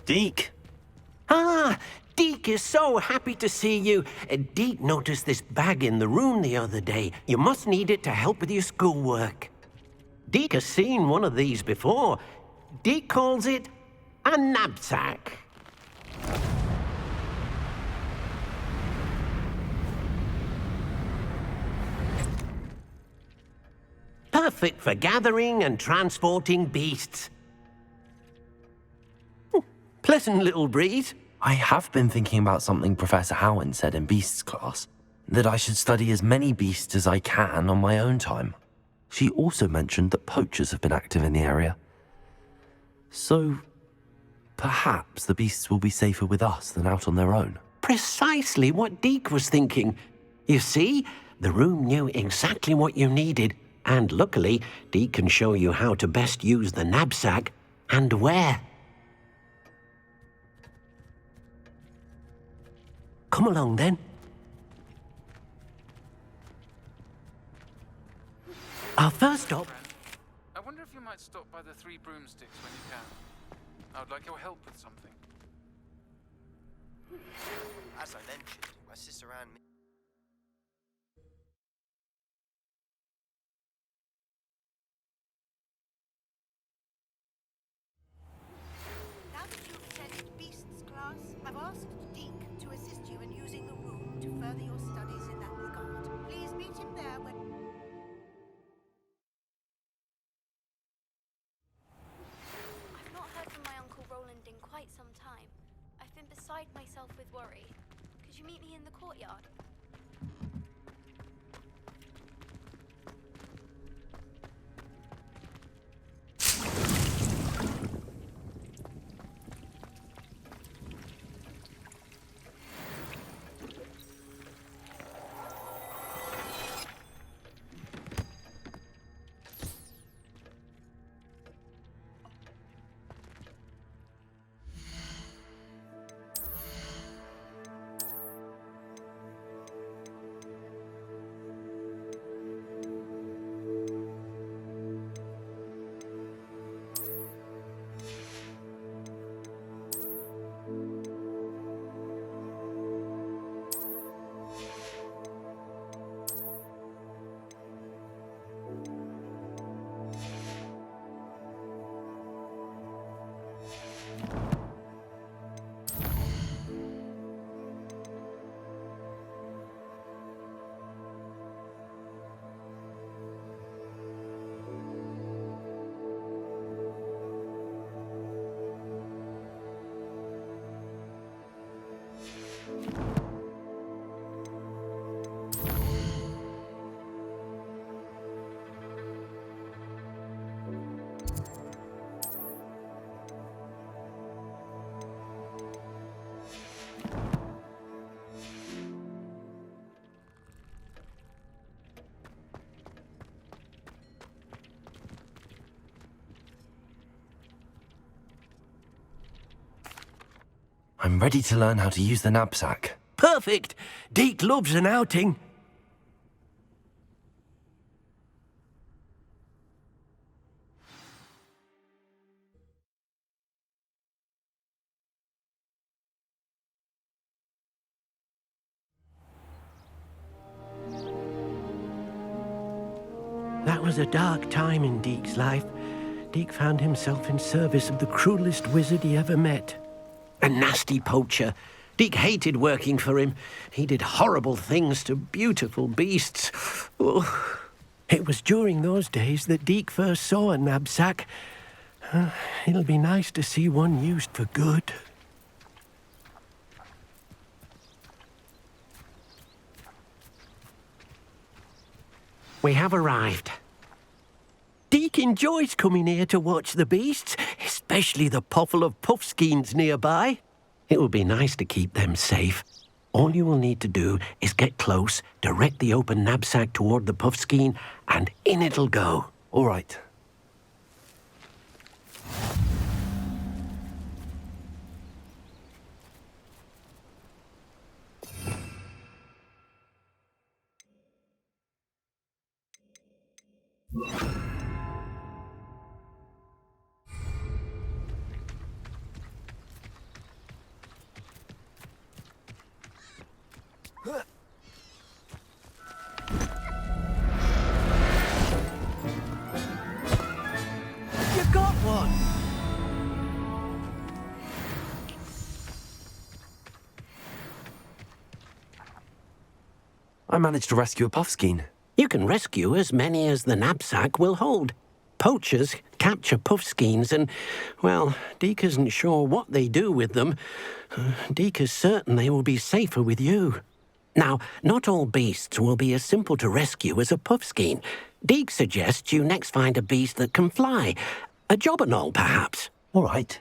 Deke. Ah, Deke is so happy to see you. Deke noticed this bag in the room the other day. You must need it to help with your schoolwork. Deke has seen one of these before. Deke calls it a knapsack. Perfect for gathering and transporting beasts. Pleasant little breed. I have been thinking about something Professor Howen said in Beasts class, that I should study as many beasts as I can on my own time. She also mentioned that poachers have been active in the area. So, perhaps the beasts will be safer with us than out on their own. Precisely what Deke was thinking. You see, the room knew exactly what you needed, and luckily, Deke can show you how to best use the knapsack and where. Come along, then. Our first stop... I wonder if you might stop by the Three Broomsticks when you can. I would like your help with something. As I mentioned, my sister and me... Now that you've attended Beasts class, I've asked Deke to assist you in using the room to further your studies in that regard. Please meet him there when... I've not heard from my Uncle Roland in quite some time. I've been beside myself with worry. Could you meet me in the courtyard? I'm ready to learn how to use the knapsack. Perfect! Deke loves an outing. That was a dark time in Deke's life. Deke found himself in service of the cruelest wizard he ever met. A nasty poacher. Deke hated working for him. He did horrible things to beautiful beasts. Oh. It was during those days that Deke first saw a knapsack. It'll be nice to see one used for good. We have arrived. Deke enjoys coming here to watch the beasts, especially the potful of puffskeins nearby. It will be nice to keep them safe. All you will need to do is get close, direct the open knapsack toward the puffskein, and in it'll go. All right. You got one! I managed to rescue a puffskein. You can rescue as many as the knapsack will hold. Poachers capture puffskeins and, well, Deke isn't sure what they do with them. Deke is certain they will be safer with you. Now, not all beasts will be as simple to rescue as a puffskein. Deke suggests you next find a beast that can fly. A jobberknoll, perhaps. All right.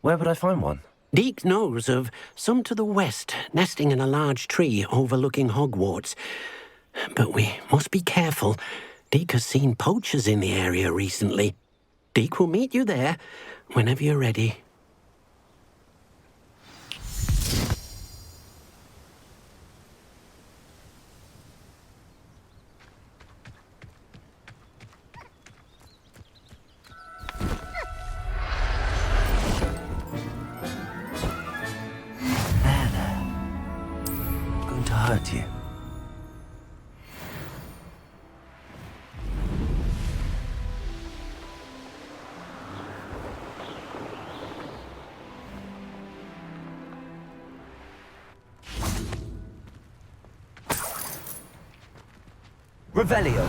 Where would I find one? Deke knows of some to the west, nesting in a large tree overlooking Hogwarts. But we must be careful. Deke has seen poachers in the area recently. Deke will meet you there whenever you're ready. I'm going to hurt you. Revelio.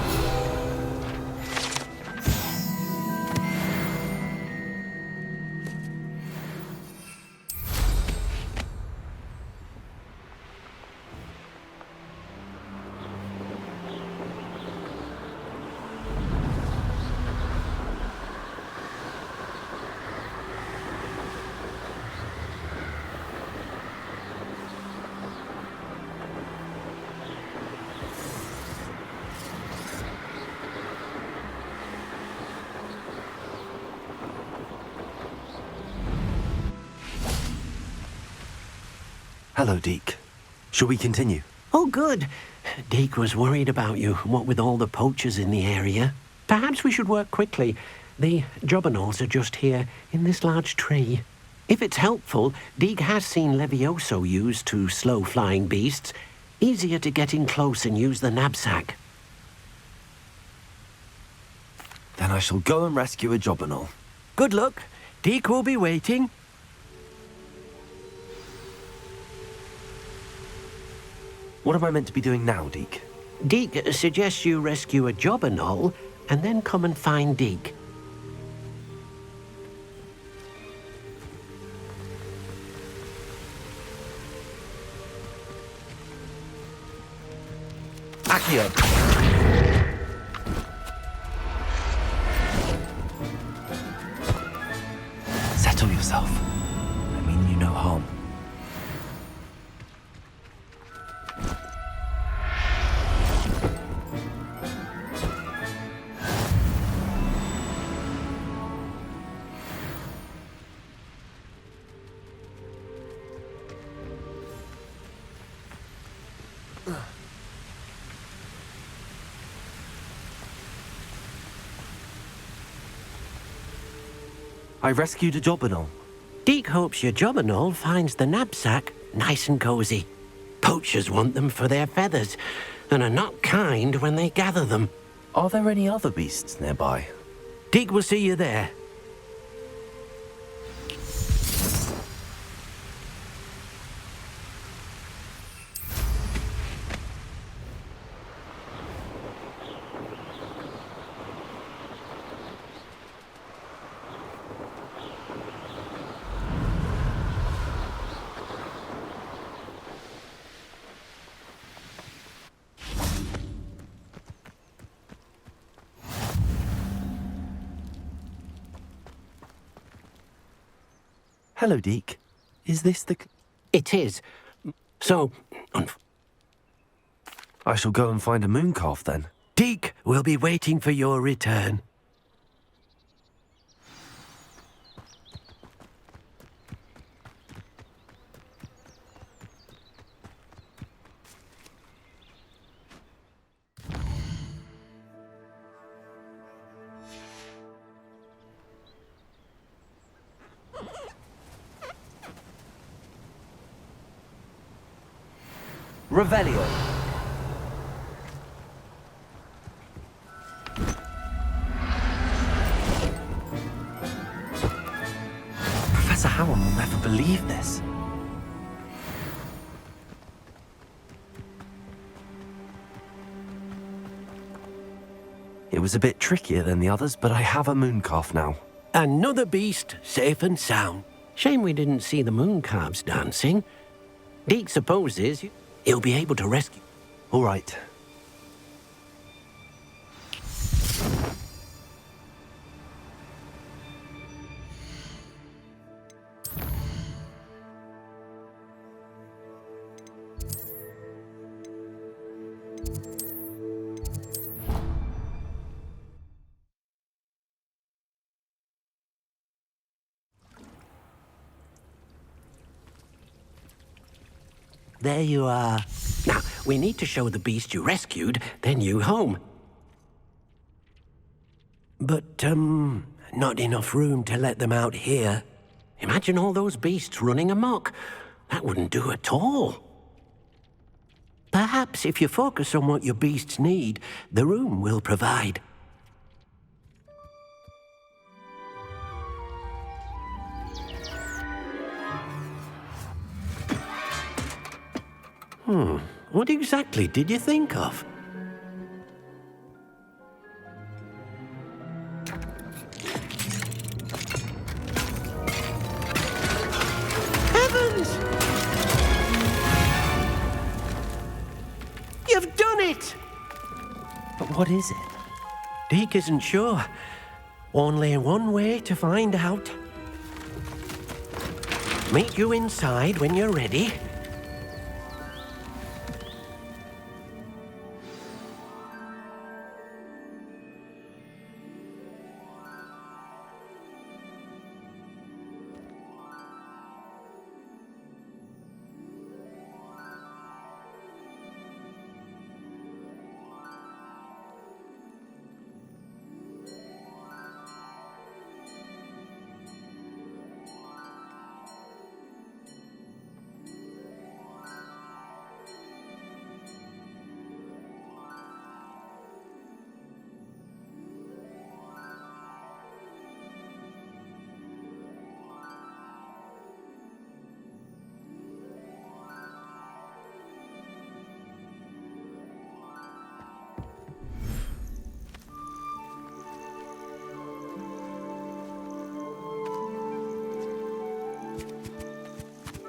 Hello, Deke. Shall we continue? Oh, good. Deke was worried about you, what with all the poachers in the area. Perhaps we should work quickly. The jobberknolls are just here, in this large tree. If it's helpful, Deke has seen Levioso used to slow flying beasts. Easier to get in close and use the knapsack. Then I shall go and rescue a jobberknoll. Good luck. Deke will be waiting. What am I meant to be doing now, Deke? Deke suggests you rescue a jobberknoll and then come and find Deke. Accio. Settle yourself. I mean you no harm. I rescued a jobberknoll. Deke hopes your jobberknoll finds the knapsack nice and cozy. Poachers want them for their feathers, and are not kind when they gather them. Are there any other beasts nearby? Deke will see you there. Hello, Deke. Is this the... It is. So... I shall go and find a mooncalf then. Deke will be waiting for your return. Revelio. Professor Howard will never believe this. It was a bit trickier than the others, but I have a mooncalf now. Another beast, safe and sound. Shame we didn't see the mooncalves dancing. Deke supposes he'll be able to rescue. All right. There you are. Now, we need to show the beast you rescued their new home. But, not enough room to let them out here. Imagine all those beasts running amok. That wouldn't do at all. Perhaps if you focus on what your beasts need, the room will provide. What exactly did you think of? Heavens! You've done it! But what is it? Deke isn't sure. Only one way to find out. Meet you inside when you're ready.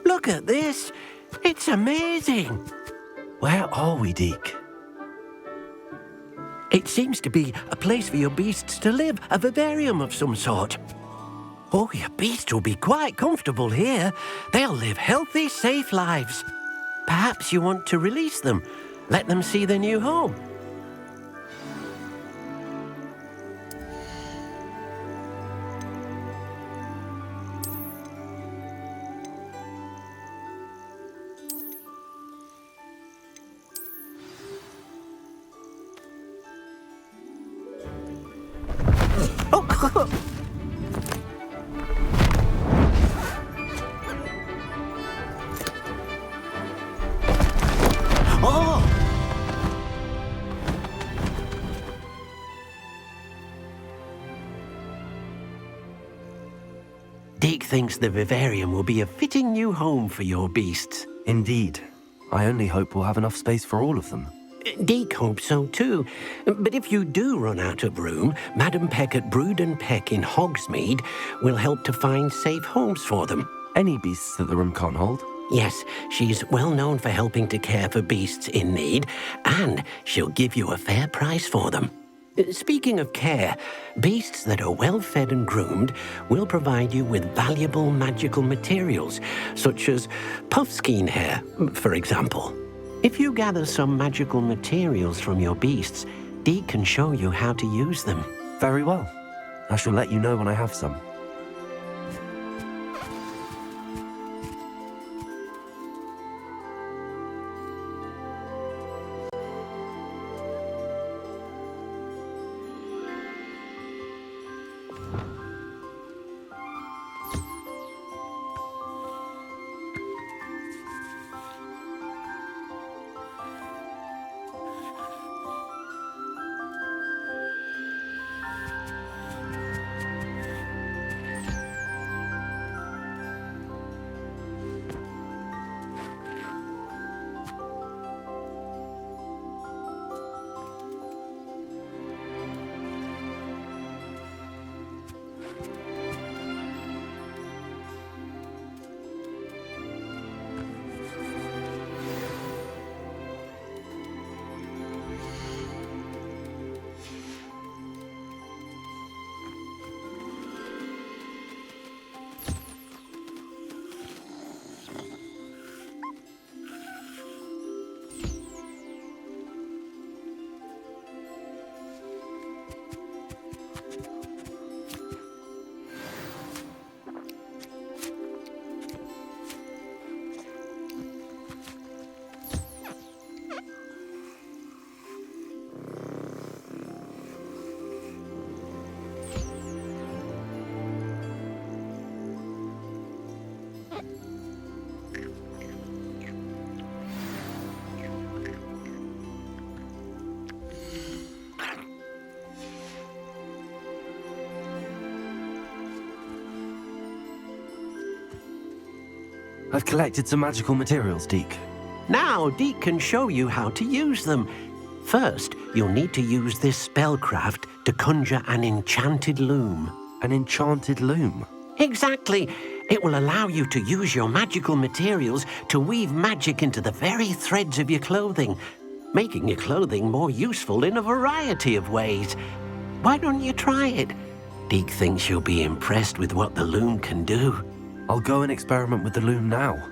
Look at this. It's amazing. Where are we, Deke? It seems to be a place for your beasts to live, a vivarium of some sort. Oh, your beasts will be quite comfortable here. They'll live healthy, safe lives. Perhaps you want to release them, let them see their new home. thinks the vivarium will be a fitting new home for your beasts. Indeed. I only hope we'll have enough space for all of them. Deke hopes so too. But if you do run out of room, Madam Peck at Brood and Peck in Hogsmeade will help to find safe homes for them. Any beasts that the room can't hold? Yes, she's well known for helping to care for beasts in need, and she'll give you a fair price for them. Speaking of care, beasts that are well fed and groomed will provide you with valuable magical materials, such as puffskein hair, for example. If you gather some magical materials from your beasts, Deke can show you how to use them. Very well. I shall let you know when I have some. I've collected some magical materials, Deke. Now Deke can show you how to use them. First, you'll need to use this spellcraft to conjure an enchanted loom. An enchanted loom? Exactly. It will allow you to use your magical materials to weave magic into the very threads of your clothing, making your clothing more useful in a variety of ways. Why don't you try it? Deke thinks you'll be impressed with what the loom can do. I'll go and experiment with the loom now.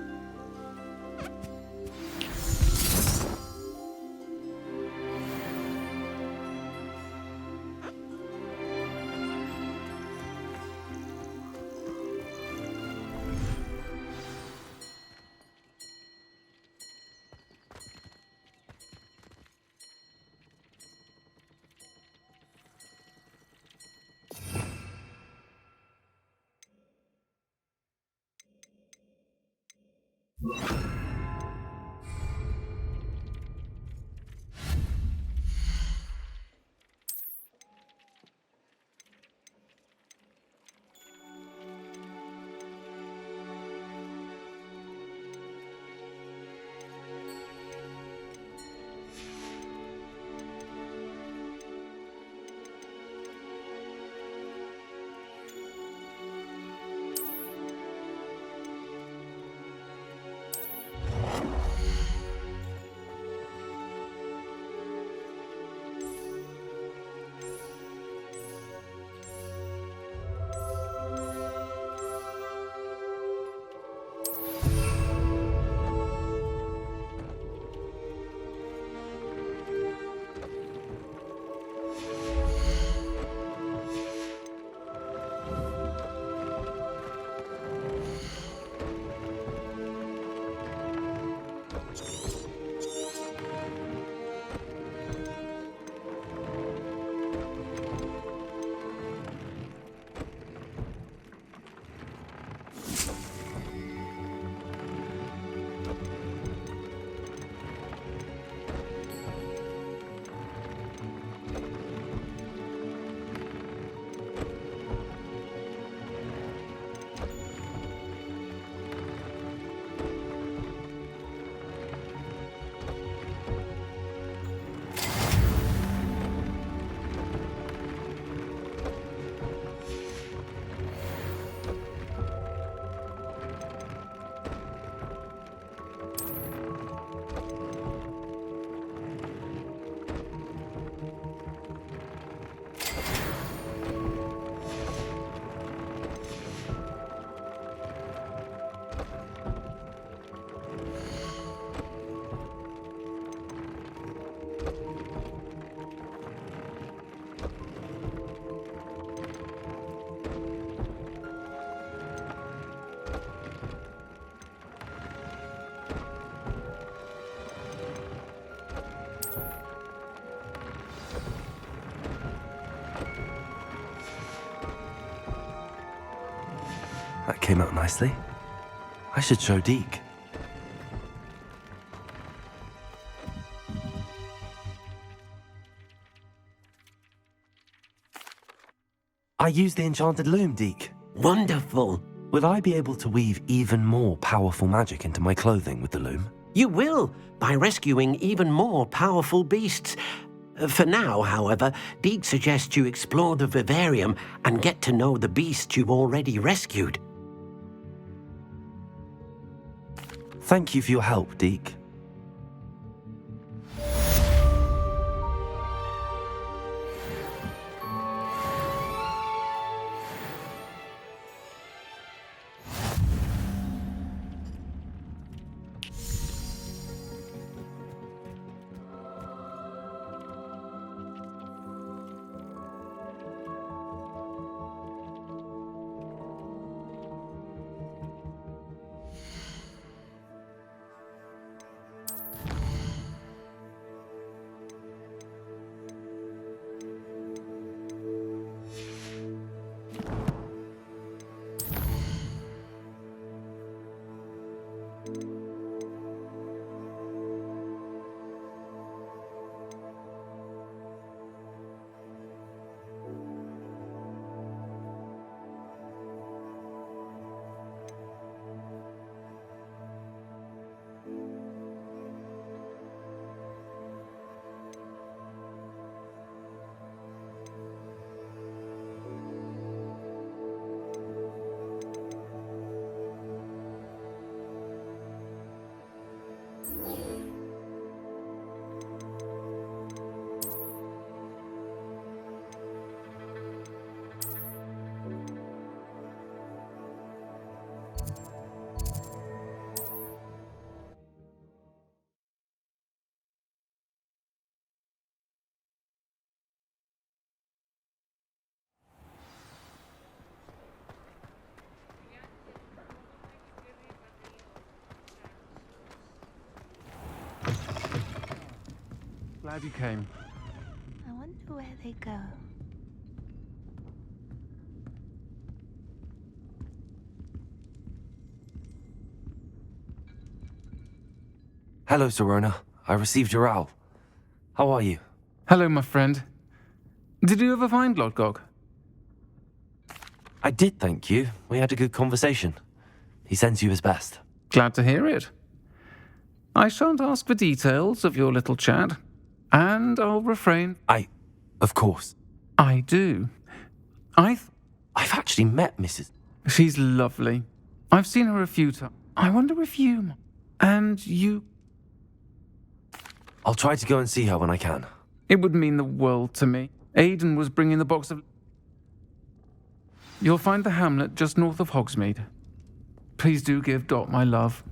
came out nicely. I should show Deke. I used the enchanted loom, Deke. Wonderful. Will I be able to weave even more powerful magic into my clothing with the loom? You will, by rescuing even more powerful beasts. For now, however, Deke suggests you explore the vivarium and get to know the beasts you've already rescued. Thank you for your help, Deke. Glad you came. I wonder where they go. Hello, Serona. I received your owl. How are you? Hello, my friend. Did you ever find Lodgok? I did, thank you. We had a good conversation. He sends you his best. Glad to hear it. I shan't ask for details of your little chat, and I'll refrain. Of course. I do. I've actually met Mrs. She's lovely. I've seen her a few times. I wonder if you... And you... I'll try to go and see her when I can. It would mean the world to me. Aidan was bringing the box of... You'll find the hamlet just north of Hogsmeade. Please do give Dot my love.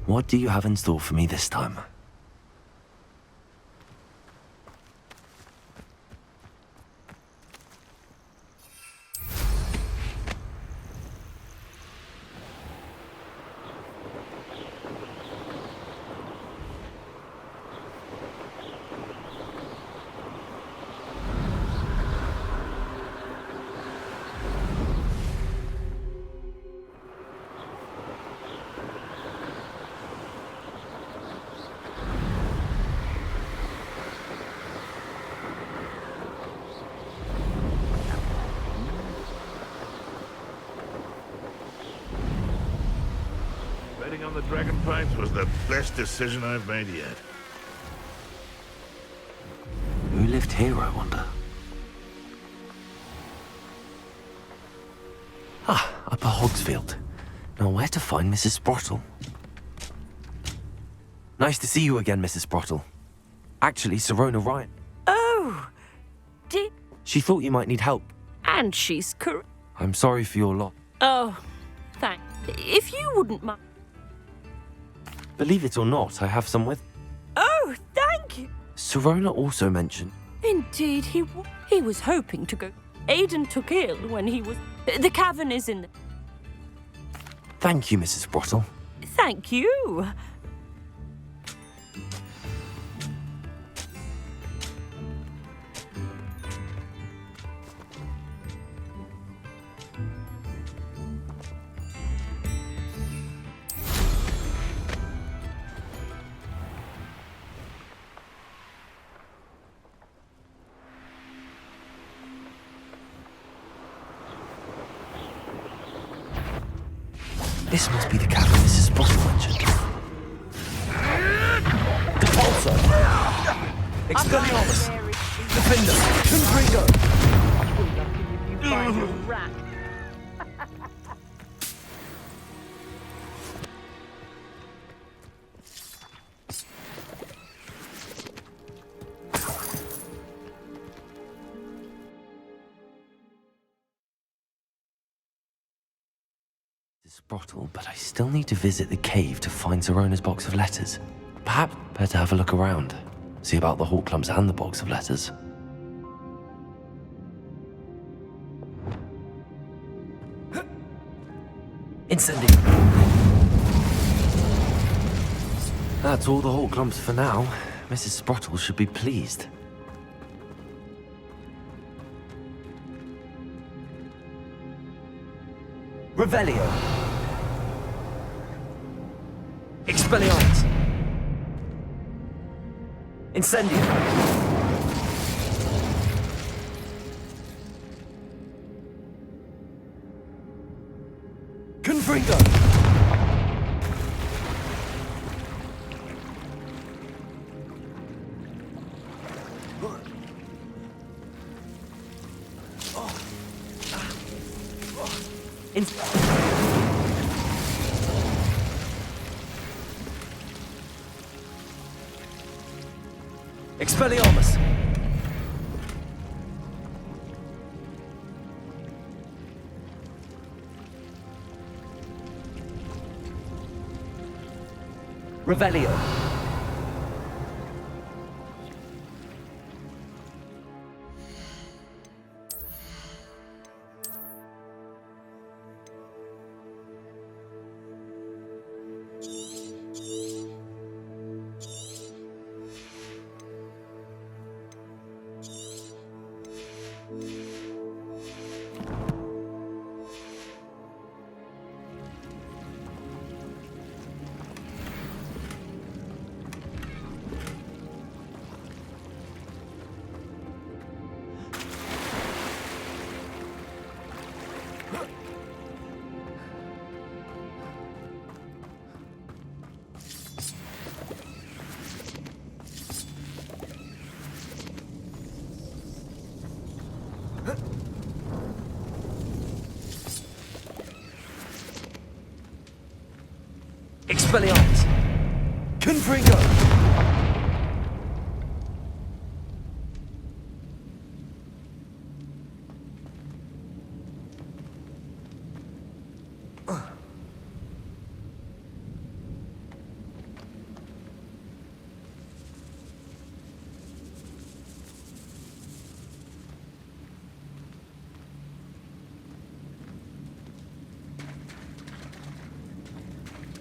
What do you have in store for me this time? the dragon pipes was the best decision I've made yet. Who lived here, I wonder? Ah, Upper Hogsfield. Now where to find Mrs. Sprottle? Nice to see you again, Mrs. Sprottle. Actually, Serona Ryan. Oh, She thought you might need help. and she's correct. I'm sorry for your loss. Oh, thank. If you wouldn't mind. Believe it or not, I have some with. Oh, thank you. Serona also mentioned. Indeed, he was hoping to go. Aidan took ill when he was. The cavern is in. Thank you, Mrs. Sprottle. Thank you. This must be the cavern Mrs. Sprottle mentioned. Depulso! Expelliarmus! Defender! Confringo! Find a rat. Sprottle, but I still need to visit the cave to find Zerona's box of letters. Perhaps better have a look around. See about the Hawk Clumps and the box of letters. Incendiary! That's all the Hawk Clumps for now. Mrs. Sprottle should be pleased. Revelio! Expelliarmus! Incendio! Confringo! Expelliarmus! Revelio! Expelliarmus! Confringo!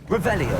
Revelio!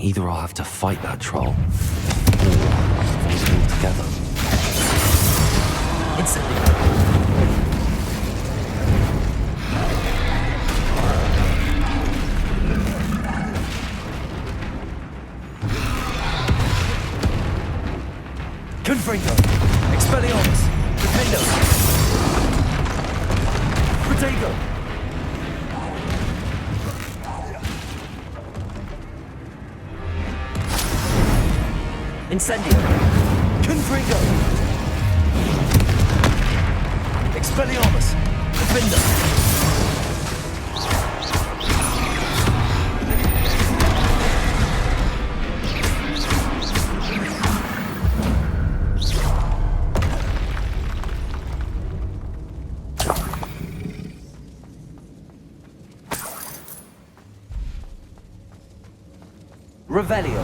Either I'll have to fight that troll, or avoid it altogether. Confringo! Expelliarmus! Defendo! Protego! Incendio! Confringo! Expelliarmus! Defendo! Revelio.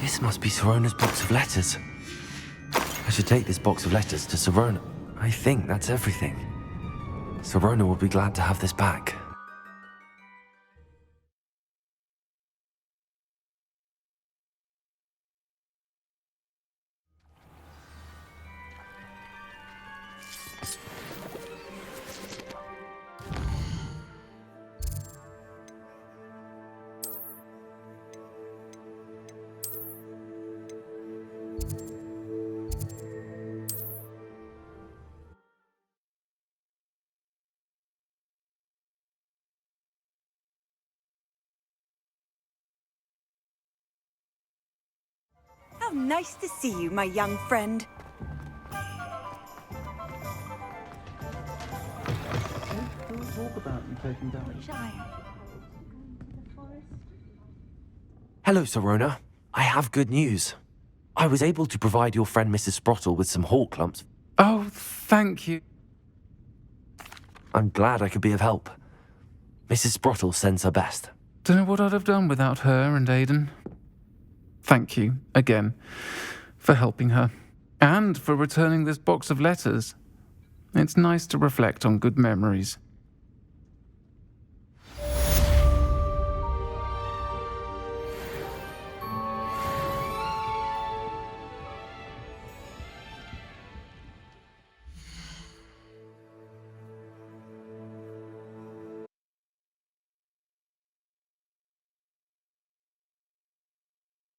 This must be Sorona's box of letters. I should take this box of letters to Sorona. I think that's everything. Sorona will be glad to have this back. How nice to see you, my young friend. Don't talk about you taking damage. Hello, Sorona. I have good news. I was able to provide your friend Mrs. Sprottle with some hawk lumps. Oh, thank you. I'm glad I could be of help. Mrs. Sprottle sends her best. Don't know what I'd have done without her and Aidan. Thank you, again, for helping her. And for returning this box of letters. It's nice to reflect on good memories.